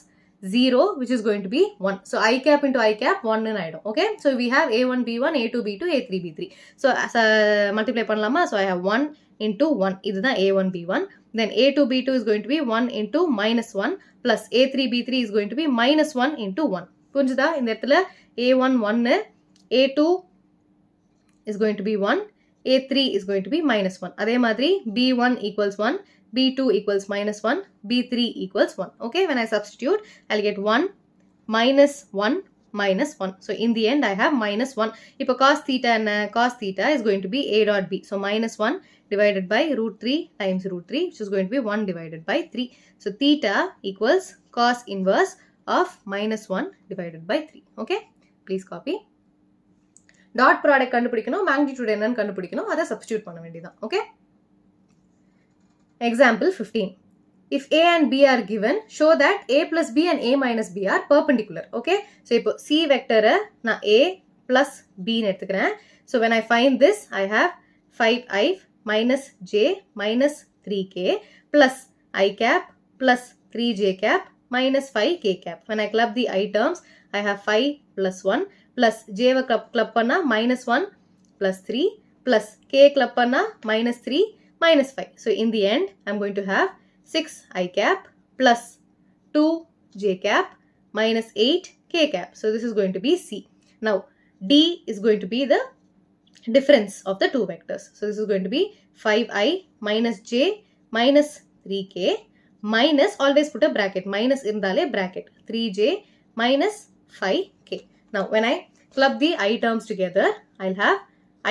0, which is going to be 1. So I cap into I cap 1 ன்னு ஆயிடும். Okay? So we have A1 B1 A2 B2 A3 B3. So multiply பண்ணலாமா? So I have 1 into 1. இதுதான் A1 B1. Then A2 B2 is going to be 1 into minus 1 plus A3 B3 is going to be minus 1 into 1. புரிஞ்சுதா? இந்த இடத்துல A1 1, A2 is going to be 1, A3 is going to be minus 1. அதே மாதிரி B1 equals 1, B2 equals minus 1, B3 equals 1. Okay, when I substitute, I'll get 1 minus 1 minus 1. So in the end I have minus 1. இப்போ cos theta and cos theta is going to be a dot b. So minus 1 divided by root 3 times root 3, which is going to be 1 divided by 3. So theta equals cos inverse of minus 1 divided by 3. Okay, please copy. Dot product கண்டுபிடிக்கணும், magnitude என்னன்னு கண்டுபிடிக்கணும், அதை substitute பண்ண வேண்டியதான். Okay. Example 15. If a and b are given, show that a plus b and a minus b are perpendicular. Okay. So இப்போ c vector நான் a plus b னு எடுத்துக்கிறேன். So when I find this, I have 5i minus j minus 3k plus I cap plus 3j cap minus 5k cap. When I club the I terms, I have 5 plus 1 plus j va club panna minus 1 plus 3 plus k club panna minus 3 minus 5. So in the end, I'm going to have 6 I cap plus 2 j cap minus 8 k cap. So this is going to be C. Now D is going to be the difference of the two vectors. So this is going to be 5i minus j minus 3k minus, always put a bracket, minus irundale bracket, 3j minus 5k. Now when I club the I terms together, I'll have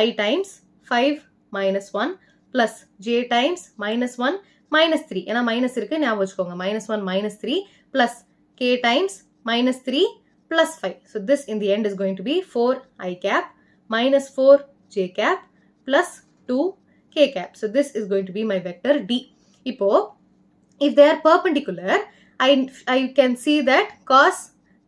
I times 5 minus 1 plus j times minus 1 minus 3. ஏனா minus இருக்கு, ஞாபகம் வச்சுக்கோங்க. minus 1 minus 3 plus k times minus 3 plus 5. So this in the end is going to be 4 I cap minus 4 j cap plus 2 k cap. So this is going to be my vector D. இப்போ if they are perpendicular, I can see that cos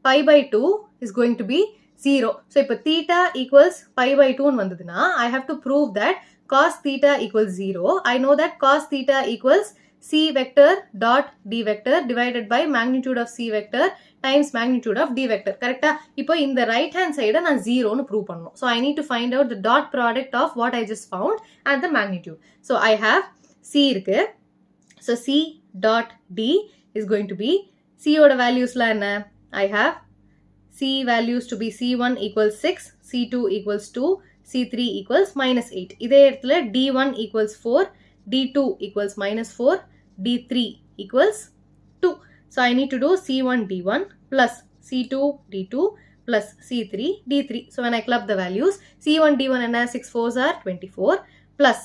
pi by 2 is going to be 0. So இப்போ theta equals pi by 2 னு வந்ததுனா, I have to prove that cos theta equals 0. I know that cos theta equals c vector dot d vector divided by magnitude of c vector times magnitude of d vector. Correct? இப்போ இந்த right hand side நான் 0 னு prove பண்ணனும். So I need to find out the dot product of what I just found and the magnitude. So I have c இருக்கு. So c dot d is going to be, c ஓட valuesல என்ன? I have c values to be c1 equals 6, c2 equals 2, c3 equals minus 8. இதே இடத்துல d1 equals 4, d2 equals minus 4, d3 equals 2. So I need to do c1 d1 plus c2 d2 plus c3 d3. So when I club the values, c1 d1 and 6 4s are 24 plus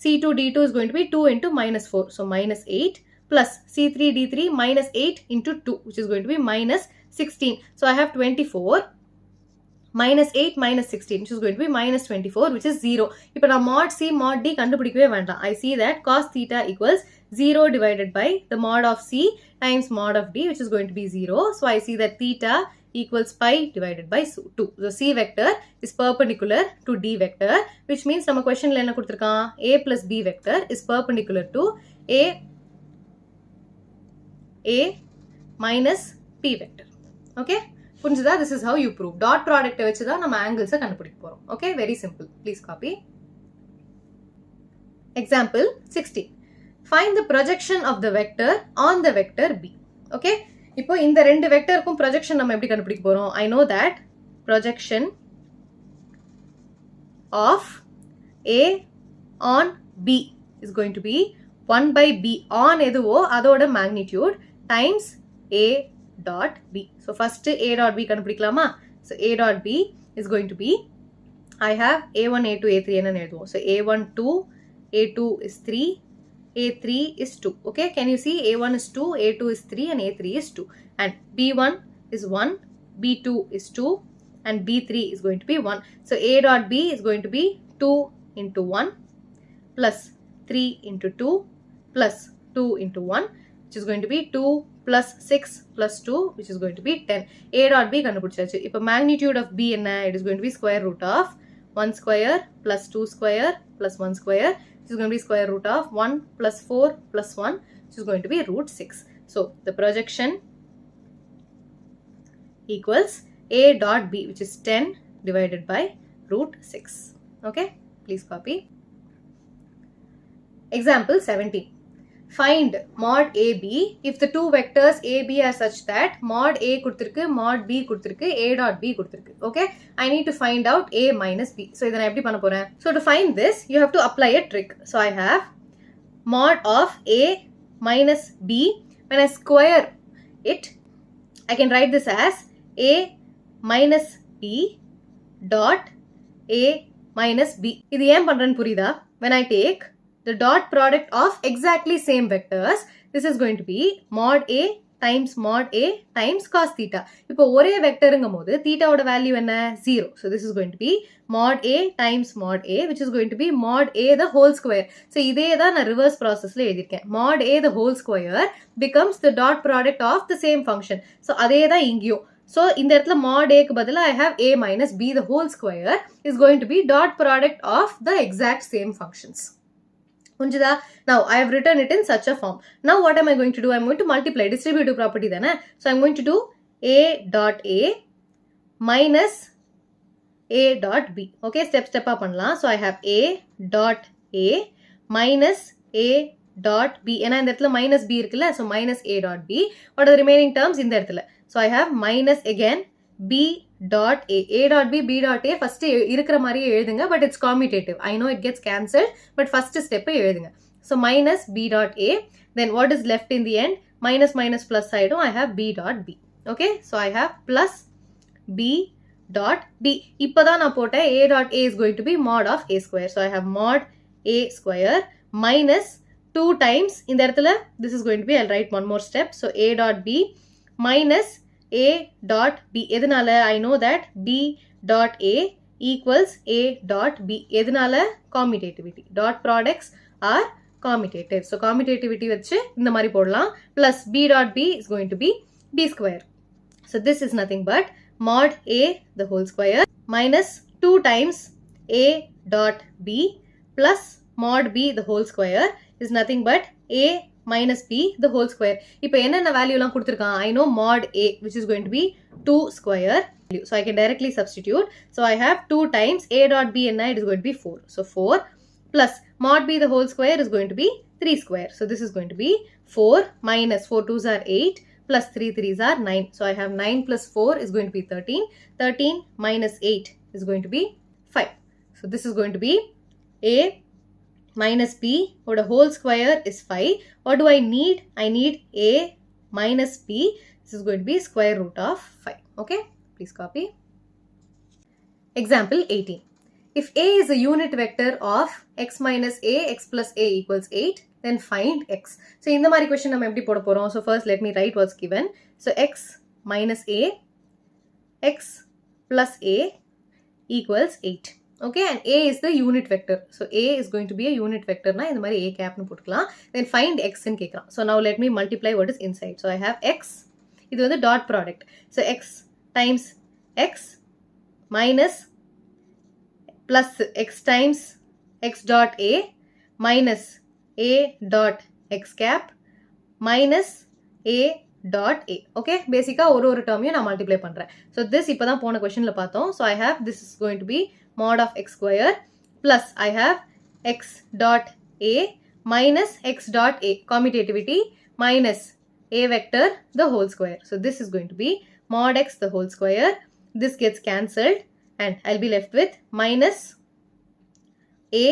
c2 d2 is going to be 2 into minus 4. So minus 8 plus c3 d3 minus 8 into 2, which is going to be minus 16. So I have 24 minus 8 minus 16, which is going to be minus 24, which is 0. இப்போ நான் mod c mod d கண்டுபிடிக்கவே வேண்டாம். I see that cos theta equals 0 divided by the mod of c times mod of d, which is going to be 0. So I see that theta equals pi divided by 2. So c vector is perpendicular to d vector, which means நம்ம questionல என்ன கொடுத்திருக்கான்? a plus b vector is perpendicular to a minus p vector. Okay? புரிஞ்சுதா? This is how you prove. Dot product வச்சு தான் நம்ம angles கண்டுபிடிக்க போறோம். Okay? Very simple. Please copy. Example 16. Find the projection of the vector on the vector B. Okay? இப்போ இந்த ரெண்டு வெக்டருக்கும் projection நம்ம எப்படி கண்டுபிடிக்க போறோம்? I know that projection of A on B is going to be 1 by B. On எதுவோ அதோட magnitude times A dot B. So first A dot B கண்டுபிடிக்கலாமா? So A dot B is going to be, I have A1, A2, A3 என்னன்னு எழுதுவோம். So A1 2, A2 is 3, A3 is 2. Okay, can you see A1 is 2, A2 is 3 and A3 is 2. And B1 is 1, B2 is 2 and B3 is going to be 1. So A dot B is going to be 2 into 1 plus 3 into 2 plus 2 into 1, which is going to be 2 plus 6 plus 2, which is going to be 10. A dot B கண்டுபிடிச்சாச்சு. இப்போ magnitude of B என்ன? It is going to be square root of 1 square plus 2 square plus 1 square, which is going to be square root of 1 plus 4 plus 1, which is going to be root 6. So the projection equals A dot B, which is 10 divided by root 6. Okay? Please copy. Example 17. Find mod AB if the two vectors AB are such that mod A கொடுத்திருக்கு, mod B கொடுத்திருக்கு, A dot B கொடுத்திருக்கு. Okay? I need to find out A minus B. So இதை நான் எப்படி பண்ண போறேன்? So to find this, you have to apply a trick. So I have mod of A minus B. When I square it, I can write this as A minus B dot A minus B. இது ஏன் பண்றேன்னு புரியுதா? When I take the dot product of exactly same vectors, this is going to be mod A times mod A times cos theta. இப்போ ஒரே வெக்டருங்கும் போது தீட்டாவோட value என்ன? 0. So this is going to be mod A times mod A, which is going to be mod A the whole square. So இதே தான் நான் reverse processல எழுதிருக்கேன். Mod A the whole square becomes the dot product of the same function. So அதே தான் இங்கேயும். So இந்த இடத்துல mod A க்கு பதிலா I have A minus B the whole square is going to be dot product of the exact same functions. Now I have written it in such a form. Now what am I going to do? I am going to multiply distributive property then. So I am going to do A dot A minus A dot B. Okay, step up பண்ணலாம். So I have A dot A minus A dot B. ஏன்னா இந்த இடத்துல minus B இருக்குல்ல, so minus A dot B. What are the remaining terms இந்த இடத்துல? So I have minus again B dot A. A dot B, B dot A first இருக்கிற மாதிரியே எழுதுங்க, but it's commutative. I know it gets cancelled, but first step எழுதுங்க. So minus B dot A. Then what is left in the end? Minus minus plus side, I have B dot B. Okay, so I have plus B dot B. இப்போதான் நான் போட்டேன் A dot A is going to be mod of A square. So I have mod A square minus 2 times இந்த இடத்துல this is going to be, I'll write one more step. So A dot B minus A dot B. எதனால? I know that B dot A equals A dot B. எதனால? Commutativity. Dot products are commutative. So commutativity வச்சு இந்த மாதிரி போடலாம். Plus B dot B is going to be B square. So this is nothing but mod A the whole square minus 2 times A dot B plus mod B the whole square is nothing but A minus B the whole square. இப்போ என்னென்ன value எல்லாம் கொடுத்திருக்கான்? I know mod A, which is going to be 2 square. So I can directly substitute. So I have 2 times A dot B and it is going to be 4. So 4 plus mod B the whole square is going to be 3 square. So this is going to be 4 minus 4 2s are 8 plus 3 3s are 9. So I have 9 plus 4 is going to be 13. 13 minus 8 is going to be 5. So this is going to be A minus B or the whole square is 5. What do I need? I need A minus B. This is going to be square root of 5. Okay, please copy. Example 18. If A is a unit vector of x minus A, x plus A equals 8, then find x. So in the mari question நம்ம எப்படி போட போறோம்? So first let me write what's given. So x minus A, x plus A equals 8. Okay, and A is the unit vector. So A is going to be a unit vector. Na இந்த மாதிரி A cap nu போட்டுக்கலாம். Then find x ன்னு கேக்குறான். So now let me multiply what is inside. So I have x. இது வந்து dot product. So x times x minus plus x times x dot A minus A dot x cap minus A dot A. Okay, basically ஒரு term-யும் நான் multiply பண்றேன். So this இப்பதான் போன questionல பார்த்தோம். So I have this is going to be mod of x square plus I have x dot A minus x dot A, commutativity, minus A vector the whole square. So this is going to be mod x the whole square. This gets cancelled and I'll be left with minus A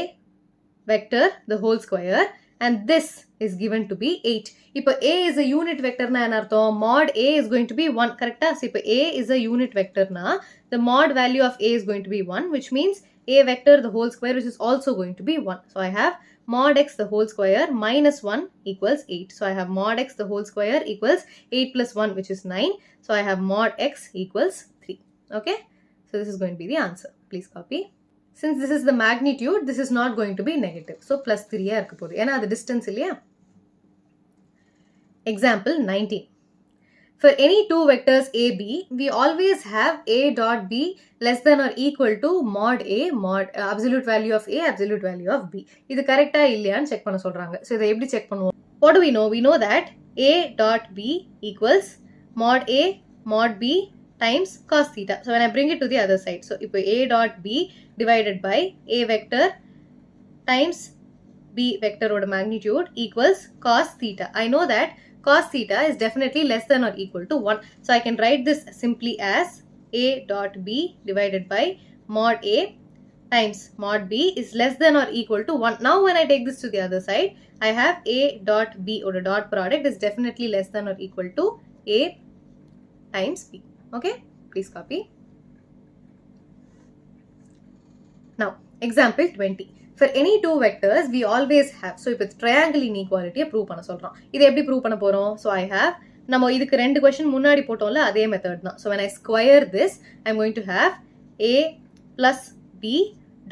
vector the whole square, and this is given to be 8. இப்போ A is a unit vector na என்ன அர்த்தம்? Mod A is going to be 1, correct? So இப்போ A is a unit vector na the mod value of A is going to be 1, which means A vector the whole square, which is also going to be 1. So I have mod x the whole square minus 1 equals 8. So I have mod x the whole square equals 8 plus 1, which is 9. So I have mod x equals 3. Okay, so this is going to be the answer. Please copy. Since this is the magnitude, this is not going to be negative. So plus 3 irukku podu. Ena adu distance illaya. Example 19. For any two vectors A, B, we always have A dot B less than or equal to mod A, mod absolute value of A, absolute value of B. இது கரெக்டா இல்லையான்னு check பண்ண சொல்றாங்க. So இதை எப்படி check பண்ணுவோம்? What do we know? We know that A dot B equals mod A mod B times cos theta. So when I bring it to the other side, so இப்போ A dot B divided by A vector times B vector oda magnitude equals cos theta. I know that cos theta is definitely less than or equal to 1. So I can write this simply as A dot B divided by mod A times mod B is less than or equal to 1. Now when I take this to the other side, I have A dot B or the dot product is definitely less than or equal to A times B. Okay, please copy. Example 20. For any two vectors, we always have. So, if it's triangle inequality, prove பண்ண சொல்றோம். இது எப்படி prove பண்ண போறோம்? So, I have, நம்ம இதுக்கு ரெண்டு question முன்னாடி போட்டோம்ல அதே method தான். So, when I square this, I'm going to have A plus B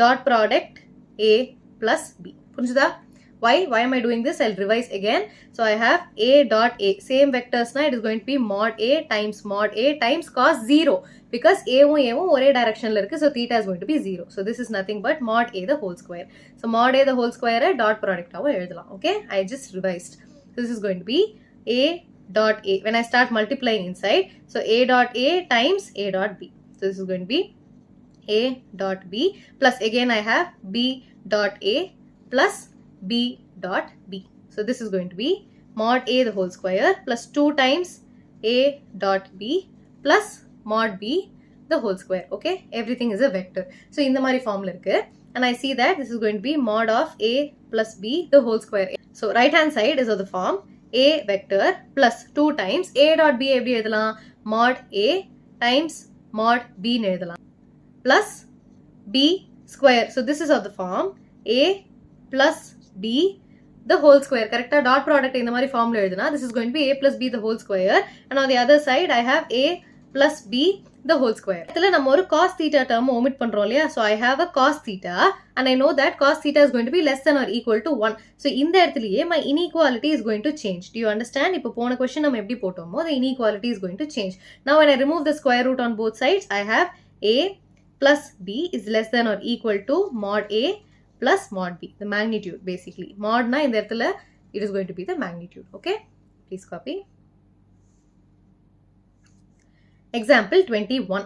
dot product A plus B. புரிஞ்சுதா? Why am I doing this? I'll revise again. So, I have A dot A. Same vectors na, it is going to be mod A times cos 0. Because A ஒரே direction la irukku, so theta is going to be 0. So, this is nothing but mod A the whole square. So, mod A the whole square dot product ஆவும் எழுதலாம். Okay, I just revised. So, this is going to be A dot A. When I start multiplying inside, so A dot A times A dot B. So, this is going to be A dot B plus again I have B dot A plus B dot B. So, this is going to be mod A the whole square plus 2 times A dot B plus mod B the whole square. Okay, everything is a vector. So, in the mari form la irukku, and I see that this is going to be mod of A plus B the whole square. So, right hand side is of the form A vector plus 2 times A dot B எப்படி எழுதலாம்? Mod A times mod B னு எழுதலாம் plus B square. So, this is of the form A plus B the whole square. Correct? Dot product in the mari form la எழுதுனா, this is going to be A plus B the whole square, and on the other side I have A plus B the whole square. இதில நம்ம ஒரு cos theta term omit பண்றோம் இல்லையா? So, I have a cos theta and I know that cos theta is going to be less than or equal to 1. So, இந்த இடத்துலயே my inequality is going to change. Do you understand? இப்போ போன question நம்ம எப்படி போட்டோமோ the inequality is going to change. Now, when I remove the square root on both sides, I have A plus B is less than or equal to mod A plus mod B, the magnitude basically. Mod na இந்த இடத்துல it is going to be the magnitude. Okay, please copy. Example 21.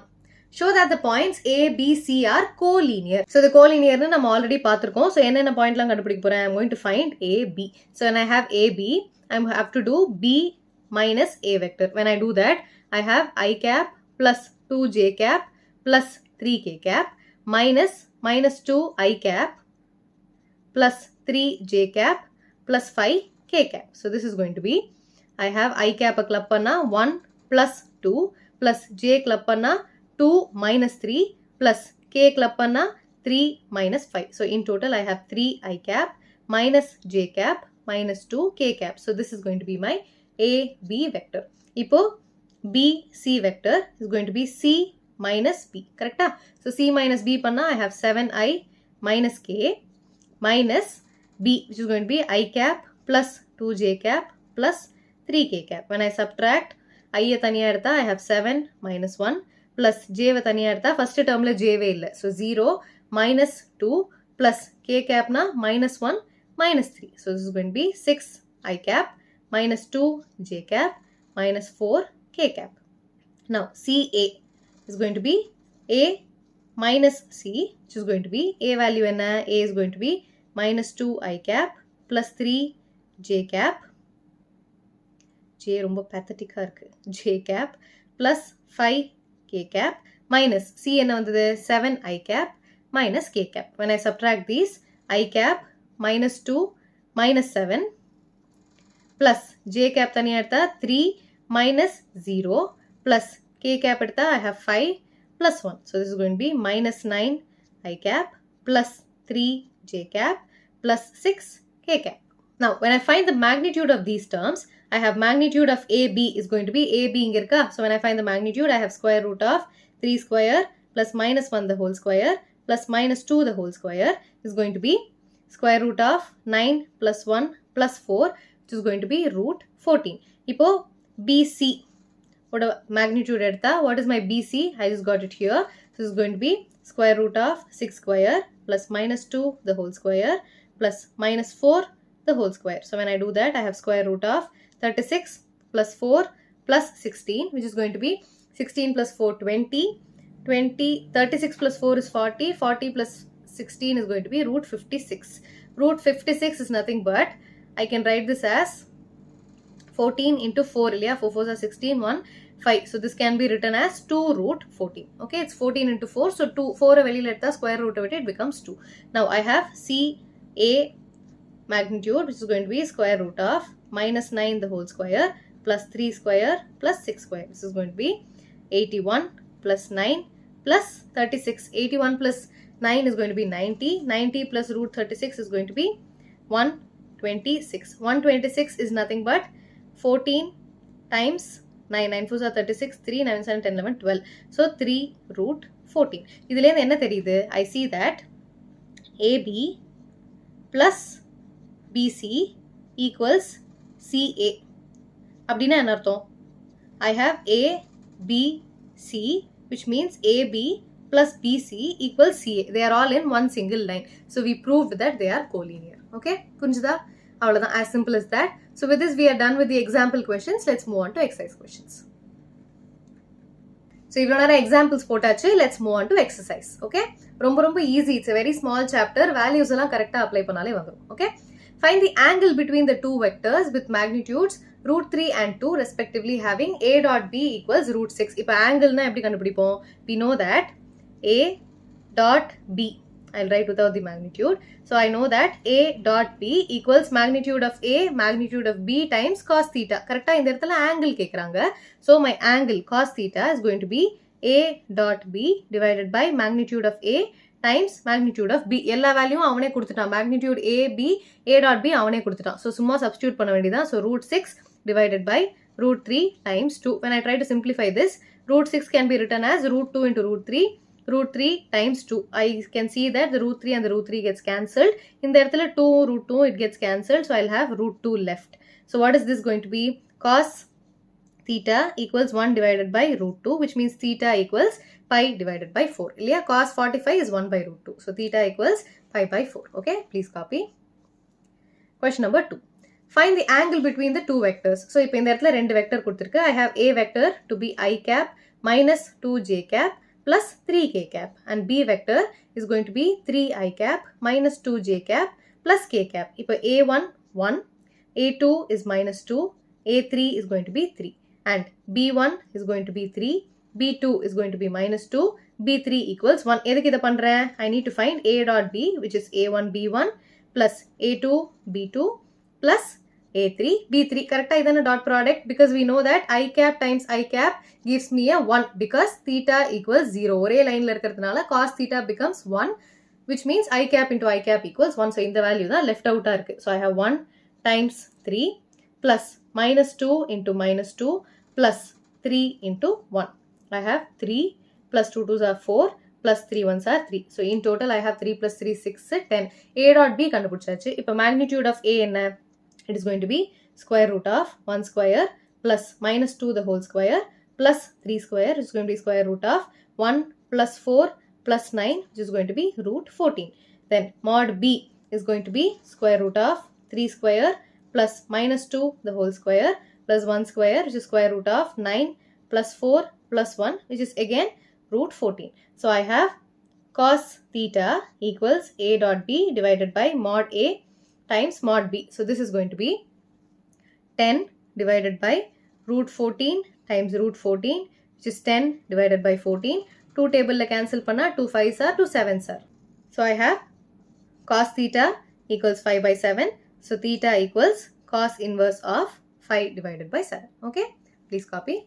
Show that the points A, B, C are collinear. So, the collinear na நம்ம already பார்த்திருக்கோம். So, என்னென்ன பாயிண்ட்லாம் கண்டுபிடிக்க போறேன்? I'm going to find A, B. So, when I have A, B, I have to do B minus A vector. When I do that, I have I cap plus 2j cap plus 3k cap minus 2 I cap plus 3j cap plus 5k cap. So, this is going to be, I have I cap a club panna 1 plus 2 plus j club panna 2 minus 3 plus k club panna 3 minus 5. So, in total I have 3 I cap minus j cap minus 2 k cap. So, this is going to be my A, B vector. Ipo B, C vector is going to be C minus B. Correct? So, C minus B panna I have 7I minus k minus B, which is going to be I cap plus 2j cap plus 3k cap. When I subtract I தனியா எடுத்தா I have 7 minus 1 plus j தனியா எடுத்தா first termல j வே இல்ல. So, 0 minus 2 plus k cap na minus 1 minus 3. So, this is going to be 6 I cap minus 2 j cap minus 4 k cap. Now, CA is going to be A minus C, which is going to be A value enna? A is going to be minus 2 I cap plus 3 j cap. J ரொம்ப pathetic-ஆ இருக்கு. J cap plus 5 k cap minus C என்ன வந்தது? 7 I cap minus k cap. When I subtract these, I cap minus 2 minus 7 plus j cap தனியா எடுத்தா 3 minus 0 plus k cap எடுத்தா I have 5 plus 1. So, this is going to be minus 9 I cap plus 3 j cap plus 6 k cap. Now, when I find the magnitude of these terms, I have magnitude of AB is going to be AB inga irukka. So, when I find the magnitude, I have square root of 3 square plus minus 1 the whole square plus minus 2 the whole square is going to be square root of 9 plus 1 plus 4, which is going to be root 14. Ipo BC, what magnitude edutha? What is my BC? I just got it here. So, this is going to be square root of 6 square plus minus 2 the whole square plus minus 4 the whole square. So, when I do that, I have square root of 36 plus 4 plus 16, which is going to be 16 plus 4, 20, 36 plus 4 is 40, 40 plus 16 is going to be root 56. Root 56 is nothing but, I can write this as 14 into 4, 4 4s are 16, 1, 5. So, this can be written as 2 root 14. Okay, it's 14 into 4. So, 4 வெளியில எடுத்தா square root of it becomes 2. Now, I have CA magnitude, which is going to be square root of minus 9 the whole square plus 3 square plus 6 square. This is going to be 81 plus 9 plus 36. 81 plus 9 is going to be 90. 90 plus root 36 is going to be 126. 126 is nothing but 14 times 9. 9 4s are 36. 3, 9 7, 10, 11, 12. So 3 root 14. இதுல என்ன தெரியுது? I see that AB plus BC equals CA. அப்படின்னா என்ன அர்த்தம்? I have A, B, C, which means AB plus BC equals CA. They are all in one single line. So we proved that they are collinear. Okay? புரிஞ்சுதா? அவ்வளவுதான். As simple as that. So with this we are done with the example questions. Let's move on to exercise questions. So இவ்வளோ நேரம் examples போட்டாச்சு. Let's move on to exercise. Okay? ரொம்ப easy. It's a very small chapter. Values எல்லாம் கரெக்டா apply பண்ணாலே வந்துரும். Okay? Find the angle between the two vectors with magnitudes root 3 and 2 respectively having a dot b equals root 6. இப்போ angle na எப்படி கண்டுபிடிப்போம்? We know that a dot b. I'll write without the magnitude. So I know that a dot b equals magnitude of a magnitude of b times cos theta. கரெக்டா இந்த இடத்துல angle கேக்குறாங்க. So my angle cos theta is going to be a dot b divided by magnitude of a times magnitude of b. எல்லா வேல்யூவும் அவனே கொடுத்துட்டான். magnitude a b a dot b அவனே கொடுத்துட்டான். So சும்மா substitute பண்ண வேண்டியதான். So root 6 divided by root 3 times 2. When I try to simplify this, root 6 can be written as root 2 into root 3. Root 3 times 2. I can see that the root 3 and the root 3 gets cancelled. In the இடத்துல 2 root 2 it gets cancelled. So I'll have root 2 left. So what is this going to be? Cos theta equals 1 divided by root 2, which means theta equals pi divided by 4. Ilya, cos 45 is 1 by root 2. So theta equals pi by 4. Okay, please copy. Question number 2. Find the angle between the two vectors. So இப்போ இந்த இடத்துல ரெண்டு vector கொடுத்திருக்கு. I have a vector to be I cap minus 2j cap plus 3k cap, and b vector is going to be 3i cap minus 2j cap plus k cap. இப்போ a1 1, a2 is minus 2, a3 is going to be 3, and b1 is going to be 3, b2 is going to be minus 2, b3 equals 1. எதுக்கு இதை பண்றேன்? I need to find a dot b, which is a1 b1 plus a2 b2 plus a3 b3. கரெக்டா இதான dot product, because we know that I cap times I cap gives me a 1 because theta equals 0. ஒரே லைன்ல இருக்கிறதுனால cos theta becomes 1, which means I cap into I cap equals 1. So இந்த value தான் left out இருக்கு. So I have 1 times 3 plus minus 2 into minus 2 plus 3 into 1. I have 3 plus 2 2s are 4 plus 3 1s are 3. So in total I have 3 plus 3 6 10. A dot b கண்டுபிடிச்சாச்சு. இப்போ magnitude of a என்ன? It is going to be square root of 1 square plus minus 2 the whole square plus 3 square, which is going to be square root of 1 plus 4 plus 9, which is going to be root 14. Then mod b is going to be square root of 3 square plus minus 2 the whole square plus 1 square, which is square root of 9 plus 4 plus 1, which is again root 14. So I have cos theta equals a dot b divided by mod a times mod b. So this is going to be 10 divided by root 14 times root 14, which is 10 divided by 14. 2 table la cancel panna 2 5s are 2 7s are. So I have cos theta equals 5 by 7. So theta equals cos inverse of 5 divided by 7. Okay, please copy.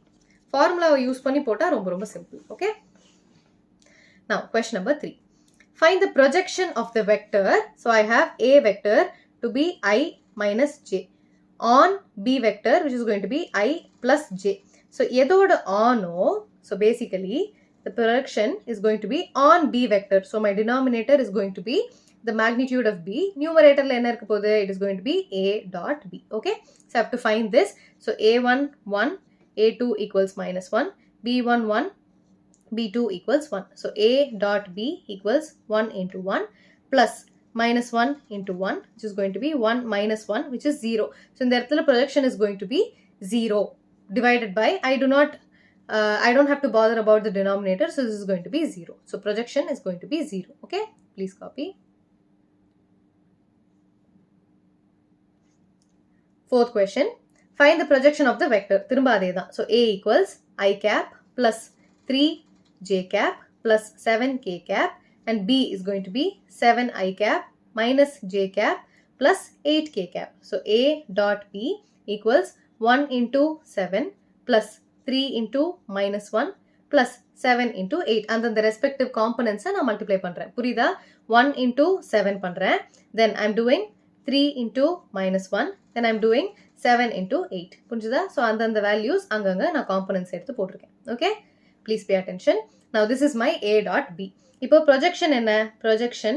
Formula use panni pota romba simple. Okay, now question number 3. Find the projection of the vector. So I have a vector to be I minus j on b vector, which is going to be I plus j. So edoda ono, so basically the projection is going to be on b vector. So my denominator is going to be the magnitude of b. Numerator la enna irukku podhu? It is going to be a dot b. Okay, so I have to find this. So a1 1, a2 equals minus 1, b1 1, b2 equals 1. So a dot b equals 1 into 1 plus minus 1 into 1, which is going to be 1 minus 1, which is 0. So in the இடத்துல projection is going to be 0 divided by, I don't have to bother about the denominator, so this is going to be 0. So projection is going to be 0. Okay, please copy. Fourth question, find the projection of the vector. திரும்ப அதேதான். So a equals I cap plus 3j cap plus 7k cap, and b is going to be 7i cap minus j cap plus 8k cap. So a dot b equals 1 into 7 plus 3 into minus 1 plus 7 into 8. And then the respective components I multiply பண்றேன். புரியுதா? 1 into 7 பண்றேன். Then I'm doing 3 into minus 1. Then I'm doing 7 into 8. புரிஞ்சுதா? So அந்த values அங்கங்க நான் components எடுத்து போட்டிருக்கேன். Okay? Please pay attention. Now this is my A dot B. இப்போ projection என்ன? Projection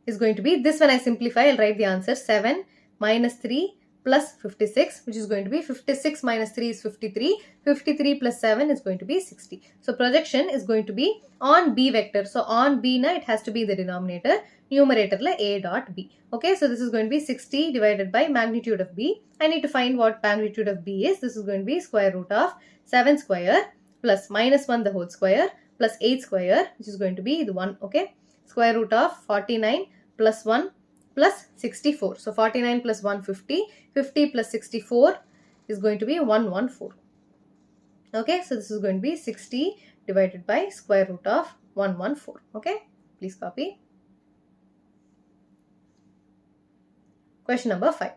is going to be, this when I simplify, I'll write the answer 7 minus 3 plus 56, which is going to be 56 minus 3 is 53. 53 plus 7 is going to be 60. So projection is going to be on B vector. So on B na, it has to be the denominator. Numerator la A dot B. Okay, so this is going to be 60 divided by magnitude of B. I need to find what magnitude of B is. This is going to be square root of 7 square plus minus 1 the whole square plus 8 square, which is going to be the 1. Okay, square root of 49 plus 1 plus 64. So 49 plus 150. 50 plus 64 is going to be 114. Okay, so this is going to be 60 divided by square root of 114. Okay, please copy. Question number 5.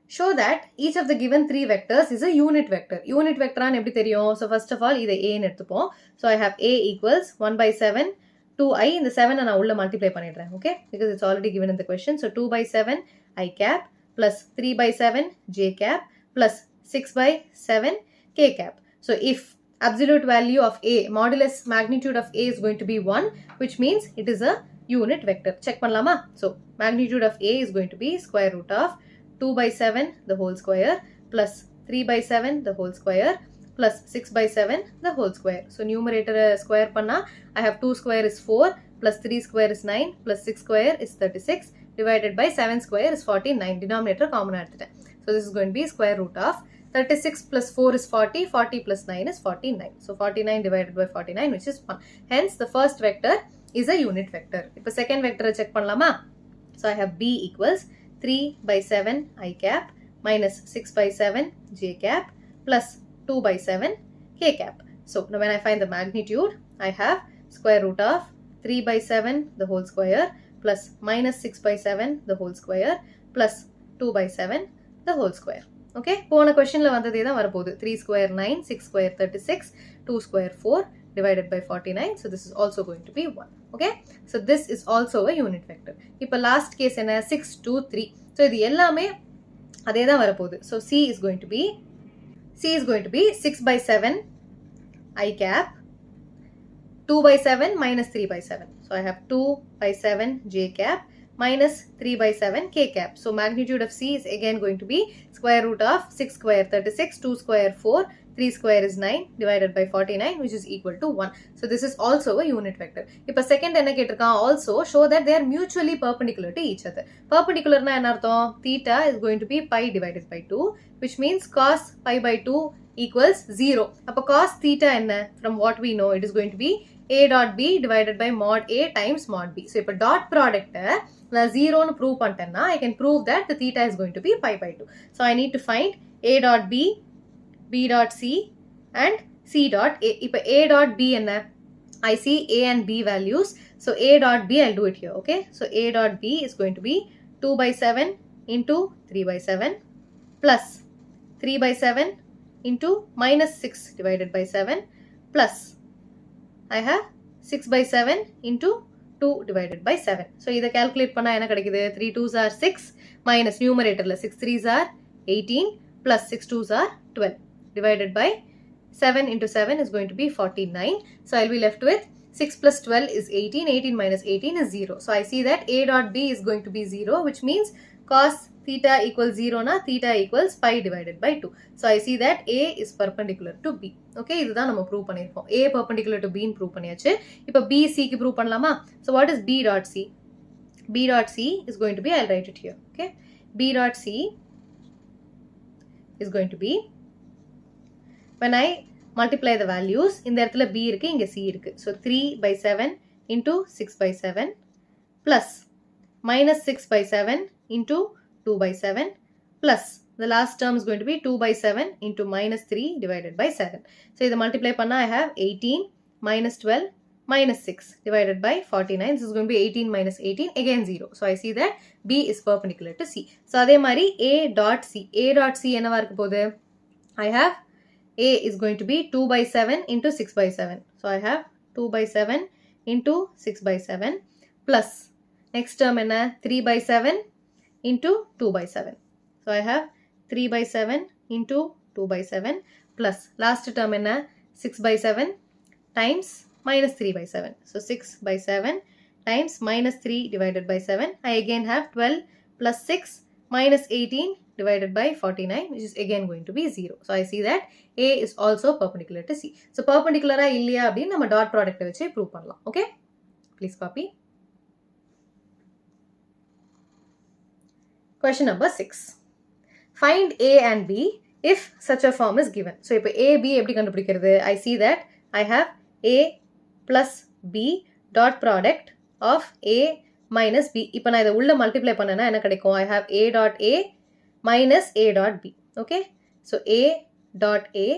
Show that each of the given 3 vectors is a unit vector. Unit vector aan eppadi theriyum? So first of all, idu A nu eduthupom. So I have A equals 1 by 7 2i, in the 7 and I will multiply panidren, okay, because it's already given in the question. So 2 by 7 I cap plus 3 by 7 j cap plus 6 by 7 k cap. So if absolute value of A, modulus magnitude of A is going to be 1, which means it is a unit vector. Check panlama. So magnitude of A is going to be square root of 2 by 7 the whole square plus 3 by 7 the whole square plus 6 by 7 the whole square. So numerator square panna, I have 2 square is 4 plus 3 square is 9 plus 6 square is 36 divided by 7 square is 49. Denominator common எடுத்துட்டேன். So this is going to be square root of 36 plus 4 is 40. 40 plus 9 is 49. So 49 divided by 49, which is 1. Hence the first vector is a unit vector. இப்போ second vector check பண்ணலாமா? So I have B equals 3 by 7 I cap minus 6 by 7 j cap plus 2 by 7 k cap. So now when I find the magnitude, I have square root of 3 by 7 the whole square plus minus 6 by 7 the whole square plus 2 by 7 the whole square. Okay, போன questionல வந்ததே தான் வரப்போகுது. 3 square 9, 6 square 36, 2 square 4 divided by 49. So this is also going to be 1. Okay, so this is also a unit vector. இப்போ last case என்ன? 6, 2, 3. So இது எல்லாமே அதே தான் வரப்போகுது. So C is going to be 6 by 7 I cap 2 by 7 minus 3 by 7. So I have 2 by 7 j cap minus 3 by 7 k cap. So magnitude of C is again going to be square root of 6 square 36, 2 square 4, 3 square is 9 divided by 49, which is equal to 1. So this is also a unit vector. இப்போ second என்ன கேட்டிருக்கான்? Also show that they are mutually perpendicular to each other. Perpendicular na என்ன அர்த்தம்? Theta is going to be pi divided by 2, which means cos pi by 2 equals 0. அப்போ cos theta என்ன? From what we know, it is going to be A dot B divided by mod A times mod B. So இப்போ dot product நான் 0 னு prove பண்ணிட்டேன்னா, I can prove that the theta is going to be pi by 2. So I need to find A dot B, B dot C and C dot A. இப்போ A dot B என்ன? I see A and B values. So A dot B, I'll do it here. Okay. So A dot B is going to be 2 by 7 into 3 by 7 plus 3 by 7 into minus 6 divided by 7 plus I have 6 by 7 into 2 divided by 7. So இதை calculate பண்ணா என்ன கிடைக்குது? 3 2s are 6 minus numeratorல 6 3s are 18 plus 6 2s are 12 divided by 7 into 7 is going to be 49. So I'll be left with 6 plus 12 is 18. 18 minus 18 is 0. So I see that A dot B is going to be 0, which means cos theta equals 0 na, theta equals pi divided by 2. So I see that A is perpendicular to B. Okay, இதுதான் நம்ம prove பண்ணிருப்போம். A perpendicular to B ன்னு prove பண்ணியாச்சு. இப்போ B C க்கு prove பண்ணலாமா? So what is B dot C? B dot C is going to be, I'll write it here. Okay, B dot C is going to be, when I multiply the values, இந்த இடத்துல B இருக்கு, இங்க C இருக்கு. So 3 by 7 into 6 by 7 plus minus 6 by 7 into 2 by 7 plus the last term is going to be 2 by 7 into minus 3 divided by 7. So இதை multiply பண்ணா I have 18 minus 12 minus 6 divided by 49. This is going to be 18 minus 18, again 0. So I see that B is perpendicular to C. So அதே மாதிரி A dot C. A dot C என்னவா இருக்க போகுது? I have A is going to be 2 by 7 into 6 by 7. So I have 2 by 7 into 6 by 7 plus next term enna 3 by 7 into 2 by 7. So I have 3 by 7 into 2 by 7 plus last term enna 6 by 7 times minus 3 by 7. So 6 by 7 times minus 3 divided by 7. I again have 12 plus 6 minus 18 divided by 49, which is again going to be 0. So I see that A is also perpendicular to C. So perpendicular இல்லையா அப்படி நம்ம dot product வச்சு prove பண்ணலாம். Okay? Please copy. Question number 6. Find A and B if such a form is given. So இப்போ A, B எப்படி கண்டுபிடிக்கிறது? I see that I have A plus B dot product of A minus B. இப்போ நான் இதை உள்ள multiply பண்ணனா என்ன கிடைக்கும்? I have A dot A minus A dot B. Okay? So A dot A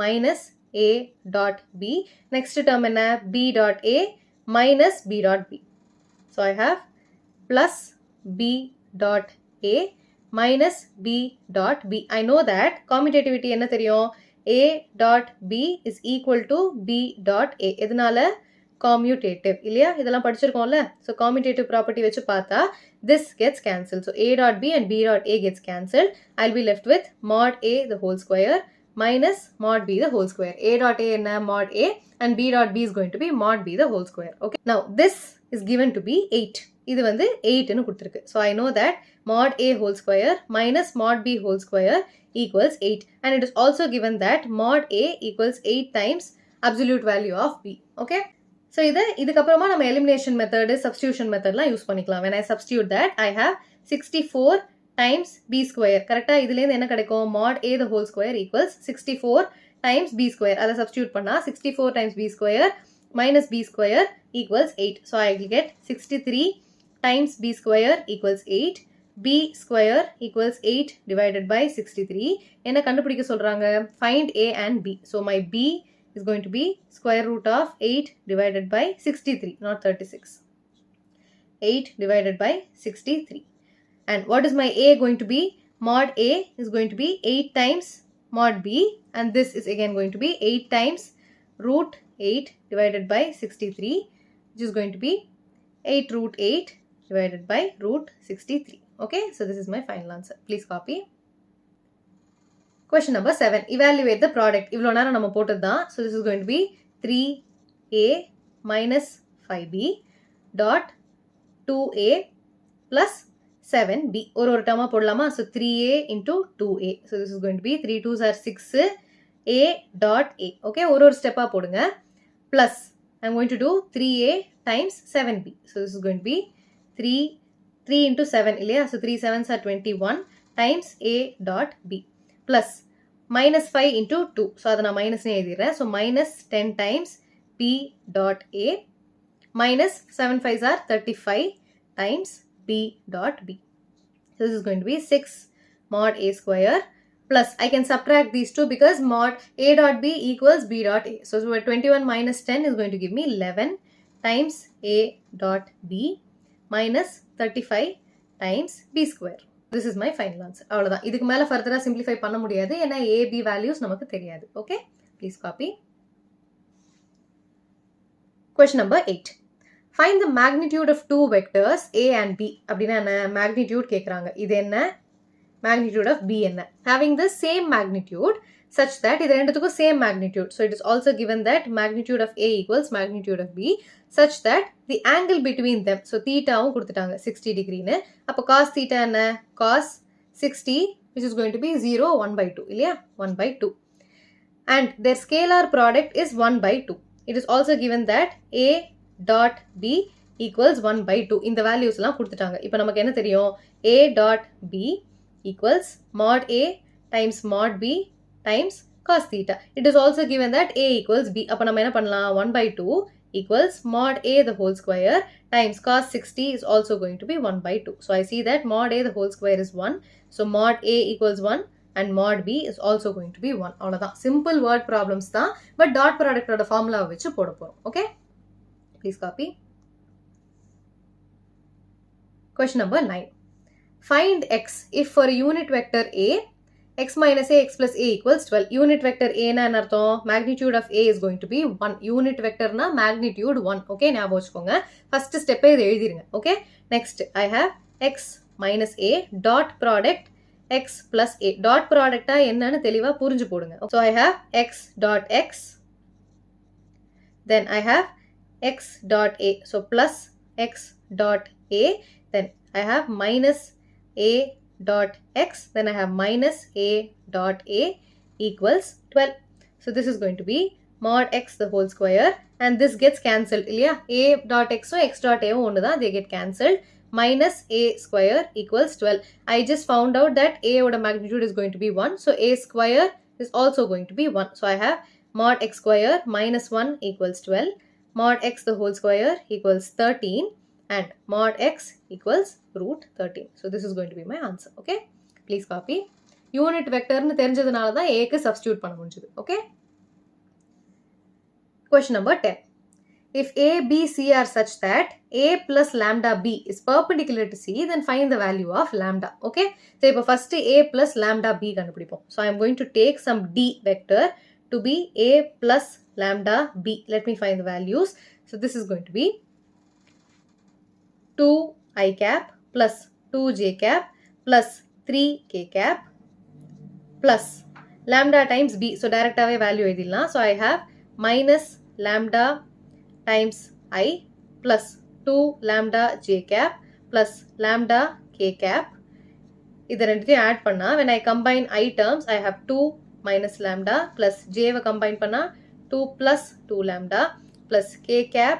minus A dot B. Next term enna? B dot A minus B dot B. So I have plus B dot A minus B dot B. I know that commutativity enna theriyum? A dot B is equal to B dot A. எதனால? Commutative. இல்லையா? இதெல்லாம் படிச்சிருக்கோம்ல? So commutative property வச்சு பார்த்தா this gets cancelled. So A dot B and B dot A gets cancelled. I'll be left with mod A the whole square minus mod B the whole square. A dot A enna? Mod A and B dot B is going to be mod B the whole square. Okay. Now this is given to be 8. இது வந்து 8 னு கொடுத்திருக்கு. So I know that mod A whole square minus mod B whole square equals 8. And it is also given that mod A equals 8 times absolute value of B. Okay. So இதுக்கப்புறமா நம்ம elimination method, substitution methodலாம் use பண்ணிக்கலாம். When I substitute that, I have 64 times B square. கரெக்டா இதுலேருந்து என்ன கிடைக்கும்? Mod A the whole square equals 64 times B square. அதை substitute பண்ணா 64 times B square minus B square equals 8. So I will get 63 times B square equals 8. B square equals 8 divided by 63. என்ன கண்டுபிடிக்க சொல்றாங்க? Find A and B. So my B is going to be square root of 8 divided by 63, not 36. 8 divided by 63. And what is my A going to be? Mod A is going to be 8 times mod B, and this is again going to be 8 times root 8 divided by 63, which is going to be 8 root 8 divided by root 63. Okay, so this is my final answer. Please copy. Question number 7. Evaluate the product. இவ்வளோ நேரம் நம்ம போட்டது தான். So this is going to be 3A minus 5B dot 2A plus 7B. ஒரு டேர்மா போடலாமா? So 3A into 2A. So this is going to be 3 2s are 6 A dot A. Okay, ஒரு ஸ்டெப்பா போடுங்க. Plus I'm going to do 3A times 7B. So this is going to be 3 into 7 இல்லையா? So 3 7s are 21 times A dot B. Plus minus 5 into 2. So அதை நான் minus எழுதிடுறேன். So minus 10 times B dot A minus 7 5s are 35 times B dot B. So this is going to be 6 mod A square plus I can subtract these two because mod A dot B equals B dot A. So 21 minus 10 is going to give me 11 times A dot B minus 35 times B square. This is my final answer. அவ்வளவுதான். இதுக்கு மேல further simplify பண்ண முடியாது ஏன்னா A, B values நமக்கு தெரியாது. Okay? Please copy. Question number 8. Find the magnitude of two vectors A and B. அப்படின்னா என்ன? Magnitude கேக்குறாங்க. இது என்ன? Magnitude of B என்ன? Having the same magnitude such that இது ரெண்டுத்துக்கும் same magnitude. So it is also given that magnitude of A equals magnitude of B such that the angle between them. So thetaவும் கொடுத்துட்டாங்க 60 degree. அப்போ cos theta என்ன? Cos 60 which is going to be 0 1 by 2 இல்லையா? 1 by 2. And their scalar product is 1 by 2. It is also given that A dot B equals 1 by 2. இந்த values எல்லாம் கொடுத்துட்டாங்க. இப்போ நமக்கு என்ன தெரியும்? A dot B equals mod A times mod B times cos theta. It is also given that A equals B. அப்போ நம்ம என்ன பண்ணலாம்? 1 by 2 equals mod A the whole square times cos 60 is also going to be 1 by 2. So I see that mod A the whole square is 1. So mod A equals 1 and mod B is also going to be 1. அவ்வளவுதான். Simple word problems தான். But dot product ஓட formula வச்சு போட போறோம். Okay? Please copy. Question number 9. Find X if for a unit vector A, x minus a x plus a equals 12. Unit vector a na enartham? Magnitude of a is going to be 1. Unit vector na magnitude 1. Okay, ஞாபகம் வச்சுக்கோங்க. First step இதை எழுதிருங்க. Okay, next I have x minus a dot product x plus a. Dot product என்னன்னு தெளிவா புரிஞ்சு போடுங்க. So I have x dot x, then I have x dot a. So plus x dot a, then I have minus a dot x, then I have minus a dot a equals 12. So this is going to be mod x the whole square, and this gets cancelled. A dot x or x dot a they get cancelled. Minus a square equals 12. I just found out that a oda magnitude is going to be 1. So a square is also going to be 1. So I have mod x square minus 1 equals 12. Mod x the whole square equals 13. And mod x equals root 13. So this is going to be my answer. Okay. Please copy. Unit vector nu therinjadanaala dhaan a ku substitute panna mudinjudhu. Okay. Question number 10. If a, b, c are such that a plus lambda b is perpendicular to c, then find the value of lambda. Okay. So ipo first a plus lambda b kandupidipom. So I am going to take some d vector to be a plus lambda b. Let me find the values. So this is going to be 2 I cap plus 2 j cap plus 3 k cap plus lambda times b. So direct away value edilla. So I have minus lambda times I plus 2 lambda j cap plus lambda k cap. இதை ரெண்டுத்தையும் add பண்ணா, when I combine I terms, I have 2 minus lambda plus j why combine பண்ணா 2 plus 2 lambda plus k cap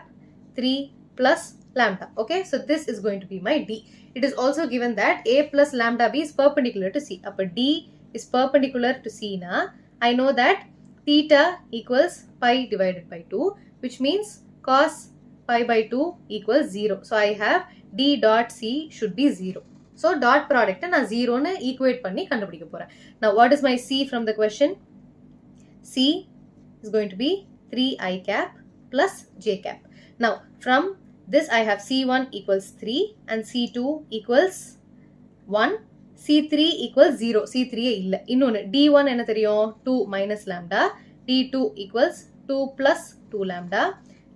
3 plus lambda. Okay, so this is going to be my d. It is also given that a plus lambda b is perpendicular to c. Appa d is perpendicular to c na, I know that theta equals pi divided by 2, which means cos pi by 2 equals 0. So I have d dot c should be 0. So dot product na 0 na equate panni kandupidikka poren. Now what is my c from the question? C is going to be 3 I cap plus j cap. Now from this I have C1 equals 3 and C2 equals 1. C3 equals 0. C3 illa. Innone D1 enna theriyum? 2 minus lambda. D2 equals 2 plus 2 lambda.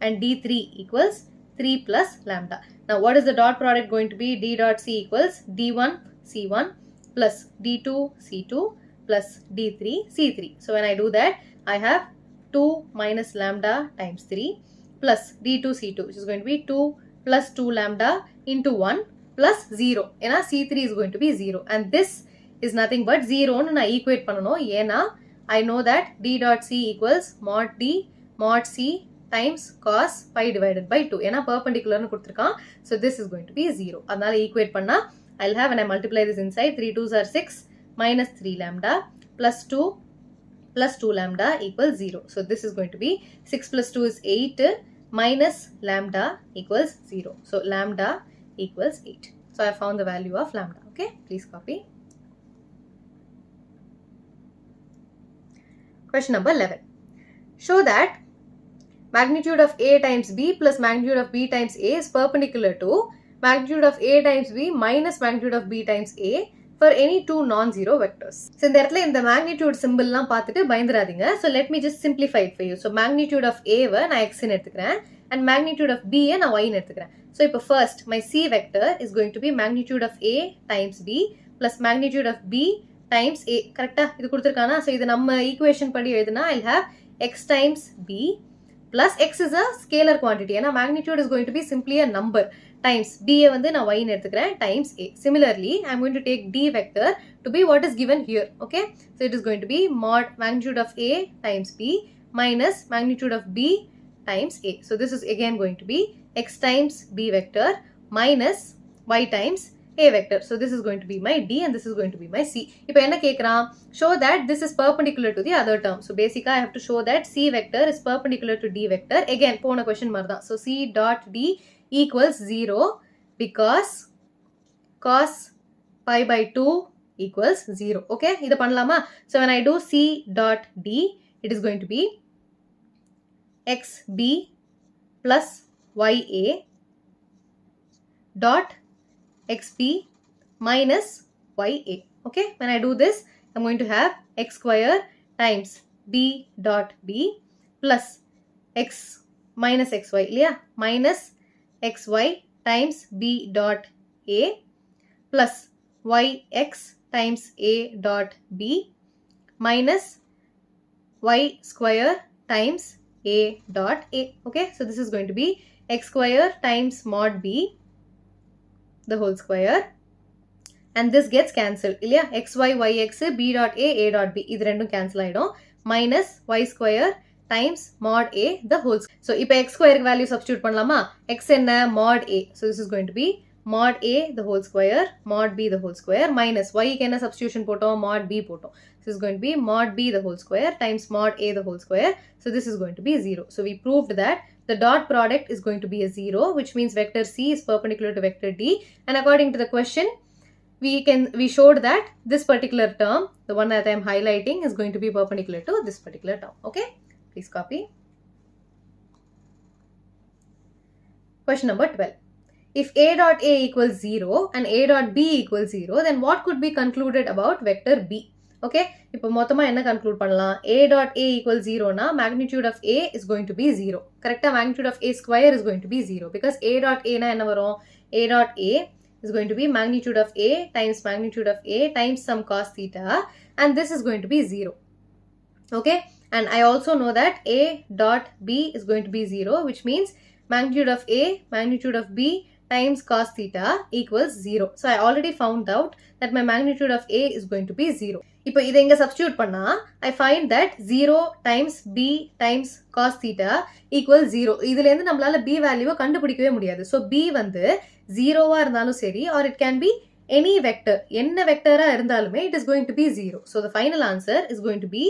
And D3 equals 3 plus lambda. Now what is the dot product going to be? D dot C equals D1 C1 plus D2 C2 plus D3 C3. So when I do that, I have 2 minus lambda times 3 plus D2 C2, which is going to be 2 plus 2 lambda into 1 plus 0. Ena C3 is going to be 0. And this is nothing but 0 nu na equate pannano. Ena I know that D dot C equals mod D mod C times cos pi divided by 2. Ena perpendicular nu kuduthirukkan. So this is going to be 0. Adnala equate panna, I'll have, when I multiply this inside, 3 2s are 6 minus 3 lambda plus 2 plus 2 lambda equals 0. So this is going to be 6 plus 2 is 8 minus lambda equals 0. So lambda equals 8. So I found the value of lambda. Okay, please copy. Question number 11. Show that magnitude of a times b plus magnitude of b times a is perpendicular to magnitude of a times b minus magnitude of b times a for any two non-zero vectors. So இந்த இடத்துல இந்த magnitude symbol லாம் பார்த்துட்டு பயந்துராதீங்க. So let me just simplify it for you. So magnitude of a வை நான் x ன்னு எடுத்துக்கிறேன் and magnitude of b நான் y ன்னு எடுத்துக்கிறேன். So இப்போ first my c vector is going to be magnitude of a times b plus magnitude of b times a. கரெக்டா இது கொடுத்திருக்கானா? So இது நம்ம equation படி எழுதுனா I'll have x times b plus x is a scalar quantity. ஏன்னா magnitude is going to be simply a number times b வந்து நான் y ன்னு எடுத்துக்கிறேன் times a. Similarly, I am going to take d vector to be what is given here. Okay, so it is going to be mod magnitude of a times b minus magnitude of b times a. So this is again going to be x times b vector minus y times a vector. So this is going to be my d and this is going to be my c. இப்போ என்ன கேக்குறான்? Show that this is perpendicular to the other term. So basically I have to show that c vector is perpendicular to d vector. Again போன question மாதிரி தான். So c dot d equals 0 because cos pi by 2 equals 0. Okay, இது பண்ணலாமா? So when I do c dot d, it is going to be xb plus ya dot xb minus ya. Okay, when I do this, I'm going to have x square times b dot b plus x minus xy இல்லையா minus xy times b dot a plus yx times a dot b minus y square times a dot a. Okay, so this is going to be x square times mod b the whole square, and this gets cancelled இல்லையா xy yx b dot a dot b இது ரெண்டும் cancel ஆயிடும் minus y square times mod a the whole square. So இப்போ x square value substitute பண்ணலாமா x என்ன mod a, so this is going to be mod a the whole square mod b the whole square minus y க்கு என்ன substitution போட்டோம் mod b போட்டோம். This is going to be mod b the whole square times mod a the whole square, so this is going to be 0. So we proved that the dot product is going to be a 0, which means vector c is perpendicular to vector d, and according to the question we showed that this particular term, the one that I am highlighting, is going to be perpendicular to this particular term. Okay, please copy. Question number 12. If a dot a equals 0 and a dot b equals 0, then what could be concluded about vector b? Okay, இப்போ மொத்தமா என்ன conclude பண்ணலாம் a dot a equals 0 na magnitude of a is going to be 0. Correct? Magnitude of a square is going to be 0 because a dot a na என்ன வரும் a dot a is going to be magnitude of a times magnitude of a times some cos theta, and this is going to be 0. Okay, and I also know that a dot b is going to be 0, which means magnitude of a magnitude of b times cos theta equals 0. So I already found out that my magnitude of a is going to be 0. இப்போ இதை இங்க substitute பண்ணா I find that 0 times b times cos theta equals 0. இதுல இருந்து நம்மளால b வேல்யூவை கண்டுபிடிக்கவே முடியாது. So b வந்து 0வா இருந்தாலும் சரி, or it can be any vector. என்ன வெக்டரா இருந்தாலுமே it is going to be 0. So the final answer is going to be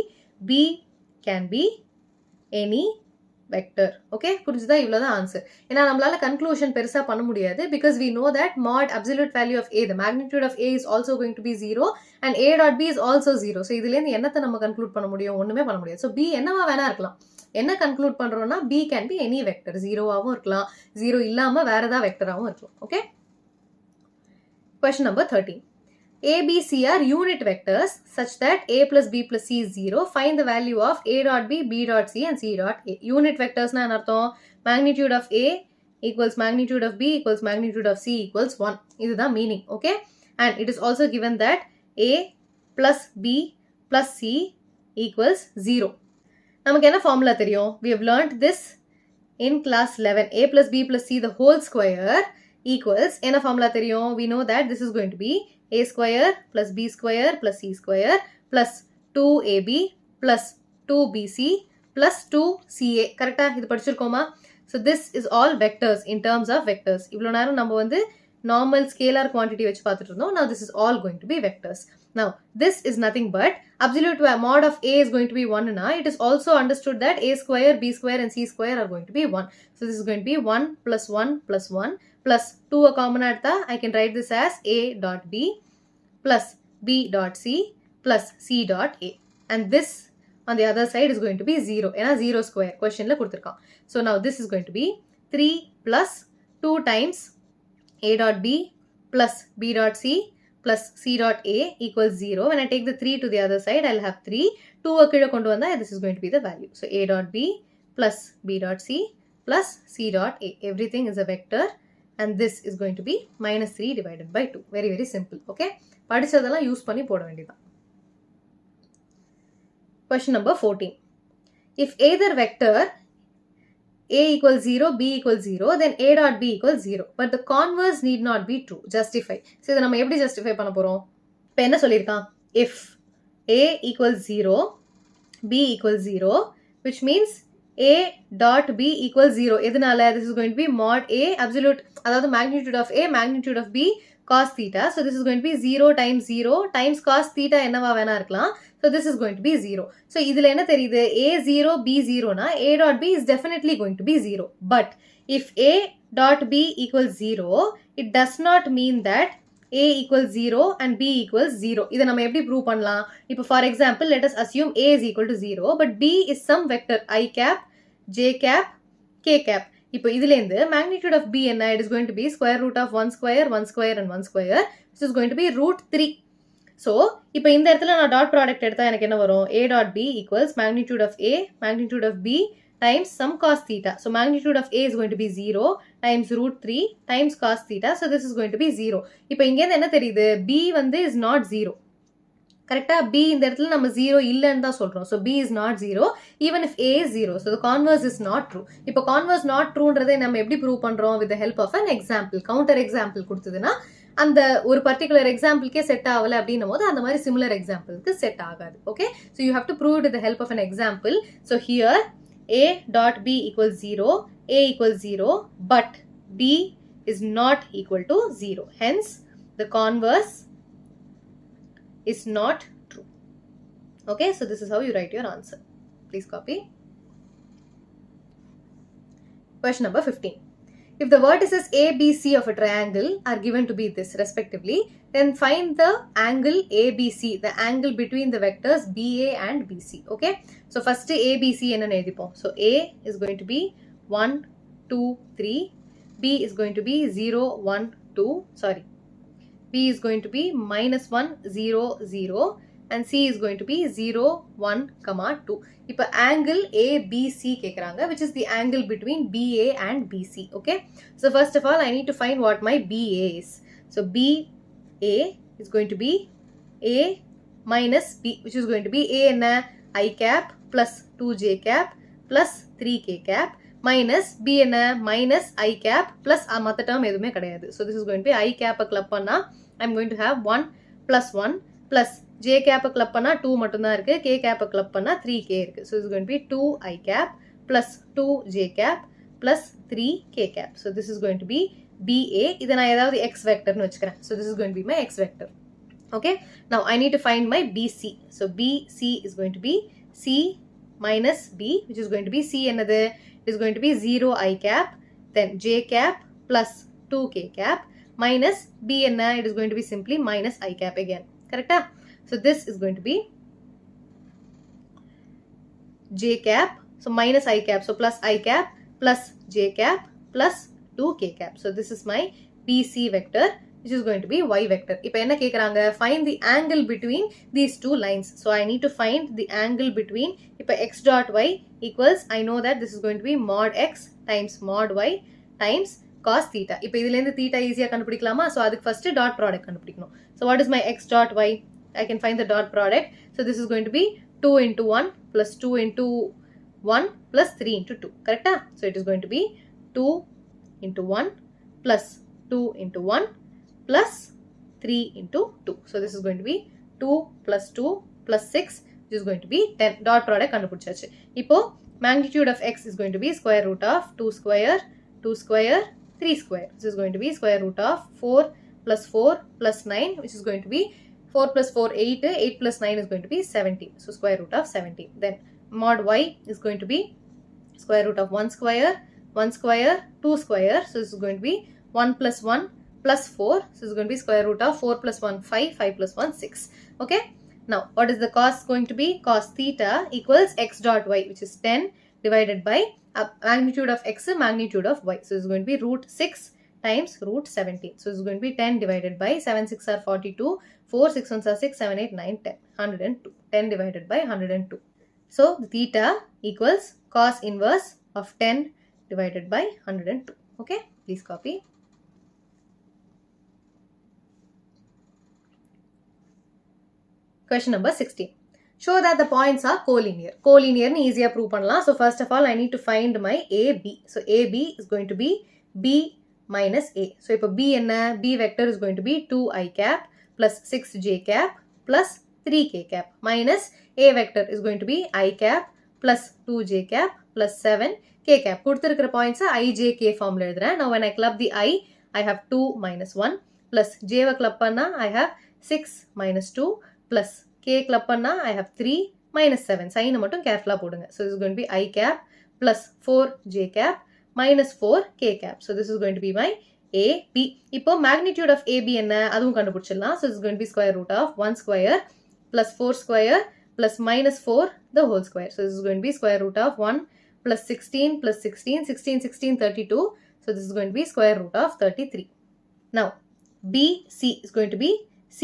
b can be any vector. Okay, புரிஞ்சுதா? இவ்வளவுதான் ஆன்சர். ஏன்னா நம்மளால கன்க்ளூஷன் பெருசா பண்ண முடியாது because we know that mod absolute value of a, the magnitude of a is also going to be 0 and a dot b is also 0. So இதுல இருந்து என்னத்தை நம்ம கன்க்ளூட் பண்ண முடியும்? ஒண்ணுமே பண்ண முடியாது. So b என்னவா வேணா இருக்கலாம். என்ன கன்க்ளூட் பண்றோம்னா b can be any vector. 0ஆவும் இருக்கலாம், 0 இல்லாம வேற ஏதாவது வெக்டராவும் இருக்கலாம். Okay, question number 13. A, B, C are unit vectors such that a plus b plus c is 0. Find the value of a dot b, b dot c and c dot a. Unit vectors na enartham magnitude of a equals magnitude of b equals magnitude of c equals 1. This is the meaning. Okay, and it is also given that a plus b plus c equals 0. நமக்கு என்ன formula தெரியும்? We have learnt this in class 11. A plus b plus c the whole square equals என்ன formula தெரியும்? We know that this is going to be a square plus b square plus c square plus 2ab plus 2bc plus 2ca. கரெக்டா? இது படிச்சிருக்கோமா? So this is all vectors in terms of vectors. இவ்வளவு நேரம் நம்ம வந்து normal scalar quantity வச்சு பார்த்துட்டு இருந்தோம். Now this is all going to be vectors. Now this is nothing but absolute mod of a is going to be 1 na. It is also understood that a square, b square and c square are going to be 1. So this is going to be 1 plus 1 plus 1 plus 2 a common adta. I can write this as a dot b plus b dot c plus c dot a, and this on the other side is going to be 0. ஏன்னா 0 square question ல கொடுத்திருக்கான். So now this is going to be 3 plus 2 times a dot b plus b dot c plus c dot a equals 0. When I take the 3 to the other side, I'll have 3. 2 கீழ கொண்டு வந்தா this is going to be the value. So a dot b plus b dot c plus c dot a. Everything is a vector, and this is going to be minus 3 divided by 2. Very, very simple. Okay, படிச்சதெல்லாம் use பண்ணி போட வேண்டியதான். Question number 14. If either vector a equals 0, b equals 0, then a dot b equals 0. But the converse need not be true. Justify. So இதை நம்ம எப்படி justify பண்ண போறோம்? இப்போ என்ன சொல்லியிருக்கான்? If a equals 0, b equals 0, which means a dot b equals 0. எதனால? This is going to be mod a absolute, அதாவது magnitude of a magnitude of b cos theta. So this is going to be 0 times 0 times cos theta என்னவா வேணா இருக்கலாம். So this is going to be 0. So இதுல என்ன தெரியுது? a 0 b 0 na a dot b is definitely going to be 0. But if a dot b equals 0, it does not mean that a equals 0 and b equals 0. இதை நம்ம எப்படி prove பண்ணலாம்? இப்போ for example, let us assume a is equal to 0, but b is some vector I cap, j cap, k cap. இப்போ இதிலேந்து magnitude of b என்ன? It is going to be square root of 1 square, 1 square and 1 square, which is going to be root 3. So, இப்போ இந்த இடத்துல நான் dot product எடுத்தா எனக்கு என்ன வரும்? A dot B equals magnitude of A, magnitude of B times some cos theta. So, magnitude of A is going to be 0 times root 3 times cos theta. So, this is going to be 0. இப்போ இங்கேருந்து என்ன தெரியுது? B வந்து is not 0. கரெக்டா B இந்த இடத்துல நம்ம 0 இல்லன்னு தான் சொல்றோம். So B is not 0 even if A is 0. So the converse is not true. இப்போ converse not trueன்றதை நம்ம எப்படி prove பண்றோம் with the help of an example. Counter example கொடுத்ததுன்னா அந்த ஒரு பர்டிகுலர் எக்ஸாம்பிள்க்கே செட் ஆகல அப்படின்னும் போது அந்த மாதிரி சிமிலர் எக்ஸாம்பிளுக்கு செட் ஆகாது. Okay, so you have to prove with the help of an example. So here A dot B equals 0, A equals 0, but B is not equal to 0. Hence, the converse is not true. Okay, so this is how you write your answer. Please copy. Question number 15. If the vertices A, B, C of a triangle are given to be this respectively, then find the angle ABC, the angle between the vectors BA and BC. Okay, so first ABC enna edipom. So A is going to be 1, 2, 3. B is going to be 0, 1, 2. Sorry. B is going to be -1, 0, 0 and C is going to be 0, 1, 2. இப்போ angle ABC கேக்குறாங்க, which is the angle between BA and BC. Okay, so first of all I need to find what my BA is. So BA is going to be A minus B, which is going to be A enna I cap plus 2j cap plus 3k cap minus B enna minus I cap plus மத்த term எதுவுமே கிடையாது. So this is going to be I cap club பண்ணா I'm going to have 1 plus 1 plus j cap club பண்ணா 2 மட்டும்தான் இருக்கு, k cap club பண்ணா 3k இருக்கு. So this is going to be 2 I cap plus 2 j cap plus 3 k cap. So this is going to be BA. இதை நான் ஏதாவது x vector னு வச்சுக்கிறேன். So this is going to be my x vector. Okay, now I need to find my BC. So BC is going to be C minus B, which is going to be C என்னது? It is going to be 0 I cap, then j cap plus 2k cap minus B enna? It is going to be simply minus I cap again. Correct? So this is going to be j cap. So minus I cap. So plus I cap plus j cap plus 2k cap. So this is my BC vector, which is going to be y vector. இப்போ என்ன கேக்குறாங்க? Find the angle between these two lines. So I need to find the angle between, இப்போ x dot y equals, I know that this is going to be mod x times mod y times cos theta. இப்போ இதிலேந்து theta ஈஸியா கண்டுபிடிக்கலாமா? So அதுக்கு first dot product கண்டுபிடிக்கணும். So what is my x dot y? I can find the dot product. So this is going to be 2 into 1 plus 2 into 1 plus 3 into 2. Correct? So it is going to be 2 into 1 plus 2 into 1 plus 3 into 2. So this is going to be 2 plus 2 plus 6, which is going to be 10. Dot product கண்டுபிடிச்சாச்சு. இப்போ magnitude of x is going to be square root of 2 square, 2 square, 3 square. This is going to be square root of 4 plus 4 plus 9, which is going to be 4 plus 4, 8, 8 plus 9 is going to be 17. So square root of 17. Then mod y is going to be square root of 1 square, 1 square, 2 square. So this is going to be 1 plus 1 plus 4. So this is going to be square root of 4 plus 1, 5, 5 plus 1, 6. Okay. Now, what is the cos going to be? Cos theta equals x dot y, which is 10 divided by magnitude of x, magnitude of y. So this is going to be root 6 times root 17. So this is going to be 10 divided by 7 6 are 42, 4 6 1s are 6, 7 8 9 10, 102. 10 divided by 102. So theta equals cos inverse of 10 divided by 102. Okay, please copy. Question number 16. Show that the points are collinear. Collinear ni easy prove பண்ணலாம். So first of all I need to find my AB. So AB is going to be B minus A. So இப்போ B என்ன? B vector is going to be 2i cap plus 6j cap plus 3k cap minus A vector is going to be I cap plus 2j cap plus 7k cap. கொடுத்திருக்கிற points I, j, k formula எழுதுறேன். Now when I club the I have 2 minus 1 plus j va club பண்ணா I have 6 minus 2 plus k club பண்ணா I have 3 minus 7. Sign மட்டும் careful போடுங்க. So this is going to be I cap plus 4j cap minus 4k cap. So this is going to be my AB. இப்போ magnitude of AB என்ன? அதுவும் கண்டுபிடிச்சிடலாம். So this is going to be square root of 1 square plus 4 square plus minus 4 the whole square. So this is going to be square root of 1 plus 16 plus 16, 16, 16, 32. So this is going to be square root of 33. Now, BC is going to be C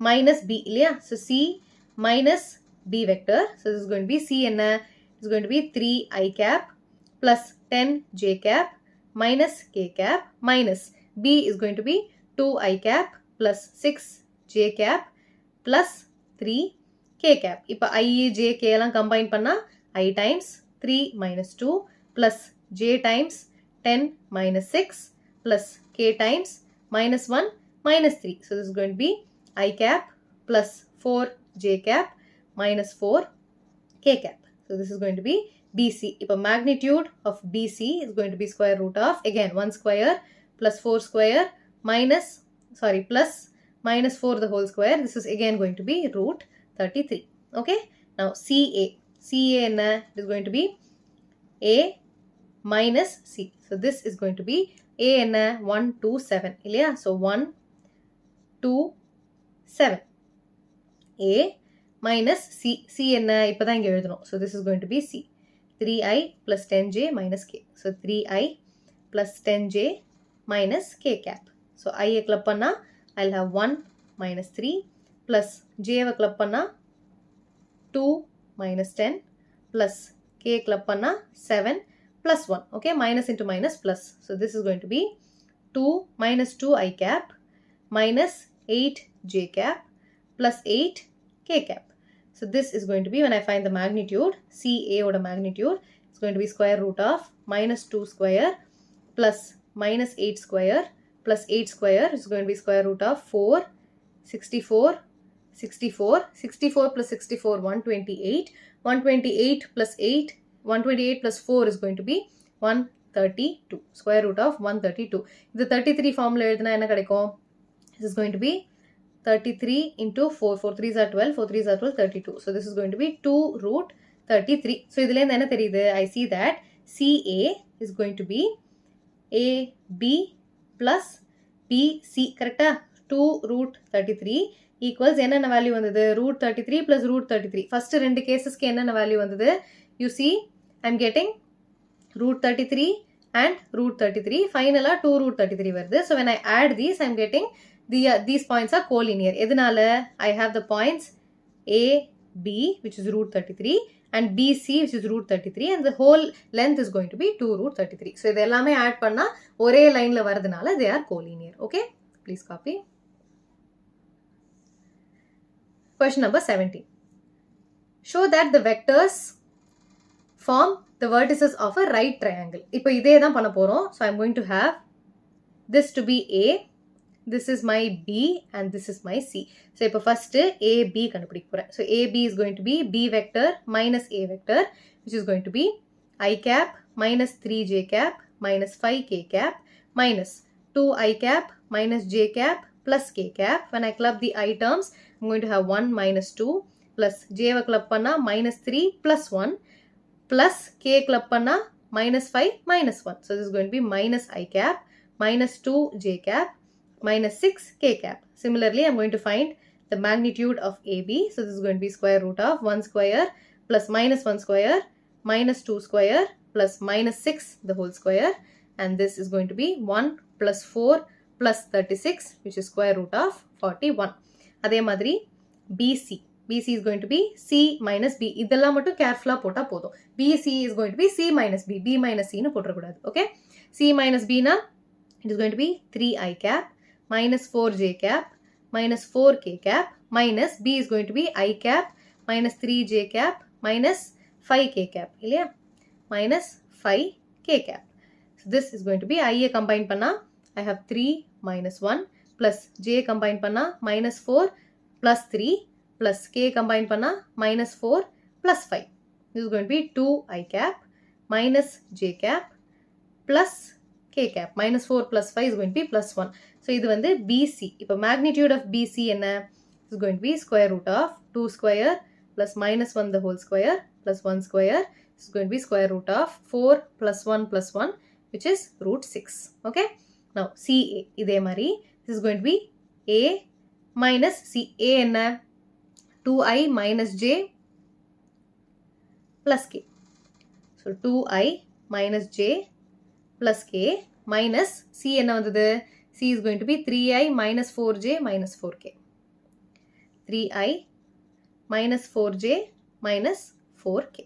minus b இல்லையா? So c minus b vector. So this is going to be c என்ன? Is going to be 3 I cap plus 10 j cap minus k cap minus b is going to be 2 I cap plus 6 j cap plus 3 k cap. இப்ப I, j, k எல்லாம் combine பண்ணா I times 3 minus 2 plus j times 10 minus 6 plus k times minus 1 minus 3. So this is going to be I cap plus 4 j cap minus 4 k cap. So this is going to be BC. If a magnitude of BC is going to be square root of, again, 1 square plus 4 square plus minus 4 the whole square. This is again going to be root 33. Okay. Now CA. CA is going to be A minus C. So this is going to be A 1, 2, 7. Yeah? So 1, 2, 7. A minus C. C இப்பதான் இங்க எழுதணும். So this is going to be C. 3I plus 10j minus k. So 3I plus 10j minus k cap. So I club பண்ணா I'll have 1 minus 3 plus j club பண்ணா 2 minus 10 plus k club பண்ணா 7 plus 1. Okay, minus into minus plus. So this is going to be 2 minus 2I cap minus 8j cap plus 8 k cap. So this is going to be, when I find the magnitude, CA oda magnitude, it's going to be square root of minus 2 square plus minus 8 square plus 8 square is going to be square root of 4, 64, 64, 64 plus 64, 128, 128 plus 8, 128 plus 4 is going to be 132, square root of 132. The 33 formula எழுதுனா என்ன கிடைக்கும்? This is going to be 33 into 4, 4 3s are 12, 4 3s are 12, 32. So this is going to be 2 root 33. So இதுல என்ன தெரியுது? I see that CA is going to be AB plus BC. Correct? 2 root 33 equals என்னென்ன value வந்தது? root 33 plus root 33. First ரெண்டு கேசஸ்க்கு என்னென்ன value வந்தது? You see, I'm getting root 33 and root 33. Finally 2 root 33 வருது. So when I add these, I'm getting these points are collinear. எதனால? I have the points A, B, which is root 33, and BC, which is root 33, and the whole length is going to be 2 root 33. So இது எல்லாமே add பண்ணா ஒரே lineல வரதுனால they are collinear. Okay? Please copy. Question number 17. Show that the vectors form the vertices of a right triangle. இப்போ இதே தான் பண்ண போறோம். So I'm going to have this to be A, this is my B, and this is my C. So இப்போ first AB கண்டுபிடிக்க போறேன். So AB is going to be B vector minus A vector, which is going to be I cap minus 3j cap minus 5k cap minus 2I cap minus j cap plus k cap. When I club the I terms, I'm going to have 1 minus 2 plus j club பண்ணா minus 3 plus 1 plus k club பண்ணா minus 5 minus 1. So this is going to be minus I cap minus 2 j cap minus 6 k cap. Similarly, I'm going to find the magnitude of AB. So this is going to be square root of 1 square plus minus 1 square minus 2 square plus minus 6 the whole square. And this is going to be 1 plus 4 plus 36, which is square root of 41. அதே மாதிரி BC. BC is going to be C minus B. இதெல்லாம் மட்டும் carefully போட்டா போதும். BC is going to be C minus B. B minus C னு போட்டுறக்கூடாது. Okay? C minus B na, it is going to be 3I cap minus 4j cap minus 4k cap minus B is going to be I cap minus 3j cap minus 5k cap. இல்லையா? Minus 5k cap. So this is going to be I combine பண்ணா I have 3 minus 1 plus j combine பண்ணா minus 4 plus 3 plus k combine பண்ணா minus 4 plus 5. This is going to be 2I cap minus j cap plus k cap. Minus 4 plus 5 is going to be plus 1. So இது வந்து BC. இப்போ magnitude of BC என்ன? Is going to be square root of 2 square plus minus 1 the whole square plus 1 square. Is going to be square root of 4 plus 1 plus 1, which is root 6. Okay? Now CA. இதே மாதிரி this is going to be A minus C. A என்ன? 2I minus j plus k. So 2I minus j plus k minus C என்ன வந்தது? C is going to be 3I minus 4j minus 4k. 3i minus 4j minus 4k.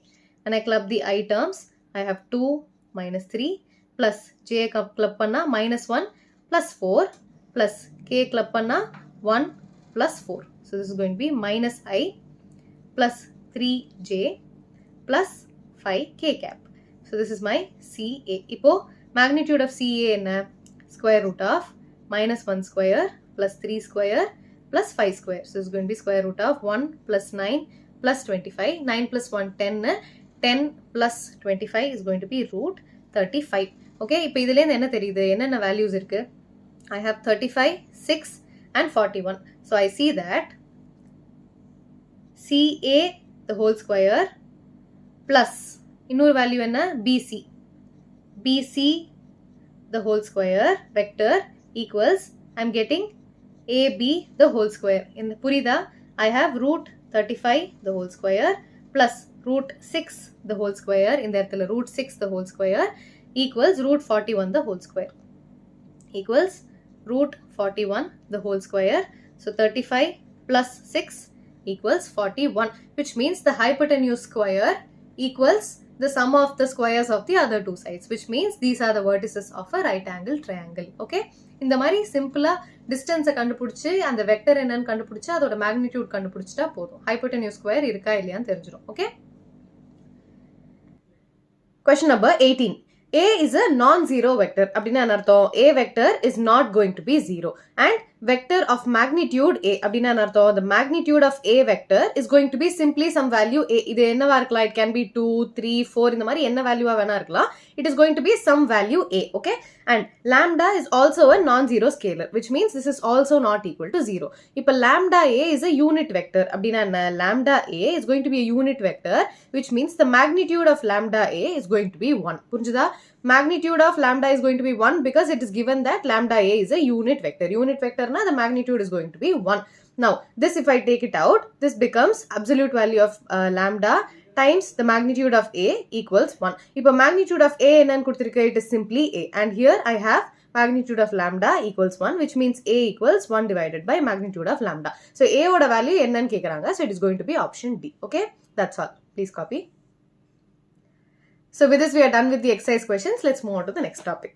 When I club the I terms, I have 2 minus 3 plus j club panna minus 1 plus 4 plus k club panna 1 plus 4. So this is going to be minus I plus 3j plus 5k cap. So this is my CA. Ipo magnitude of CA enna? Square root of minus 1 square plus 3 square plus 5 square. So this is going to be square root of 1 plus 9 plus 25. 9 plus 1 10. 10 plus 25 is going to be root 35. Okay, இப்போ இதிலேந்து என்ன தெரியுது? என்னென்ன values இருக்கு? I have 35, 6 and 41. So I see that CA the whole square plus இன்னொரு value என்ன? BC. BC the whole square vector equals, I am getting AB the whole square. In the Purida, I have root 35 the whole square plus root 6 the whole square. In the root 6 the whole square equals root 41 the whole square. Equals root 41 the whole square. So 35 plus 6 equals 41, which means the hypotenuse square equals the sum of the squares of the other two sides, which means these are the vertices of a right angle triangle. Okay, இந்த மாதிரி சிம்பிளா டிஸ்டன்ஸை கண்டுபிடிச்சு அந்த vector என்னன்னு கண்டுபிடிச்சு அதோட magnitude கண்டுபிடிச்சிட்டா போதும். Hypotenuse square இருக்கா இல்லையான்னு தெரிஞ்சிடும். Okay, question number 18. A is a non-zero vector. அப்படின்னா என்ன அர்த்தம்? A vector is not going to be 0 and vector of magnitude A. அப்படின்னா என்ன அர்த்தம்? The magnitude of A vector is going to be simply some value A. இது என்னவா இருக்கலாம்? It can be 2, 3, 4 இந்த மாதிரி என்ன வேல்யூவா வேணா இருக்கலாம். It is going to be some value A. Okay, and lambda is also a non-zero scalar, which means this is also not equal to 0. இப்போ lambda A is a unit vector. அப்படின்னா என்ன? Lambda A is going to be a unit vector, which means the magnitude of lambda A is going to be 1. புரிஞ்சுதா? Magnitude of lambda is going to be 1 because it is given that lambda A is a unit vector. Unit vector na the magnitude is going to be 1. Now this, if I take it out, this becomes absolute value of lambda times the magnitude of A equals 1. If a magnitude of A ennan kuduthirukku, it is simply A, and here I have magnitude of lambda equals 1, which means A equals 1 divided by magnitude of lambda. So A oda value ennan kekranga, so it is going to be option D. Okay, that's all. Please copy. So with this we are done with the exercise questions. Let's move on to the next topic.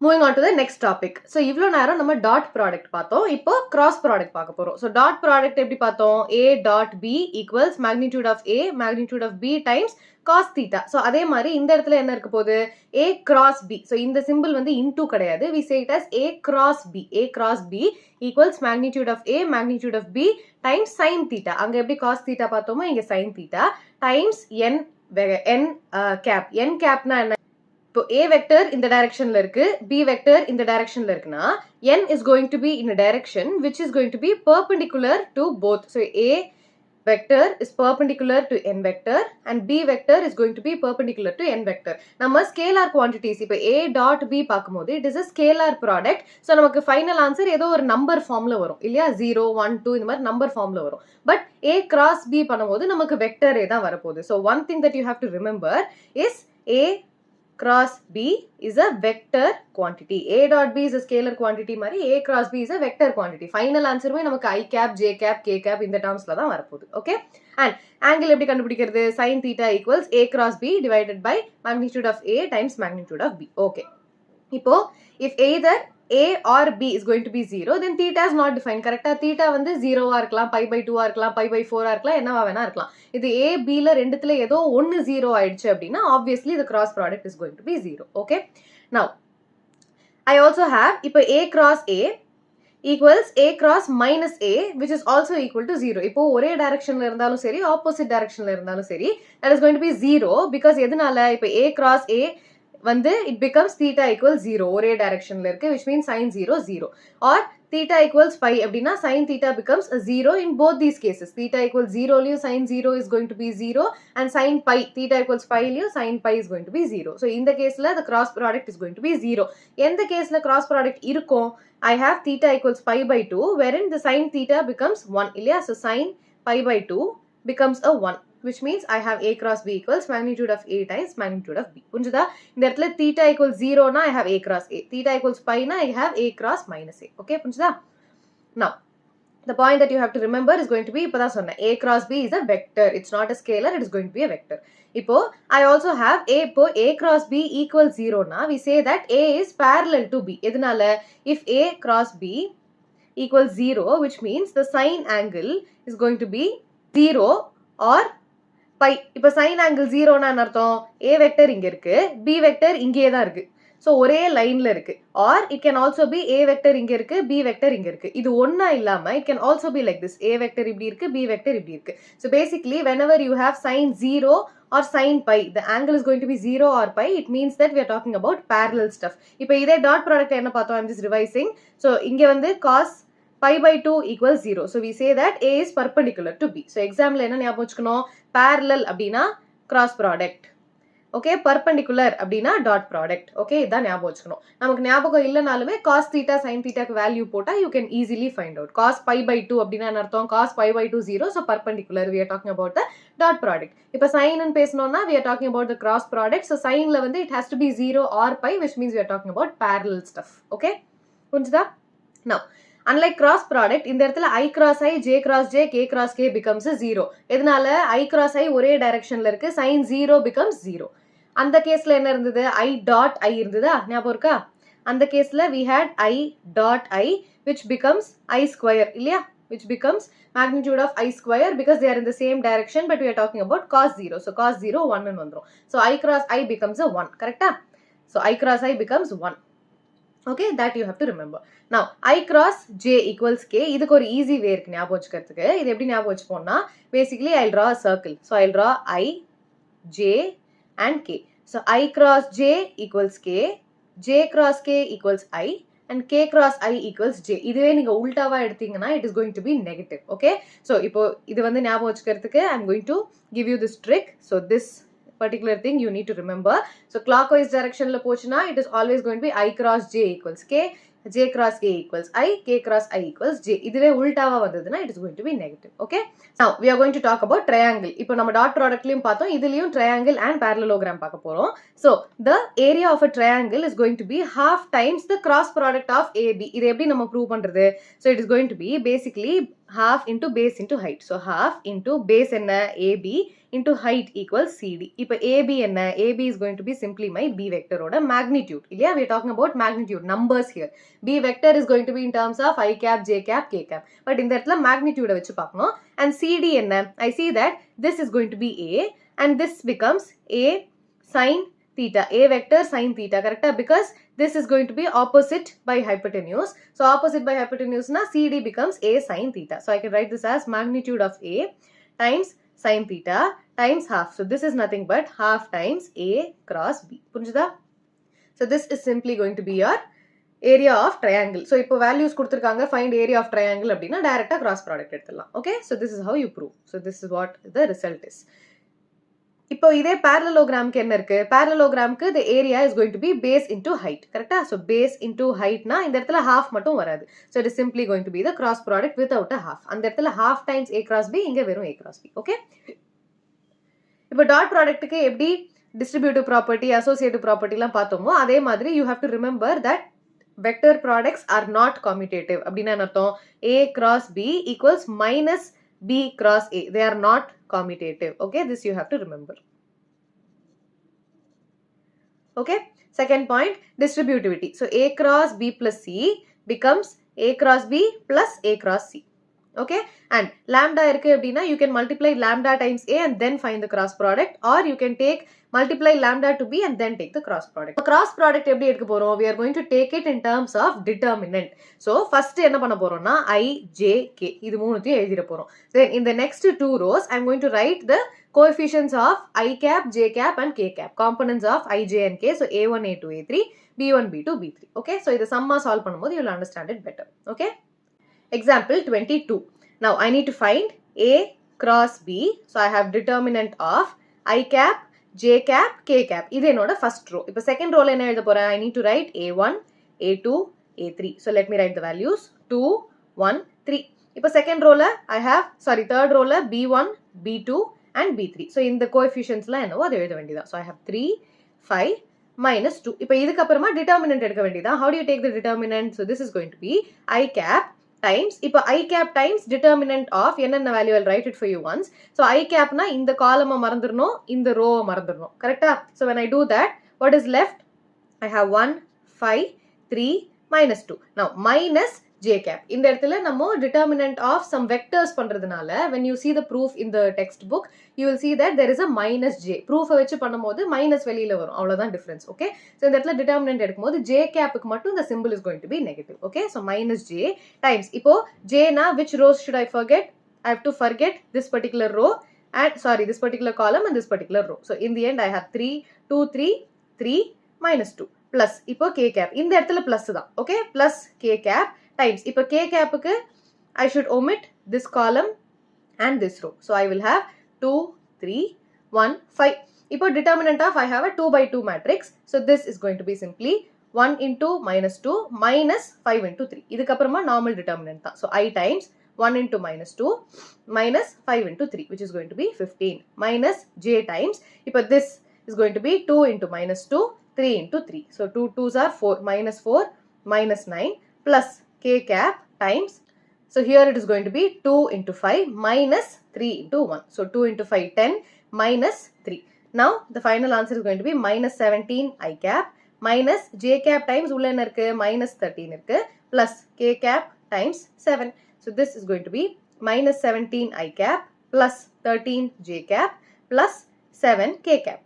Moving on to the next topic. So இவ்ளோ நேரம் நம்ம dot product பார்த்தோம். இப்போ cross product பார்க்க போறோம். So dot product எப்படி பார்த்தோம்? A dot B equals magnitude of A magnitude of B times cos theta. So அதே மாதிரி இந்த இடத்துல என்ன இருக்க போகுது? A cross B. So இந்த symbol வந்து into கிடையாது. We say it as A cross B. A cross B equals magnitude of A magnitude of B times sin theta. அங்க எப்படி cos theta பார்த்தோமோ இங்க sin theta times n cap. N cap na என்ன? இப்போ A vector இந்த directionல இருக்கு, B vector இந்த directionல இருக்குனா, n is going to be in a direction which is going to be perpendicular to both. So A vector is perpendicular to n vector and B vector is going to be perpendicular to n vector. நம்ம scalar quantities, இப்போ A dot B பார்க்கும்போது it is a scalar product. So நமக்கு final answer ஏதோ ஒரு number formல வரும் இல்லையா? 0, 1, 2 இந்த மாதிரி number formல வரும். But A cross B பண்ணும்போது நமக்கு vector தான் வரப்போகுது. So one thing that you have to remember is A cross B is a vector quantity. A dot B is a scalar quantity மாதிரி A cross B is a vector quantity. Final answer நமக்கு I cap, J cap, K cap இந்த termsல தான் வரப்போகுது. Okay, and angle எப்படி கண்டுபிடிக்கிறது? Sin theta equals A cross B divided by magnitude of A times magnitude of B. Okay, இப்போ if either A or B is going to be 0, then theta is not defined. Correct? Theta வந்து 0 இருக்கலாம், pi by 2 இருக்கலாம், pi by 4 இருக்கலாம், என்னவா வேணா இருக்கலாம். இது A, B ல ரெண்டுத்துல ஏதோ ஒன்னு 0 ஆயிடுச்சு அப்படின்னா obviously the cross product is going to be 0. Okay, now I also have இப்போ A cross A equals A cross minus A, which is also equal to 0. இப்போ ஒரே directionல இருந்தாலும் சரி, opposite directionல இருந்தாலும் சரி, that is going to be 0 because எதனால? இப்போ A cross A வந்து it becomes theta equals 0 ஒரே directionல இருக்கு, which means sin 0 0, or theta equals pi அப்படின்னா sin theta becomes a 0 in both these cases. Theta equals 0 லியும் sin 0 is going to be 0 and sin pi, theta equals pi லியும் sin pi is going to be 0. So இந்த கேஸ்ல the cross product is going to be 0. எந்த கேஸ்ல cross product இருக்கும்? I have theta equals pi by 2 wherein the sin theta becomes 1 இல்லையா? So sin pi by 2 becomes a 1, which means I have A cross B equals magnitude of A times magnitude of B. புரிஞ்சுதா? இந்த இடத்துல theta equals 0 na I have A cross A. Theta equals pi na I have A cross minus A. Okay, புரிஞ்சுதா? Now, the point that you have to remember is going to be A cross B is a vector. It's not a scalar, it is going to be a vector. I also have A cross B equals 0 na, we say that A is parallel to B. If A cross B equals 0, which means the sine angle is going to be 0 or pi. Sine angle 0 na nartham A vector inge irukku, B vector inge da irukku. So ஒரே லைன்ல இருக்கு. Or it can also be A vector இங்க இருக்கு, B vector இங்க இருக்கு. இது ஒண்ணா இல்லாம it can also be like this. A vector இப்படி இருக்கு, B vector இப்படி இருக்கு. So basically whenever you have sine 0 or sine pi, the angle is going to be 0 or pi, it means that we are talking about parallel stuff. இப்போ இதே dot product என்ன பார்த்தோம்? I'm just revising. So இங்க வந்து cos pi by 2 equals 0. So we say that A is perpendicular to B. So example என்ன ஞாபகம் வச்சுக்கணும்? Parallel அப்படின்னா cross product. Okay, perpendicular அப்படினா dot product. Okay, இதான் ஞாபகம் வச்சுக்கணும். நமக்கு ஞாபகம் இல்லனாலுமே cos theta sin theta க்கு வேல்யூ போட்டா you can easily find out. Cos pi by 2 அப்படினா என்ன அர்த்தம்? Cos pi by 2 0, so perpendicular. We are talking about the dot product. இப்போ sin ன்னு பேசணும்னா we are talking about the cross product. So sin ல வந்து it has to be 0 or pi, which means we are talking about parallel stuff. Okay, புரிஞ்சுதா? Now unlike cross product, இந்த இடத்துல I cross I, J cross J, K cross K becomes 0. எதனால I cross I ஒரே டைரக்ஷன்ல இருக்கு, sin 0 becomes 0. அந்த கேஸ்ல என்ன இருந்தது? I dot I இருந்ததா? ஞாபகம் இருக்கா? அந்த கேஸ்ல we had I dot I, which becomes I square, இல்லையா? Which becomes magnitude of I square because they are in the same direction, but we are talking about cos 0. So cos 0 1 ன்னு வந்துரும். So I cross I becomes a 1, correct? So I cross I becomes 1. Okay, that you have to remember. Now I cross J equals K. இதுக்கு ஒரு easy way இருக்கு ஞாபகம் வச்சுக்கிறதுக்கு. இது எப்படி ஞாபகம் வச்சுப்போம்னா, basically I'll draw a circle. So I'll draw I, J and K. So I cross J equals K, J cross K equals I, and K cross I equals J. இதுவே நீங்க உல்டாவா எடுத்தீங்கன்னா it is going to be negative. Okay, so இப்போ இது வந்து ஞாபகம் வச்சுக்கிறதுக்கு I'm going to give you this trick. So this particular thing you need to remember. So clockwise direction la pochuna, it is always going to be I cross J equals K, J cross K equals I, K cross I equals J. இதுவே உல்டாவா வந்ததுனா it is going to be negative. Okay, now we are going to talk about triangle. இப்போ நம்ம dot product லியும் பார்த்தோம், இதுலயும் triangle and parallelogram பார்க்க போறோம். So the area of a triangle is going to be half times the cross product of AB. இது எப்படி நம்ம prove பண்றது? So it is going to be basically half into base into height. So half into base என்ன? AB into height equals CD. இப்போ AB என்ன? AB is going to be simply my B vector ஓட magnitude. இல்லையா? We are talking about magnitude, numbers here. B vector is going to be in terms of I cap, J cap, K cap. But இந்த இடத்துல magnitude வச்சு பார்க்கணும். And CD என்ன? I see that this is going to be A and this becomes A sin theta. A vector sin theta, correct? Because this is going to be opposite by hypotenuse. So opposite by hypotenuse na CD becomes A sin theta. So I can write this as magnitude of A times sin theta times half. So this is nothing but half times A cross B. புரிஞ்சுதா? So this is simply going to be your area of triangle. So இப்போ values கொடுத்திருக்காங்க, find area of triangle அப்படினா டைரக்ட்டா cross product எடுத்துடலாம். Okay, so this is how you prove. So this is what the result is. இப்போ இதே parallelogram க்கு என்ன இருக்கு? Parallelogram க்கு the area is going to be base into height, correct? So base into height na இந்த இடத்துல half மட்டும் வராது. So it is simply going to be the cross product without a half. அந்த இடத்துல half times A cross B, இங்க வெறும் A cross B. Okay, இப்போ dot product க்கு எப்படி distributive property, associative property எல்லாம் பார்த்தோமோ அதே மாதிரி you have to remember that vector products are not commutative. அப்படினா என்ன அர்த்தம்? A cross B equals minus B cross A. They are not commutative. Okay, this you have to remember. Okay, second point, distributivity. So A cross B plus C becomes A cross B plus A cross C. Okay, and lambda irukku appadina you can multiply lambda times A and then find the cross product, or you can take multiply lambda to B and then take the cross product. The cross product எப்படி எடுக்க போறோம்? We are going to take it in terms of determinant. So first என்ன பண்ண போறோம்னா I, J, K இது மூணுத்தையும் எழுதிட போறோம். Then in the next two rows I am going to write the coefficients of I cap, J cap and K cap, components of I, J and K. So A1, A2, A3, B1, B2, B3. Okay, so இத summa solve பண்ணும்போது you will understand it better. Okay, example 22. Now I need to find A cross B. So I have determinant of I cap, J cap, K cap. இது என்னோட first row. இப்போ second row ல என்ன எழுத போறேன்? I need to write A1, A2, A3. So let me write the values 2, 1, 3. இப்போ second row ல I have, third row ல B1, B2 and B3. So இந்த coefficients ல என்னவோ அதை எழுத வேண்டியதா. So I have 3, 5, minus 2. இப்போ இதுக்கு அப்புறமா determinant எடுக்க வேண்டியதா. How do you take the determinant? So this is going to be I cap times, இப்போ I cap times determinant of என்னென்ன value, I'll write it for you once. So I cap na இந்த column மறந்துடணும், இந்த row மறந்துடணும், correct? So when I do that, what is left? I have 1, 5, 3, minus 2. Now minus j cap. இந்த இடத்துல நம்ம determinant of some vectors பண்றதுனால, when you see the proof in the textbook, you will see that there is a minus j. Proof வச்சு பண்ணும்போது minus வெளியில வரும், அவ்வளவுதான் difference, okay? So இந்த இடத்துல determinant எடுக்கும்போது j cap க்கு மட்டும் the symbol is going to be negative, okay? So minus j times, இப்போ j na which rows should I forget? I have to forget this particular row and this particular column and this particular row. So in the end I have 3, 2, 3, 3, minus 2 plus இப்போ k cap. இந்த இடத்துல plus தான், okay? Plus k cap times, இப்போ k cap க்கு I should omit this column and this row. So I will have 2, 3, 1, 5. இப்போ determinant of I have a 2 by 2 matrix. So this is going to be simply 1 into minus 2 minus 5 into 3. இதுக்கு அப்புறமா normal determinant தான். So I times 1 into minus 2 minus 5 into 3, which is going to be 15, minus j times, இப்போ this is going to be 2 into minus 2, 3 into 3. So 2 2s are 4, minus 4, minus 9, plus k cap times, so here it is going to be 2 into 5 minus 3 into 1. So 2 into 5, 10, minus 3. Now the final answer is going to be minus 17 I cap minus j cap times உள்ள என்ன இருக்கு? minus 13 இருக்கு, plus k cap times 7. So this is going to be minus 17 I cap plus 13 j cap plus 7 k cap.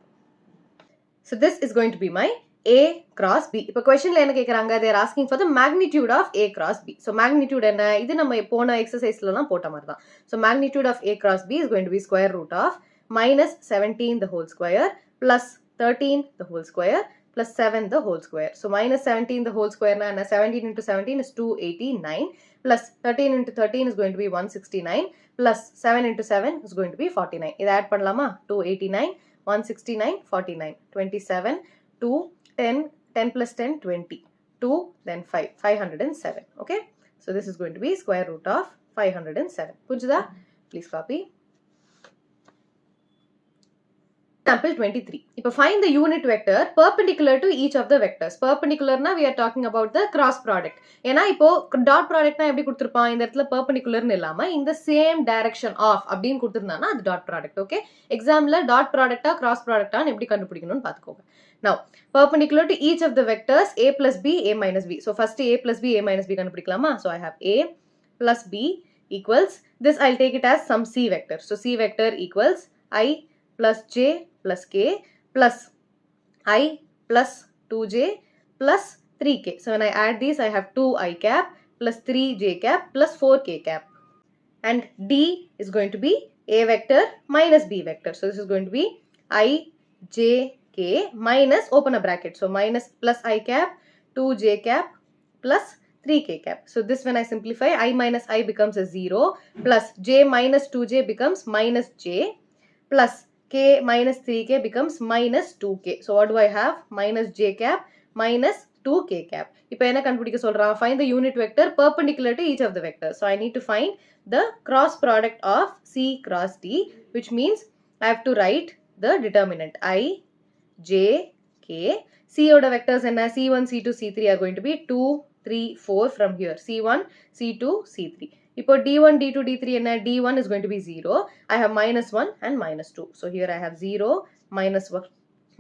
So this is going to be my A cross B. இப்போ questionல என்ன கேக்குறாங்க? They are asking for the magnitude of A cross B. So magnitude என்ன? இது நம்ம போன exerciseலலாம் போட்ட மாதிரி தான். So magnitude of A cross B is going to be square root of minus 17 the whole square plus 13 the whole square plus 7 the whole square. So minus 17 the whole square na 17 into 17 is 289 plus 13 into 13 is going to be 169 plus 7 into 7 is going to be 49. இதை add பண்ணலாமா? 289, 169, 49, 27, 2, 10, 10 plus 10, 20, 2, then 5, 507, okay? So this is going to be square root of 507. புரிஞ்சுதா? Please copy. Example 23. இப்போ find the unit vector perpendicular to each of the vectors. Perpendicular na we are talking about the cross product. ஏன்னா இப்போ dot product na எப்படி கொடுத்திருப்பான்? இந்த இடத்துல perpendicular னு இல்லாம in the same direction of அப்படின்னு கொடுத்திருந்தானா அது dot product, okay? Examல dot product cross product எப்படி கண்டுபிடிக்கணும்னு பாத்துக்கோங்க. Now perpendicular to each of the vectors a plus b, a minus b. So first a plus b, a minus b கண்டுபிடிக்கலாமா? So I have a plus b equals this. I'll take it as some c vector. So c vector equals I plus j plus k plus I plus 2j plus 3k. So when I add these, I have 2i cap plus 3j cap plus 4k cap. And d is going to be a vector minus b vector. So this is going to be I, j, k minus, open a bracket. So minus plus I cap, 2j cap plus 3k cap. So this when I simplify, I minus I becomes a 0 plus j minus 2j becomes minus j plus k minus 3k becomes minus 2k. So what do I have? Minus j cap minus 2k cap. இப்போ என்ன கண்டுபிடிக்க சொல்றான்? Find the unit vector perpendicular to each of the vectors. So I need to find the cross product of c cross d, which means I have to write the determinant I, j, k. C oda vectors enna? C1, C2, C3 are going to be 2, 3, 4 from here. C1, C2, C3. இப்போ D1, D2, D3 enna? D1 is going to be 0. I have minus 1 and minus 2. So here I have 0, minus 1,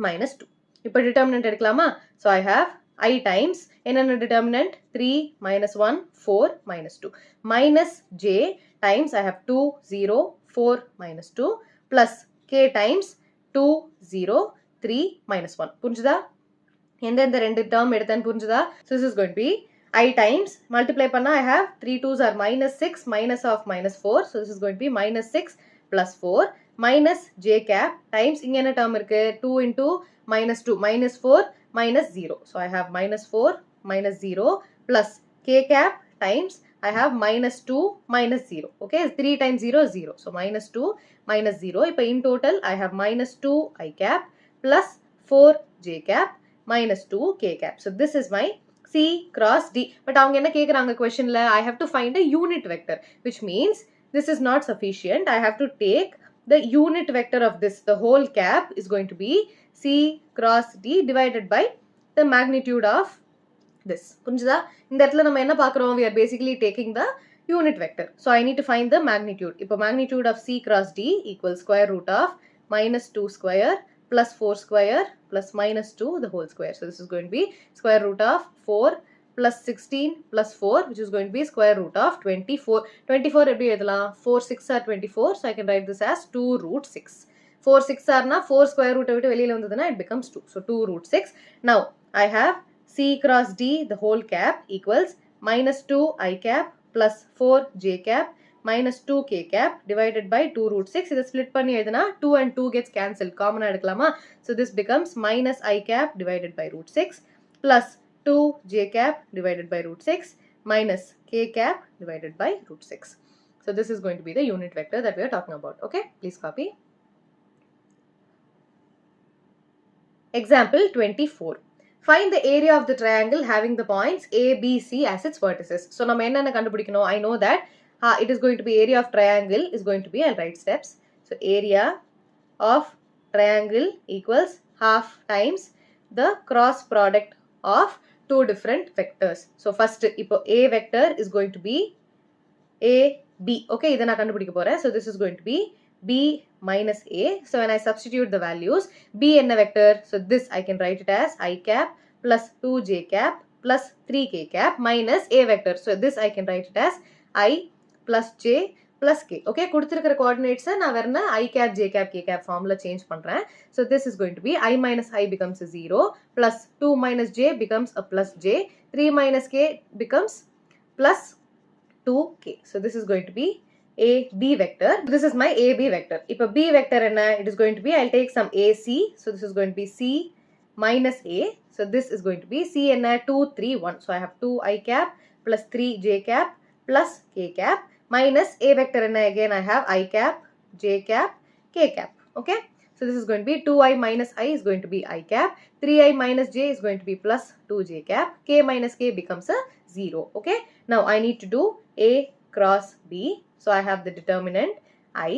minus 2. இப்போ determinant எடுக்கலாமா? So I have I times என்னென்ன determinant? 3, minus 1, 4, minus 2. Minus j times I have 2, 0, 4, minus 2 plus k times 2, 0, 3, minus 1. புரிஞ்சுதா? எந்த ரெண்டு term எடுத்தேன்னு புரிஞ்சுதா? So this is going to be I times, multiply panna I have 3 2s are minus 6, minus of minus 4. So this is going to be minus 6 plus 4 minus j cap times inga enna term irukku? 2 into minus 2, minus 4, minus 0. So I have minus 4, minus 0 plus k cap times I have minus 2, minus 0. Okay, 3 times 0 is 0. So minus 2, minus 0. Ipa in total I have minus 2 I cap plus 4 j cap minus 2 k cap. So this is my C cross D. But avanga enna kekranga question la? I have to find a unit vector, which means this is not sufficient. I have to take the unit vector of this. The whole cap is going to be C cross D divided by the magnitude of this. புரிஞ்சுதா? இந்த இடத்துல நம்ம என்ன பார்க்குறோம்? We are basically taking the unit vector. So I need to find the magnitude. இப்போ magnitude of C cross D equals square root of minus 2 square plus 4 square plus minus 2 the whole square. So this is going to be square root of 4 plus 16 plus 4, which is going to be square root of 24. 24 எப்படி எழுதலாம்? 4 6 are 24. So I can write this as 2 root 6. 4 6 are na 4 square root விட்டு வெளியில வந்ததுனா it becomes 2. So 2 root 6. Now I have C cross D the whole cap equals minus 2 I cap plus 4 J cap minus 2 K cap divided by 2 root 6. இதை split பண்ணி எழுதுனா 2 and 2 gets cancelled. Common எடுக்கலாமா? So this becomes minus I cap divided by root 6 plus 2 J cap divided by root 6 minus K cap divided by root 6. So this is going to be the unit vector that we are talking about. Okay, please copy. Example 24. Find the area of the triangle having the points A, B, C as its vertices. So நம்ம என்னென்ன கண்டுபிடிக்கணும்? I know that it is going to be area of triangle is going to be, I'll write steps. So area of triangle equals half times the cross product of two different vectors. So first, இப்போ A vector is going to be A, B. Okay, இதை நான் கண்டுபிடிக்க போறேன். So this is going to be B minus A. So when I substitute the values, B என்ன vector? So this I can write it as I cap plus 2J cap plus 3K cap minus A vector. So this I can write it as I plus J plus K. Okay, கொடுத்திருக்கிற coordinates நான் வெறும் I cap, J cap, K cap formula change பண்றேன். So this is going to be I minus I becomes a 0 plus 2 minus J becomes a plus J, 3 minus K becomes plus 2K. So this is going to be A B vector. This is my A B vector. If a B vector enna, it is going to be, I'll take some AC. So this is going to be C minus A. So this is going to be C enna 2 3 1. So I have 2 I cap plus 3 J cap plus K cap minus A vector enna, again I have I cap, J cap, K cap. Okay. So this is going to be 2I minus I is going to be I cap, 3I minus J is going to be plus 2J cap, K minus K becomes a 0. Okay. Now I need to do A cross B. So I have the determinant I,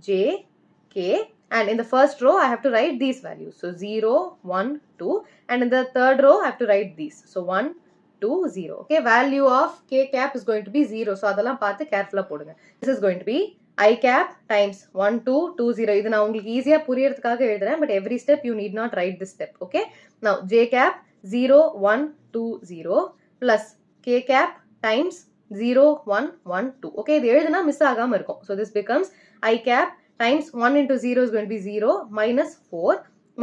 J, K, and in the first row I have to write these values. So 0, 1, 2, and in the third row I have to write these. So 1, 2, 0. Okay, value of K cap is going to be 0. So அதெல்லாம் பார்த்து carefully போடுங்க. This is going to be I cap times 1, 2, 2, 0. இது நான் உங்களுக்கு ஈஸியா புரியறதுக்காக எழுதுறேன், but every step you need not write this step. Okay, now J cap 0, 1, 2, 0 plus K cap times 0, 1, 1, 2. Okay, இது எழுதுனா மிஸ் ஆகாம இருக்கும். So this becomes I cap times 1 into 0 is going to be 0 minus 4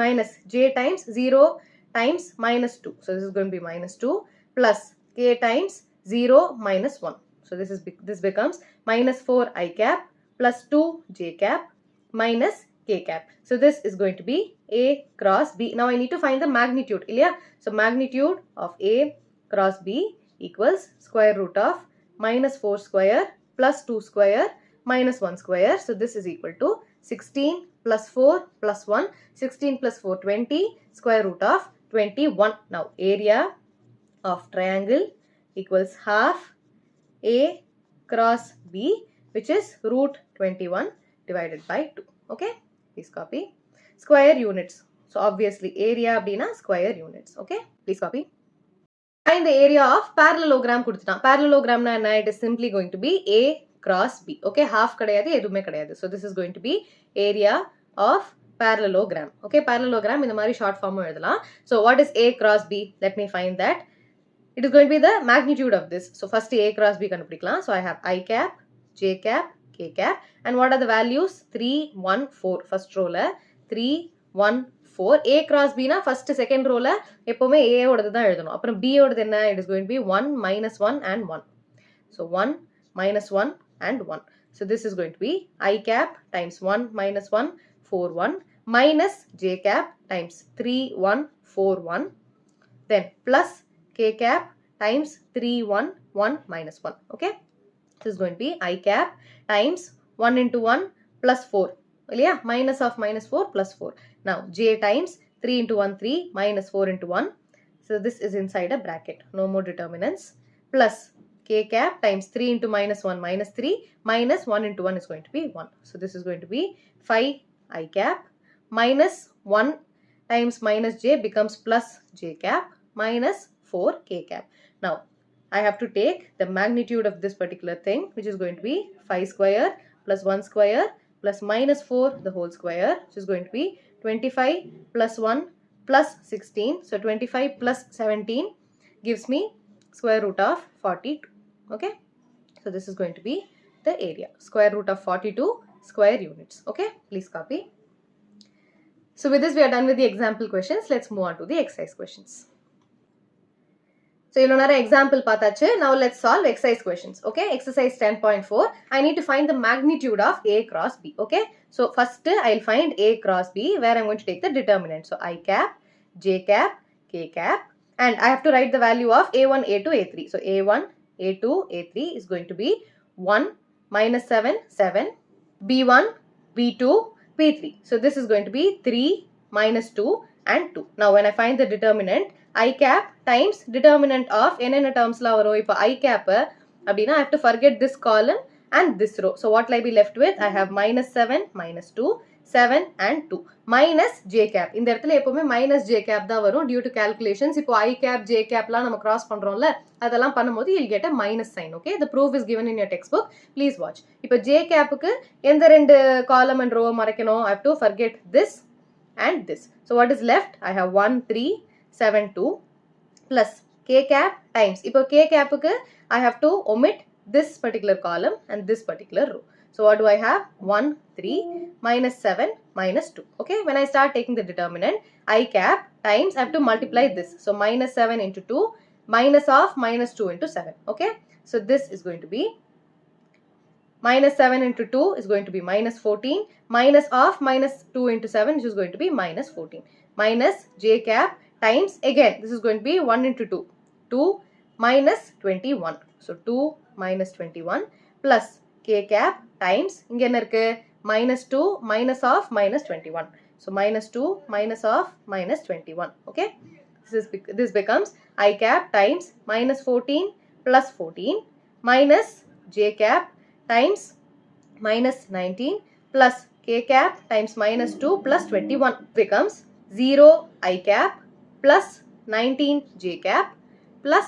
minus J times 0 times minus 2. So this is going to be minus 2 plus K times 0 minus 1. So this becomes minus 4 I cap plus 2 J cap minus K cap. So this is going to be A cross B. Now I need to find the magnitude. Ilya? So magnitude of A cross B equals square root of minus 4 square plus 2 square minus 1 square. So this is equal to 16 plus 4 plus 1. 16 plus 4, 20, square root of 21. Now area of triangle equals half A cross B, which is root 21 divided by 2. Okay, please copy. Square units. So obviously area அப்படினா square units. Okay, please copy. Find the area of parallelogram கொடுத்துட்டான். Parallelogram na enna? It is simply going to be A cross B. Okay, half கிடையாது, எதுவுமே கிடையாது. So this is going to be area of parallelogram. Okay, parallelogram இந்த மாதிரி short form எழுதலாம். So what is A cross B? Let me find that. It is going to be the magnitude of this. So first A cross B கண்டுபிடிக்கலாம். So I have I cap, J cap, K cap, and what are the values? 3, 1, 4. First row la 3, 1, 4. A cross B na first second row la எப்பவுமே A ஓடது தான் எழுதணும். அப்புறம் B ஓடது என்ன? It is going to be 1 minus 1 and 1. So 1 minus 1 and 1. So this is going to be I cap times 1 minus 1, 4, 1 minus J cap times 3, 1, 4, 1. Then plus K cap times 3, 1, 1 minus 1. Okay. This is going to be I cap times 1 into 1 plus 4. Yeah, minus of minus 4 plus 4. Now J times 3 into 1, 3 minus 4 into 1. So this is inside a bracket. No more determinants. Plus K cap times 3 into minus 1 minus 3 minus 1 into 1 is going to be 1. So this is going to be 5 I cap minus 1 times minus J becomes plus J cap minus 4 k cap. Now, I have to take the magnitude of this particular thing, which is going to be 5 square plus 1 square plus minus 4 the whole square, which is going to be 25 plus 1 plus 16. So 25 plus 17 gives me square root of 42. Okay. So this is going to be the area. Square root of 42 square units. Okay. Please copy. So with this we are done with the example questions. Let's move on to the exercise questions. So you know example paathachu. Now let's solve exercise questions. Okay. Exercise 10.4. I need to find the magnitude of A cross B. Okay. So first I'll find A cross B where I'm going to take the determinant. So I cap, J cap, K cap, and I have to write the value of A1, A2, A3. So A1, A2, A3 is going to be 1 minus 7, 7, B1, B2, B3. So this is going to be 3 minus 2 and 2. Now when I find the determinant, I cap times determinant of n terms la varum. Ipo I cap abdina I have to forget this column and this row. So what will I be left with? I have minus 7, minus 2, 7 and 2 minus j cap. இந்த இடத்துல எப்பவுமே minus j cap தான் வரும் due to calculations. இப்போ I cap, j cap லாம் நம்ம cross பண்றோம்ல, அதெல்லாம் பண்ணும்போது you'll get a minus sign. Okay, the proof is given in your textbook. Please watch. இப்போ j cap க்கு எந்த ரெண்டு column and row மறைக்கணும்? I have to forget this and this. So what is left? I have 1, 3, 7, 2 plus k cap times. இப்போ k cap க்கு I have to omit this particular column and this particular row. So what do I have? 1, 3 minus 7 minus 2. Okay, when I start taking the determinant, I cap times, I have to multiply this. So minus 7 into 2 minus of minus 2 into 7. Okay, so this is going to be minus 7 into 2 is going to be minus 14 minus of minus 2 into 7 which is going to be minus 14 minus j cap times again this is going to be 1 into 2 2 minus 21. So 2 minus 21 plus k cap times inga enna irukku minus 2 minus of minus 21. So minus 2 minus of minus 21. Okay, this becomes I cap times minus 14 plus 14 minus j cap times minus 19 plus k cap times minus 2 plus 21 becomes 0 I cap plus 19 j cap plus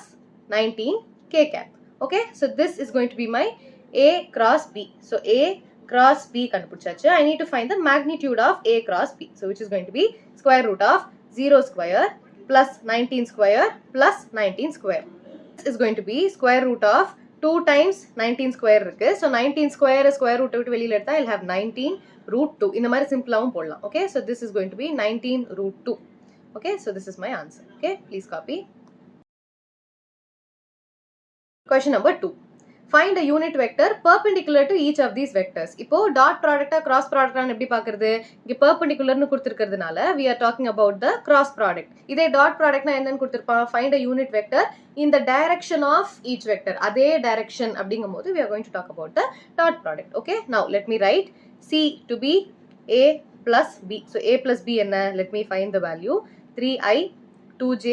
19 k cap. Okay, so this is going to be my A cross B. So A cross B kandupidichachu. I need to find the magnitude of A cross B. So which is going to be square root of 0 square plus 19 square plus 19 square. This is going to be square root of 2 times 19 square இருக்கு. So 19 square square root விட்டு வெளியில எடுத்தா I'll have 19 root 2. இந்த மாதிரி சிம்பிளாவும் போடலாம். Okay, so this is going to be 19 root 2. Okay, so this is my answer. Okay, please copy. Question number 2. Find a unit vector perpendicular to each of these vectors. இப்போ dot product cross product எப்படி பார்க்கிறது? இங்க perpendicular னு கொடுத்திருக்கிறதுனால we are talking about the cross product. இதே dot product னா என்னன்னு கொடுத்திருப்பான்? Find a unit vector in the direction of each vector. அதே direction அப்படிங்கும்போது we are going to talk about the dot product. Okay, now let me write C to be A plus B. So A plus B என்ன? Let me find the value. 3I 2j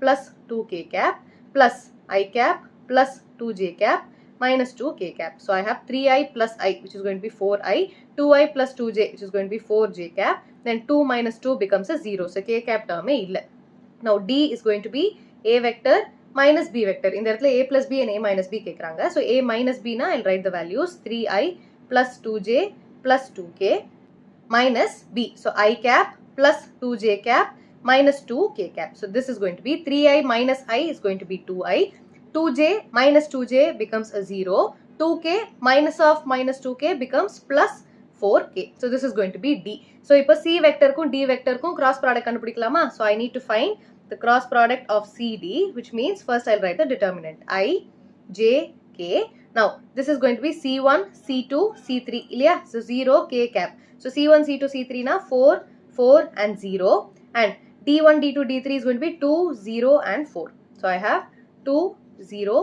plus 2k cap plus I cap plus 2j cap minus 2k cap. So I have 3i plus I which is going to be 4i, 2i plus 2j which is going to be 4j cap, then 2 minus 2 becomes a 0. So k cap term illa. Now D is going to be A vector minus B vector. In the இடத்துல A plus B and A minus B கேக்குறாங்க. So A minus B na I'll write the values 3i plus 2j plus 2k minus B. So I cap plus 2j cap minus 2k cap. So this is going to be 3i minus I is going to be 2i. 2j minus 2j becomes a 0. 2k minus of minus 2k becomes plus 4k. So this is going to be D. So இப்போ C vector kum D vector kum cross product கண்டுபிடிக்கலாமா? So I need to find the cross product of CD, which means first I'll write the determinant I, J, K. Now this is going to be C1, C2, C3 இல்லையா? So 0 K cap. So C1, C2, C3 na 4, 4 and 0, and D1, D2, D3 is going to be 2, 0 and 4. So I have 2, 0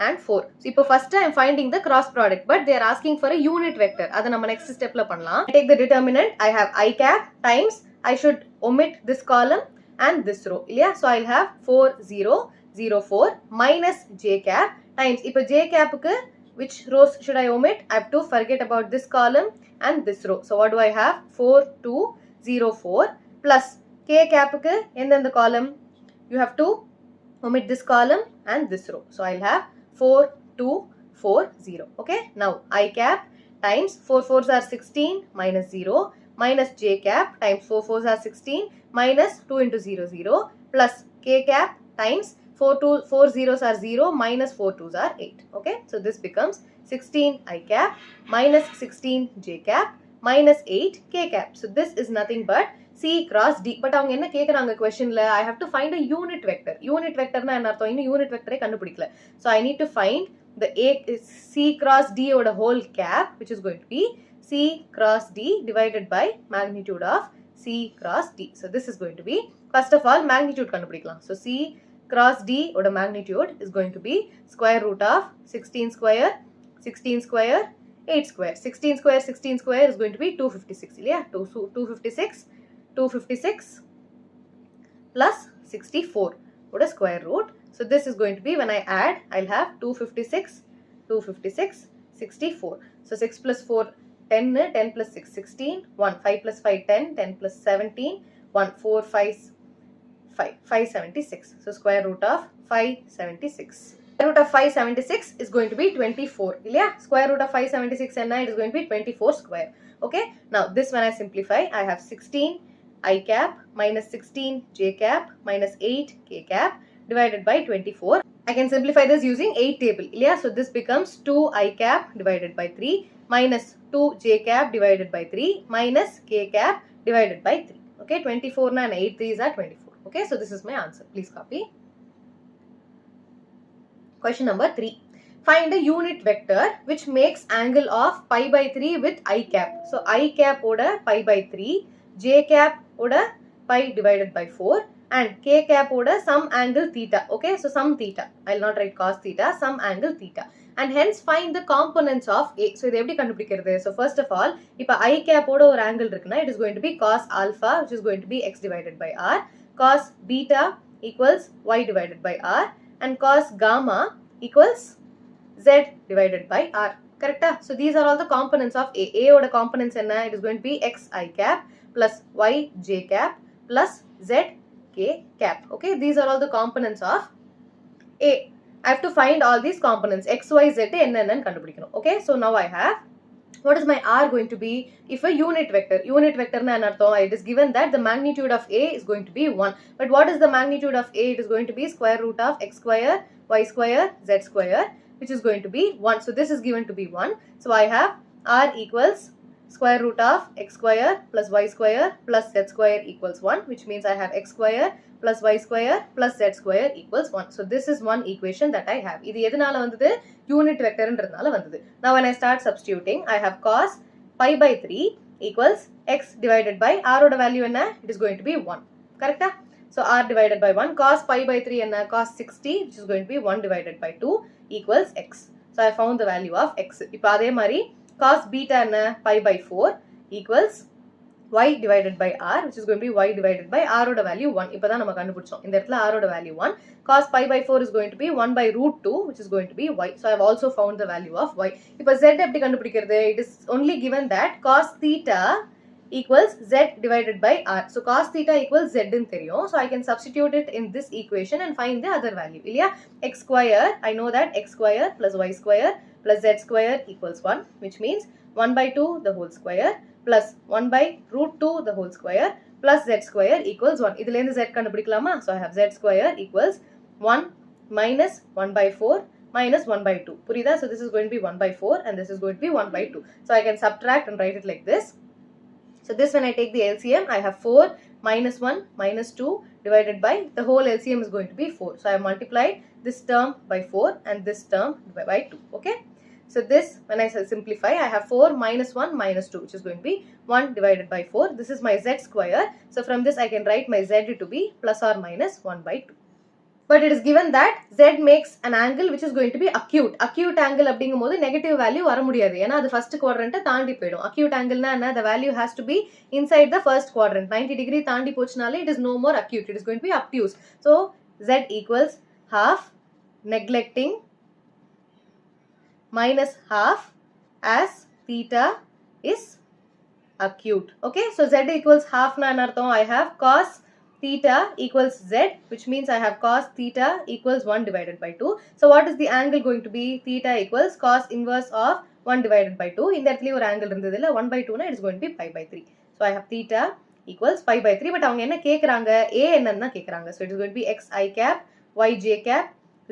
and 4. So இப்போ first I am finding the cross product, but they are asking for a unit vector. அதை நம்ம next stepல பண்ணலாம். I take the determinant. I have I cap times I should omit this column and this row இல்லையா? So I'll have 4, 0, 0, 4 minus j cap times இப்போ j cap க்கு which rows should I omit? I have to forget about this column and this row. So what do I have? 4, 2, 0, 4 plus k cap க்கு எந்தெந்த column? You have to omit this column and this row. So I'll have 4, 2, 4, 0. Okay. Now I cap times 4 4s are 16 minus 0 minus j cap times 4 4s are 16 minus 2 into 0 0 plus k cap times 4 zeros are 0 minus 4 2s are 8. Okay. So this becomes 16 I cap minus 16 j cap minus 8 k cap. So this is nothing but C cross D. But அவங்க என்ன கேக்குறாங்க questionல I have to find a unit vector. Unit vector na என்ன அர்த்தம்? இன்னும் unit vector கண்டுபிடிக்கல. So I need to find the C cross D oda whole cap, which is going to be C cross D divided by magnitude of C cross D. So this is going to be, first of all, magnitude கண்டுபிடிக்கலாம். So C cross D oda magnitude is going to be square root of 16 square 16 square 8 square. 16 square 16 square is going to be 256. Yeah, 256 plus 64 what a square root. So this is going to be, when I add, I'll have 256 64. So 6 plus 4 10, 10 plus 6 16, 1 5 plus 5 10, 10 plus 17, 1 4 5 576. So square root of 576. Square root of 576 is going to be 24. Yeah, square root of 576 and it is going to be 24 square. Okay. Now this when I simplify, I have 16 I cap minus 16 j cap minus 8 k cap divided by 24. I can simplify this using 8 table. Yeah, so this becomes 2 I cap divided by 3 minus 2 j cap divided by 3 minus k cap divided by 3. Okay, 24 and 8 3s are 24. Okay, so this is my answer. Please copy. Question number 3. Find a unit vector which makes angle of pi by 3 with I cap. So I cap oda pi by 3, j cap oda pi divided by 4 and k cap oda some angle theta. Okay, so some theta. I'll not write cos theta, some angle theta. And hence find the components of A. So, this is so first of all, if I cap oda or angle irukna, it is going to be cos alpha, which is going to be x divided by r, cos beta equals y divided by r, and cos gamma equals z divided by r. Correct? So these are all the components of A. A oda components enna, it is going to be x I cap plus y j cap plus z k cap. Okay, these are all the components of A. I have to find all these components x, y, z enna kandupidikkanum. Okay, so now I have, what is my r going to be? If a unit vector na enartham, it is given that the magnitude of A is going to be 1. But what is the magnitude of A? It is going to be square root of x square, y square, z square, which is going to be 1. So this is given to be 1. So I have r equals square root of x square plus y square plus z square equals 1, which means I have x square plus y square plus z square equals 1. So this is one equation that I have. Idu edunala vandhudu? Unit vector endradnala vandhudu. Now when I start substituting, I have cos pi by 3 equals x divided by r oda value enna? It is going to be 1. Correct? So r divided by 1, cos pi by 3 enna? Cos 60, which is going to be 1 divided by 2 equals x. So I found the value of x. Ipo adhe mari cos beta enna? Pi by 4 equals y divided by r, which is going to be y divided by r oda value 1. Ipo dhaan nama kandupidichom. Indha edathila r oda value 1. Cos pi by 4 is going to be 1 by root 2, which is going to be y. So I have also found the value of y. Ipo z eppadi kandupidikkiradhu? It is only given that cos theta equals z divided by r. So cos theta equals z in theriyum. So I can substitute it in this equation and find the other value. Illaya, x square, I know that x square plus y square plus z square equals 1, which means 1 by 2 the whole square plus 1 by root 2 the whole square plus z square equals 1. Idhula endu z kandupidikalama? So I have z square equals 1 minus 1 by 4 minus 1 by 2. Purida? So this is going to be 1 by 4 and this is going to be 1 by 2. So I can subtract and write it like this. So this, when I take the LCM, I have 4 minus 1 minus 2 divided by, the whole LCM is going to be 4. So I have multiplied this term by 4 and this term by 2. Okay. So this, when I simplify, I have 4 minus 1 minus 2, which is going to be 1 divided by 4. This is my z square. So from this I can write my z to be plus or minus 1 by 2. But it is given that z makes an angle which is going to be acute. Acute angle அப்படிங்கும்போது negative value வர முடியாது. ஏன்னா அது first quadrant தாண்டி போய்டும். Acute angle na enna? The value has to be inside the first quadrant. 90 degree தாண்டி போச்சுனாலே it is no more acute. It is going to be obtuse. So z equals half neglecting minus half as theta is acute. Okay, so z equals half na enartham? I have cos theta equals z, which means I have cos theta equals 1 divided by 2. So what is the angle going to be? Theta equals cos inverse of 1 divided by 2. In that ஒரு angle இருந்ததில்ல 1 by 2 na it is going to be pi by 3. So I have theta equals pi by 3. But அவங்க என்ன கேக்குறாங்க? A என்னன்னு தான் கேக்குறாங்க. So it is going to be x I cap, y j cap,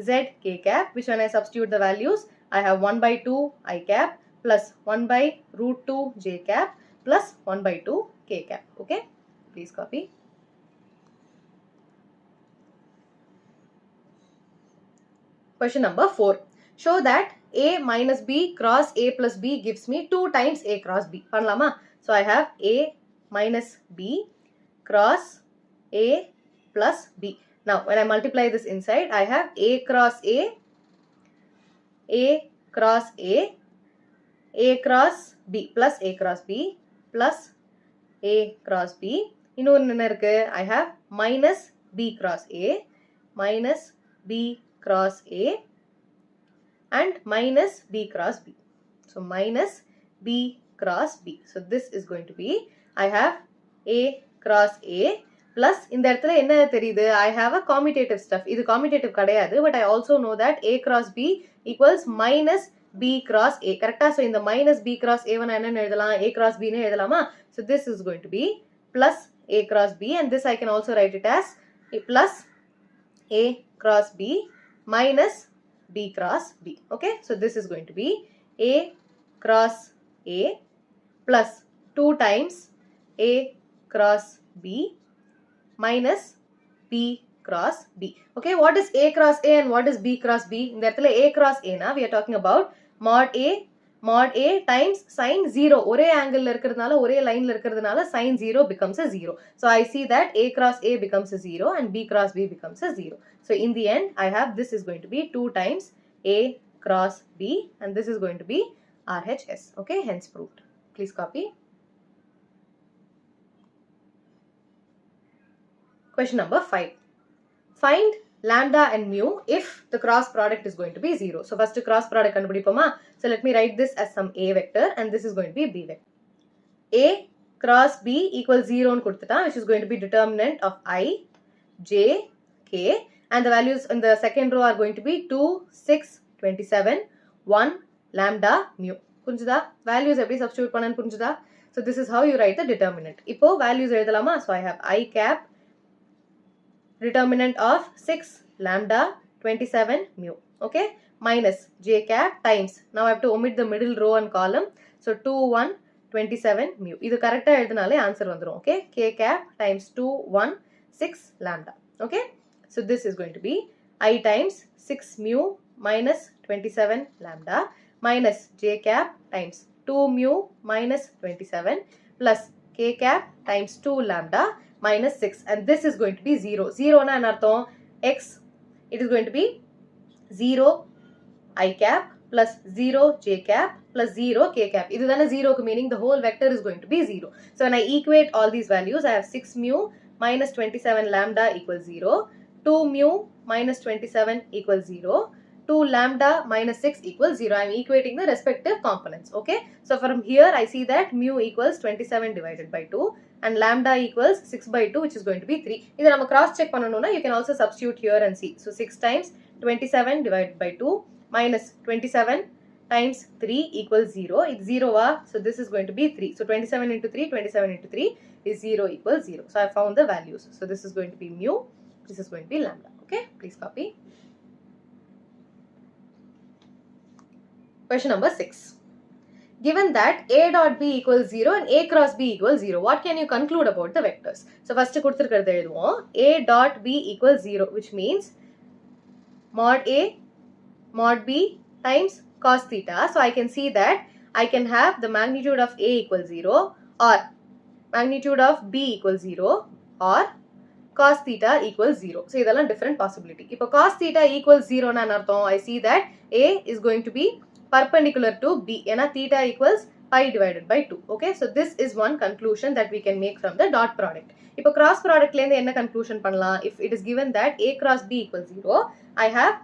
z k cap, which when I substitute the values, I have 1 by 2 I cap plus 1 by root 2 j cap plus 1 by 2 k cap. Okay, please copy. Question number 4. Show that A minus B cross A plus B gives me 2 times A cross B. Panlama? So I have A minus B cross A plus B. Now when I multiply this inside, I have A cross A cross A cross B plus A cross B plus A cross B. I have minus B cross A minus B cross A and minus B cross B. So minus B cross B. So this is going to be, I have A cross A plus in the இடத்துல என்ன தெரியுது, I have a commutative stuff. இது commutative கிடையாது, but I also know that A cross B equals minus B cross A. கரெக்டா? So இந்த minus B cross A வை நான் என்ன எழுதலாம்? A cross B னு எழுதலாமா? So this is going to be plus A cross B, and this I can also write it as a plus A cross B minus B cross B. Okay, so this is going to be A cross A plus 2 times A cross B minus B cross B. Okay, what is A cross A and what is B cross B? In the A cross A na, we are talking about mod A times sin 0. ஒரே angle இருக்கிறதுனால, ஒரே line இருக்கிறதுனால sin 0 becomes a 0. So I see that A cross A becomes a 0 and B cross B becomes a 0. So in the end, I have this is going to be 2 times A cross B and this is going to be RHS. Okay, hence proved. Please copy. Question number 5. Find lambda and mu if the cross product is going to be 0. So first cross product கண்டுபிடிப்போமா? So let me write this as some A vector and this is going to be B vector. A cross B equals 0 னு கொடுத்துட்டா, which is going to be determinant of I, J, K, and the values in the second row are going to be 2, 6, 27, 1, lambda, mu. புரிஞ்சுதா? Values எப்படி substitute பண்ணன்னு புரிஞ்சுதா? So this is how you write the determinant. இப்போ values எழுதலாமா? So I have I cap determinant of 6 lambda 27 mu, okay, minus j cap times, now I have to omit the middle row and column, so 2 1 27 mu. இது கரெக்டா எழுதினாலே answer வந்துரும். Okay, k cap times 2 1 6 lambda. Okay, so this is going to be I times 6 mu minus 27 lambda minus j cap times 2 mu minus 27 plus k cap times 2 lambda minus 6, and this is going to be 0. 0 na என்ன அர்த்தம்? X, it is going to be 0 I cap plus 0 j cap plus 0 k cap. இது தானே 0 க்கு meaning the whole vector is going to be 0. So when I equate all these values, I have 6 mu minus 27 lambda equals 0, 2 mu minus 27 equals 0, 2 lambda minus 6 equals 0. I am equating the respective components. Okay, so from here I see that mu equals 27 divided by 2 and lambda equals 6 by 2, which is going to be 3. இதை நம்ம cross check பண்ணனும்னா, you can also substitute here and see. So 6 times 27 divided by 2 minus 27 times 3 equals 0. It's 0 so this is going to be 3. So 27 into 3, 27 into 3 is 0 equals 0. So I found the values. So this is going to be mu, this is going to be lambda. Okay, please copy. Question number 6. Given that A dot B equals 0 and A cross B equals 0, what can you conclude about the vectors? So first கொடுத்திருக்கிறது எழுதுவோம். A dot B equals 0, which means mod A mod B times cos theta. So I can see that I can have the magnitude of A equals 0 or magnitude of B equals 0 or cos theta equals 0. So இதெல்லாம் different possibility. இப்போ cos theta equals 0 na அர்த்தம், I see that A is going to be perpendicular to B, ஏனா theta equals pi divided by 2. Okay, so this is one conclusion that we can make from the dot product. இப்போ cross product ல இருந்து என்ன conclusion பண்ணலாம்? If it is given that A cross B equals 0, I have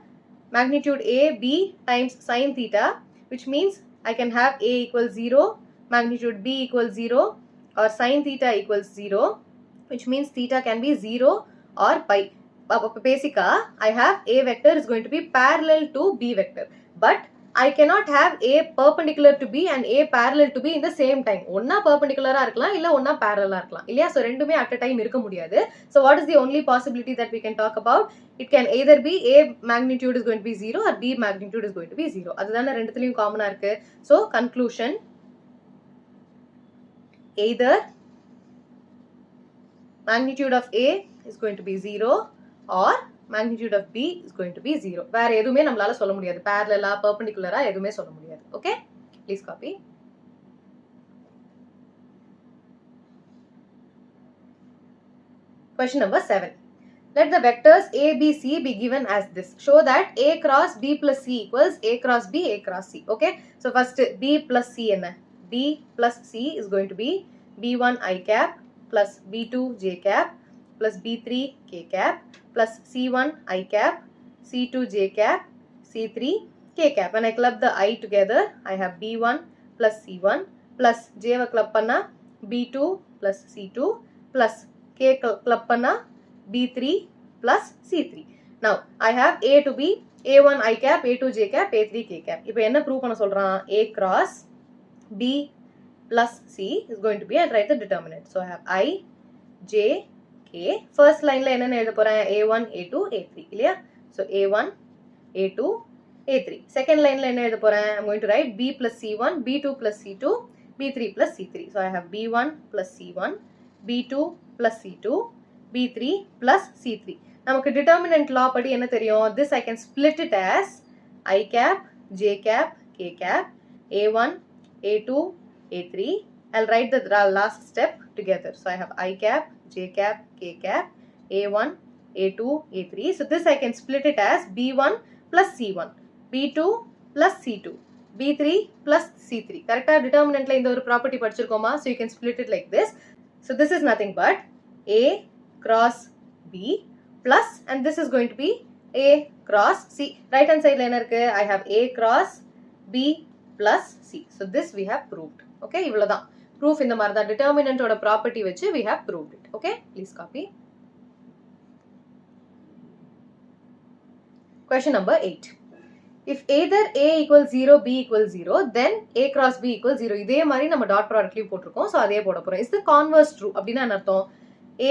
magnitude A B times sin theta, which means I can have A equals 0, magnitude B equals 0 or sin theta equals 0 which means theta can be 0 or pi. Basically, I have A vector is going to be parallel to B vector. But I cannot have A perpendicular to B and A parallel to B in the same time. Onna perpendicular irukkalam illa onna parallel irukkalam illaya. So rendume at a time irukka mudiyadhu. So what is the only possibility that we can talk about? It can either be A magnitude is going to be 0 or B magnitude is going to be 0. Adudana renduthiliyum common ah irukku. So conclusion, either magnitude of A is going to be 0 or magnitude of B is going to be 0. வேற எதுவுமே நம்மளால சொல்ல முடியாது. parallel ஆ perpendicular ஆ எதுவுமே சொல்ல முடியாது. Okay? Please copy. Question number 7. Let the vectors A, B, C be given as this. Show that A cross B plus C equals A cross B, A cross C. Okay? So first B plus C enna? B plus C is going to be B1 I cap plus B2 J cap plus B3 K cap plus C1 I cap, C2 J cap, C3 K cap. When I club the I together, I have B1 plus C1 plus J va club panna B2 plus C2 plus K club panna B3 plus C3. Now, I have A to be A1 I cap, A2 J cap, A3 K cap. இப்போ என்ன prove பண்ண சொல்றான்? A cross B plus C is going to be, I'll write the determinant. So, I have I, J, K. First line la enna எழுத போறேன்? A1, A2, A3 இல்லையா? So, A1, A2, A3. Second line la enna எழுத போறேன்? I'm going to write B plus C1, B2 plus C2, B3 plus C3. So, I have B1 plus C1, B2 plus C2, B3 plus C3. நமக்கு determinant law படி என்ன தெரியும்? This I can split it as I cap, J cap, K cap, A1, A2, A3. I'll write the last step together. So I have I cap, J cap, K cap, A1, A2, A3. So this I can split it as B1 plus C1, B2 plus C2, B3 plus C3. Correct? Determinant la indha oru property padichirukoma. So you can split it like this. So this is nothing but A cross B plus, and this is going to be A cross C. Right hand side la enna irukku? I have A cross B plus C. So this we have proved. Okay, ivladha proof in the martha determinant oda property vechu we have proved it. Okay, please copy. Question number 8. If either A equals 0, B equals 0, then A cross B equals 0. இதே மாதிரி நம்ம dot product லயும் போட்டிருக்கோம். So அதே போட போறோம். Is the converse true? அப்படின்னா என்ன அர்த்தம்?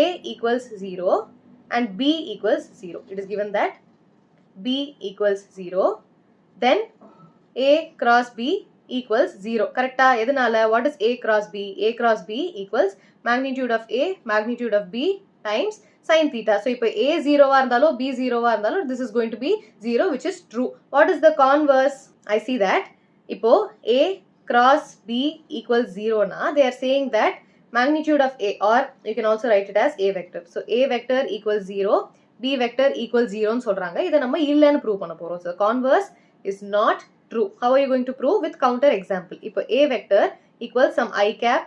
A equals 0 and B equals 0. It is given that B equals 0, then A cross B equals 0. Correct? எதனால? What is A cross B? A cross B equals magnitude of A, magnitude of B times sin theta. So, இப்போ A 0 வா இருந்தாலும் B 0 வா இருந்தாலும் this is going to be 0, which is true. What is the converse? I see that இப்போ A cross B equals 0 na, they are saying that magnitude of A, or you can also write it as A vector. So, A vector equals 0, B vector equals 0 னு சொல்றாங்க. இதை நம்ம இல்லைன்னு prove பண்ண போறோம். So, converse is not true. How are you going to prove? With counter example. இப்போ A vector equals some I cap,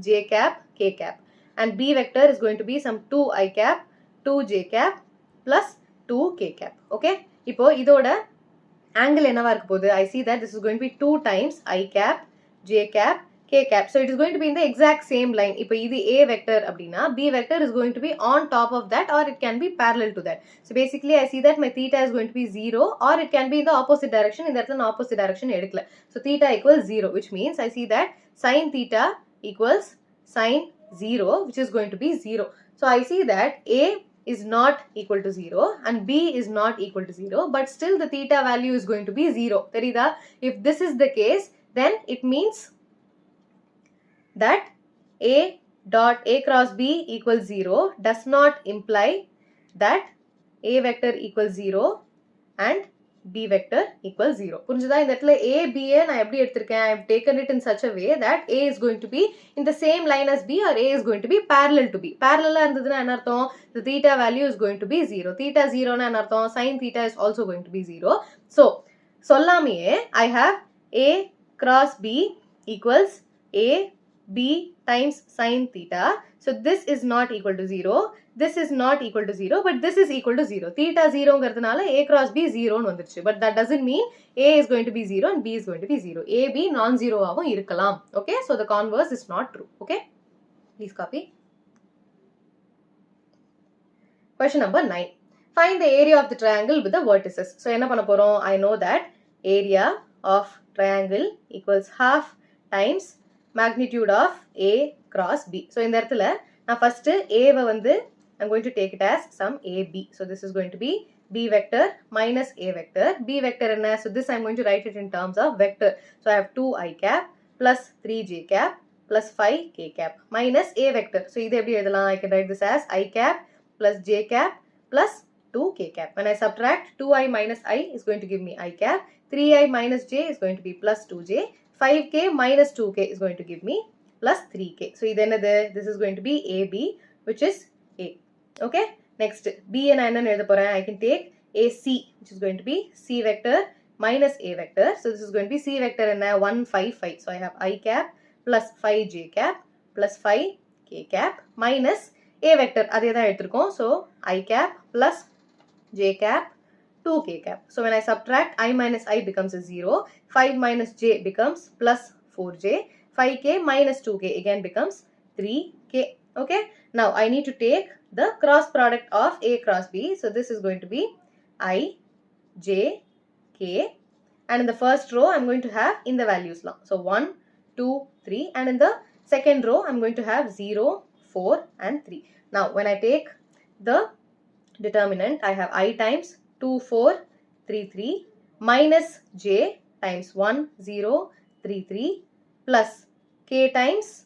J cap, K cap. And B vector is going to be some 2 I cap, 2 J cap plus 2 K cap. Okay? இப்போ இதோட angle என்னவா இருக்க போகுது? I see that this is going to be 2 times I cap, J cap, K cap. So it is going to be in the exact same line. இப்போ இது A vector அப்படின்னா B vector is going to be on top of that, or it can be parallel to that. So basically I see that my theta is going to be 0, or it can be in the opposite direction. இந்த இடத்துல நான் opposite direction எடுக்கல. So theta equals 0, which means I see that sin theta equals sin 0, which is going to be 0. So I see that A is not equal to 0 and B is not equal to 0, but still the theta value is going to be 0. Therida, if this is the case, then it means that A dot A cross B equals 0 does not imply that A vector equals 0 and B vector equals 0. புரிஞ்சுதா? இந்த இடத்துல A, B நான் எப்படி எடுத்திருக்கேன்? I have taken it in such a way that A is going to be in the same line as B, or A is going to be parallel to B. Parallel இருந்ததுன்னா என்ன அர்த்தம்? The theta value is going to be 0. Theta 0 னா என்ன அர்த்தம்? Sin theta is also going to be 0. So, சொல்லாமையே I have A cross B equals A B times sin theta. So this is not equal to 0. This is not equal to 0, but this is equal to 0. Theta 0 ங்கிறதுனால A cross B 0 னு வந்துருச்சு. But that doesn't mean A is going to be 0 and B is going to be 0. A, B non-zero ஆவும் இருக்கலாம். Okay, so the converse is not true. Okay, please copy. Question number 9. Find the area of the triangle with the vertices. So என்ன பண்ண போறோம்? I know that area of triangle equals half times magnitude of A cross B. So இந்த இடத்துல நான் first A வை வந்து I'm going to take it as some AB. So this is going to be B vector minus A vector. B vector enna? So this I'm going to write it in terms of vector. So I have 2I cap plus 3J cap plus 5K cap minus A vector. So இது எப்படி எழுதலாம்? I can write this as I cap plus J cap plus 2K cap. When I subtract 2I minus I is going to give me I cap. 3I minus J is going to be plus 2J. 5K minus 2K is going to give me plus 3K. So this is going to be AB, which is A. Okay. Next, B and I can take AC, which is going to be C vector minus A vector. So this is going to be C vector and 1, 5, 5. So I have I cap plus 5J cap plus 5K cap minus A vector. So I cap plus J cap 2K cap. So when I subtract I minus I becomes a 0. 5 minus J becomes plus 4J. 5K minus 2K again becomes 3K. Okay. Now I need to take the cross product of A cross B. So this is going to be I, J, K. And in the first row, I'm going to have in the values long. So 1, 2, 3. And in the second row, I'm going to have 0, 4 and 3. Now when I take the determinant, I have I times 2, 4, 3, 3 minus J times 1, 0, 3, 3 plus K times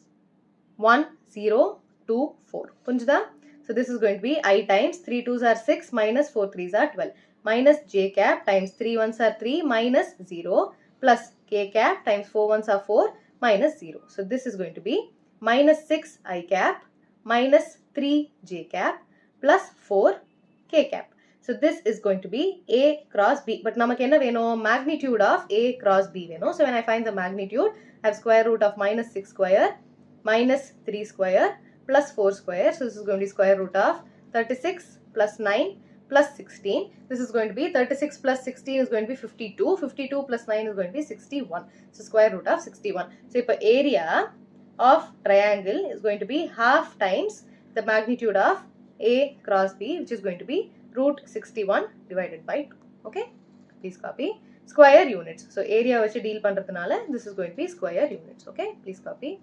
1, 0, 2, 4. Punjda? So this is going to be I times 3 2s are 6 minus 4 3s are 12 minus J cap times 3 1s are 3 minus 0 plus K cap times 4 1s are 4 minus 0. So this is going to be minus 6 I cap minus 3 J cap plus 4 K cap. So this is going to be A cross B. But namak enna veno? Magnitude of A cross B veno. So when I find the magnitude, I have square root of minus 6 square minus 3 square plus 4 square. So this is going to be square root of 36 plus 9 plus 16. This is going to be 36 plus 16 is going to be 52. 52 plus 9 is going to be 61. So square root of 61. So if area of triangle is going to be half times the magnitude of A cross B, which is going to be root 61 divided by 2. Okay. Please copy. Square units. So area which deal pandrathanala, this is going to be square units. Okay. Please copy.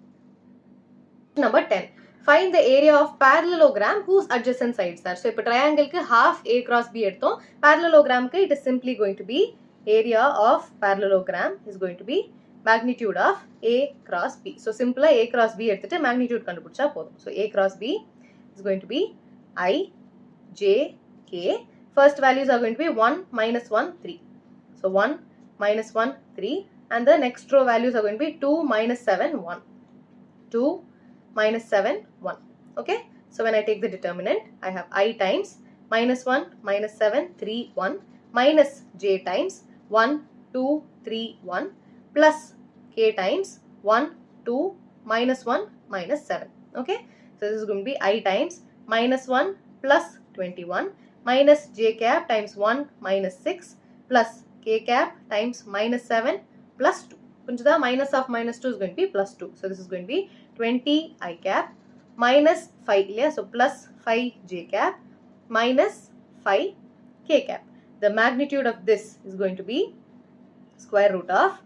Number 10. Find the area of parallelogram whose adjacent sides are. So, if triangle ke half A cross B edthom, parallelogram ke it is simply going to be area of parallelogram is going to be magnitude of A cross B. So, simple A cross B edthittu magnitude kandupidicha podum. So, A cross B is going to be I, J, K. First values are going to be 1, minus 1, 3. So, 1, minus 1, 3. And the next row values are going to be 2, minus 7, 1. 2, minus 7, 1. Okay. So when I take the determinant, I have I times minus 1, minus 7, 3, 1 minus J times 1, 2, 3, 1 plus K times 1, 2, minus 1, minus 7. Okay. So this is going to be I times minus 1 plus 21 minus J cap times 1 minus 6 plus K cap times minus 7 plus 2. The minus of minus 2 is going to be plus 2. So this is going to be 20 I cap minus 5. Yeah? So plus 5 J cap minus 5 K cap. The magnitude of this is going to be square root of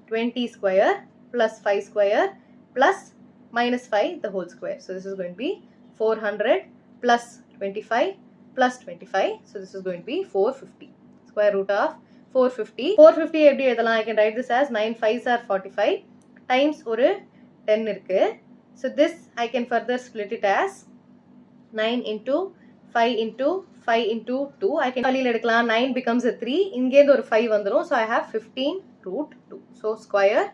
20 square plus 5 square plus minus 5 the whole square. So this is going to be 400 plus 25 plus 25. So this is going to be 450. Square root of 450. 450 எப்படி எழுதலாம்? I can write this as 9 5s are 45 times ஒரு 10 இருக்கு. So this I can further split it as 9 into 5 into 5 into 2. I can வழியில் எடுக்கலாம். 9 becomes a 3. இங்கேந்து ஒரு 5 வந்துரும். So I have 15 root 2. So square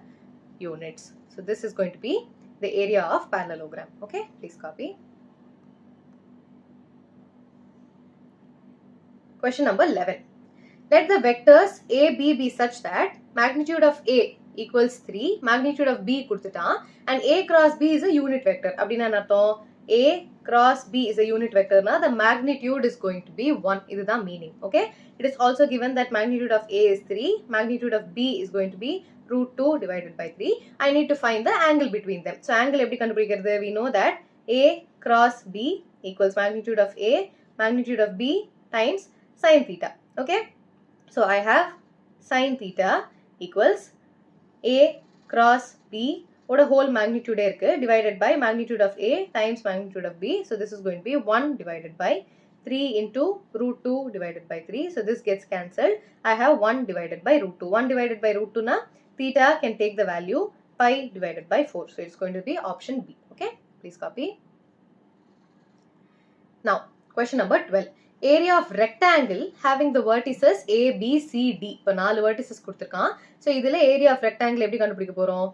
units. So this is going to be the area of parallelogram. Okay. Please copy. Question number 11. Let the vectors A, B be such that magnitude of A equals 3, magnitude of B kuduthittan, and A cross B is a unit vector. Abdina nartham A cross B is a unit vector na the magnitude is going to be 1. This is the meaning. Okay. It is also given that magnitude of A is 3, magnitude of B is going to be root 2 divided by 3. I need to find the angle between them. So angle eppadi kandupidikiradhu? We know that A cross B equals magnitude of A magnitude of B times sin theta. Okay, so I have sin theta equals A cross B oda whole magnitude divided by magnitude of A times magnitude of B. So this is going to be 1 divided by 3 into root 2 divided by 3. So this gets cancelled. I have 1 divided by root 2. 1 divided by root 2 na theta can take the value pi divided by 4. So it's going to be option B. Okay, please copy. Now question number 12. Area of rectangle having the vertices A, B, C, D. இப்போ 4 vertices கொடுத்திருக்கான். So இதிலே area of rectangle எப்படி கண்டுபிடிக்க போறோம்?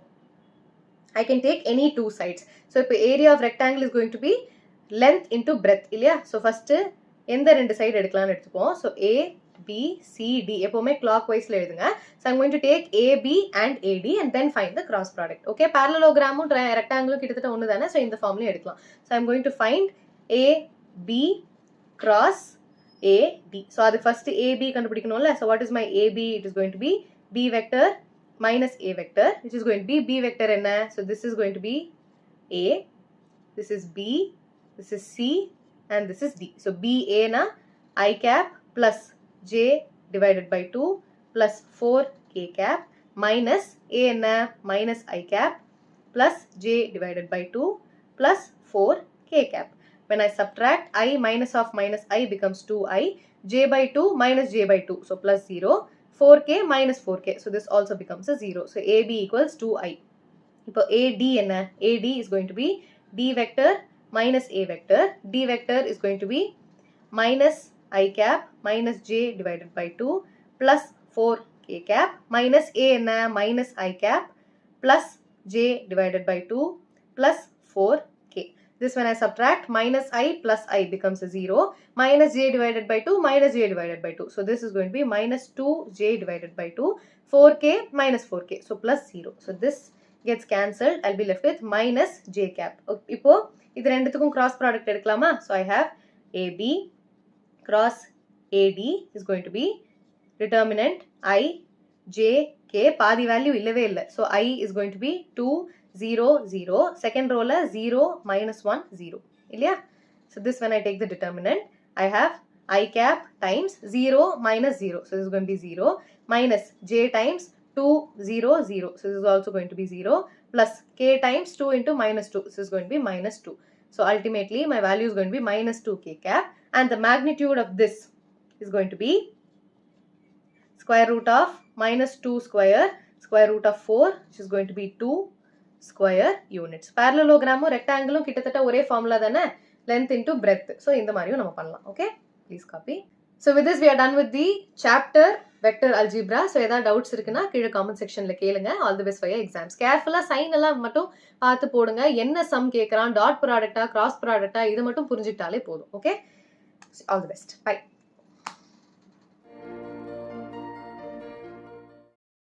I can take any two sides. So இப்போ area of rectangle is going to be length into breadth இல்லையா? So first எந்த ரெண்டு side எடுக்கலாம்னு எடுத்துப்போம். So A, B, C, D எப்பவுமே clockwise எழுதுங்க. So I'm going to take AB and AD and then find the cross product. Okay, parallelogramமும் rectangle கிட்டத்தட்ட ஒன்று தானே. So இந்த formula எடுக்கலாம். So I'm going to find AB cross AD. So அது first AB கண்டுபிடிக்கணும்ல. So what is my AB? It is going to be B vector minus A vector, which is going to be B vector enna. So this is going to be A, this is B, this is C and this is D. So BA na I cap plus J divided by 2 plus 4 K cap minus A enna minus I cap plus J divided by 2 plus 4 K cap. When I subtract I minus of minus I becomes 2I, J by 2 minus J by 2, so plus 0, 4K minus 4K, so this also becomes a 0. So AB equals 2I. இப்போ AD என்ன? AD is going to be D vector minus A vector. D vector is going to be minus I cap minus J divided by 2 plus 4K cap minus A enna minus I cap plus J divided by 2 plus 4K. This when I subtract minus I plus I becomes a 0, minus J divided by 2 minus J divided by 2. So this is going to be minus 2J divided by 2, 4K minus 4K, so plus 0. So this gets cancelled. I'll be left with minus J cap. இப்போ இது ரெண்டுத்துக்கும் cross product எடுக்கலாமா? So I have AB cross AD is going to be determinant I, J, K, பாதி value இல்லவே இல்லை. So I is going to be 2, 0, 0. Second row la 0, minus 1, 0. இல்லையா? So this when I take the determinant, I have I cap times 0 minus 0. So this is going to be 0 minus J times 2, 0, 0. So this is also going to be 0 plus K times 2 into minus 2. This is going to be minus 2. So ultimately my value is going to be minus 2 K cap and the magnitude of this is going to be square root of minus 2 square root of 4, which is going to be 2 square units. Parallelogram rectangle கிட்டத்தட்ட ஒரே formula தானே, length into breadth. So இந்த மாதிரியும் நம்ம பண்ணலாம். Okay, please copy. So with this we are done with the chapter vector algebra. So ஏதாவது doubts இருக்குன்னா கீழே comment sectionல கேளுங்க. All the best for your exams. Carefully sign எல்லாம் மட்டும் பார்த்து போடுங்க. என்ன sum கேக்குறான், dot product cross product இது மட்டும் புரிஞ்சிட்டாலே போதும். Okay, all the best. Bye.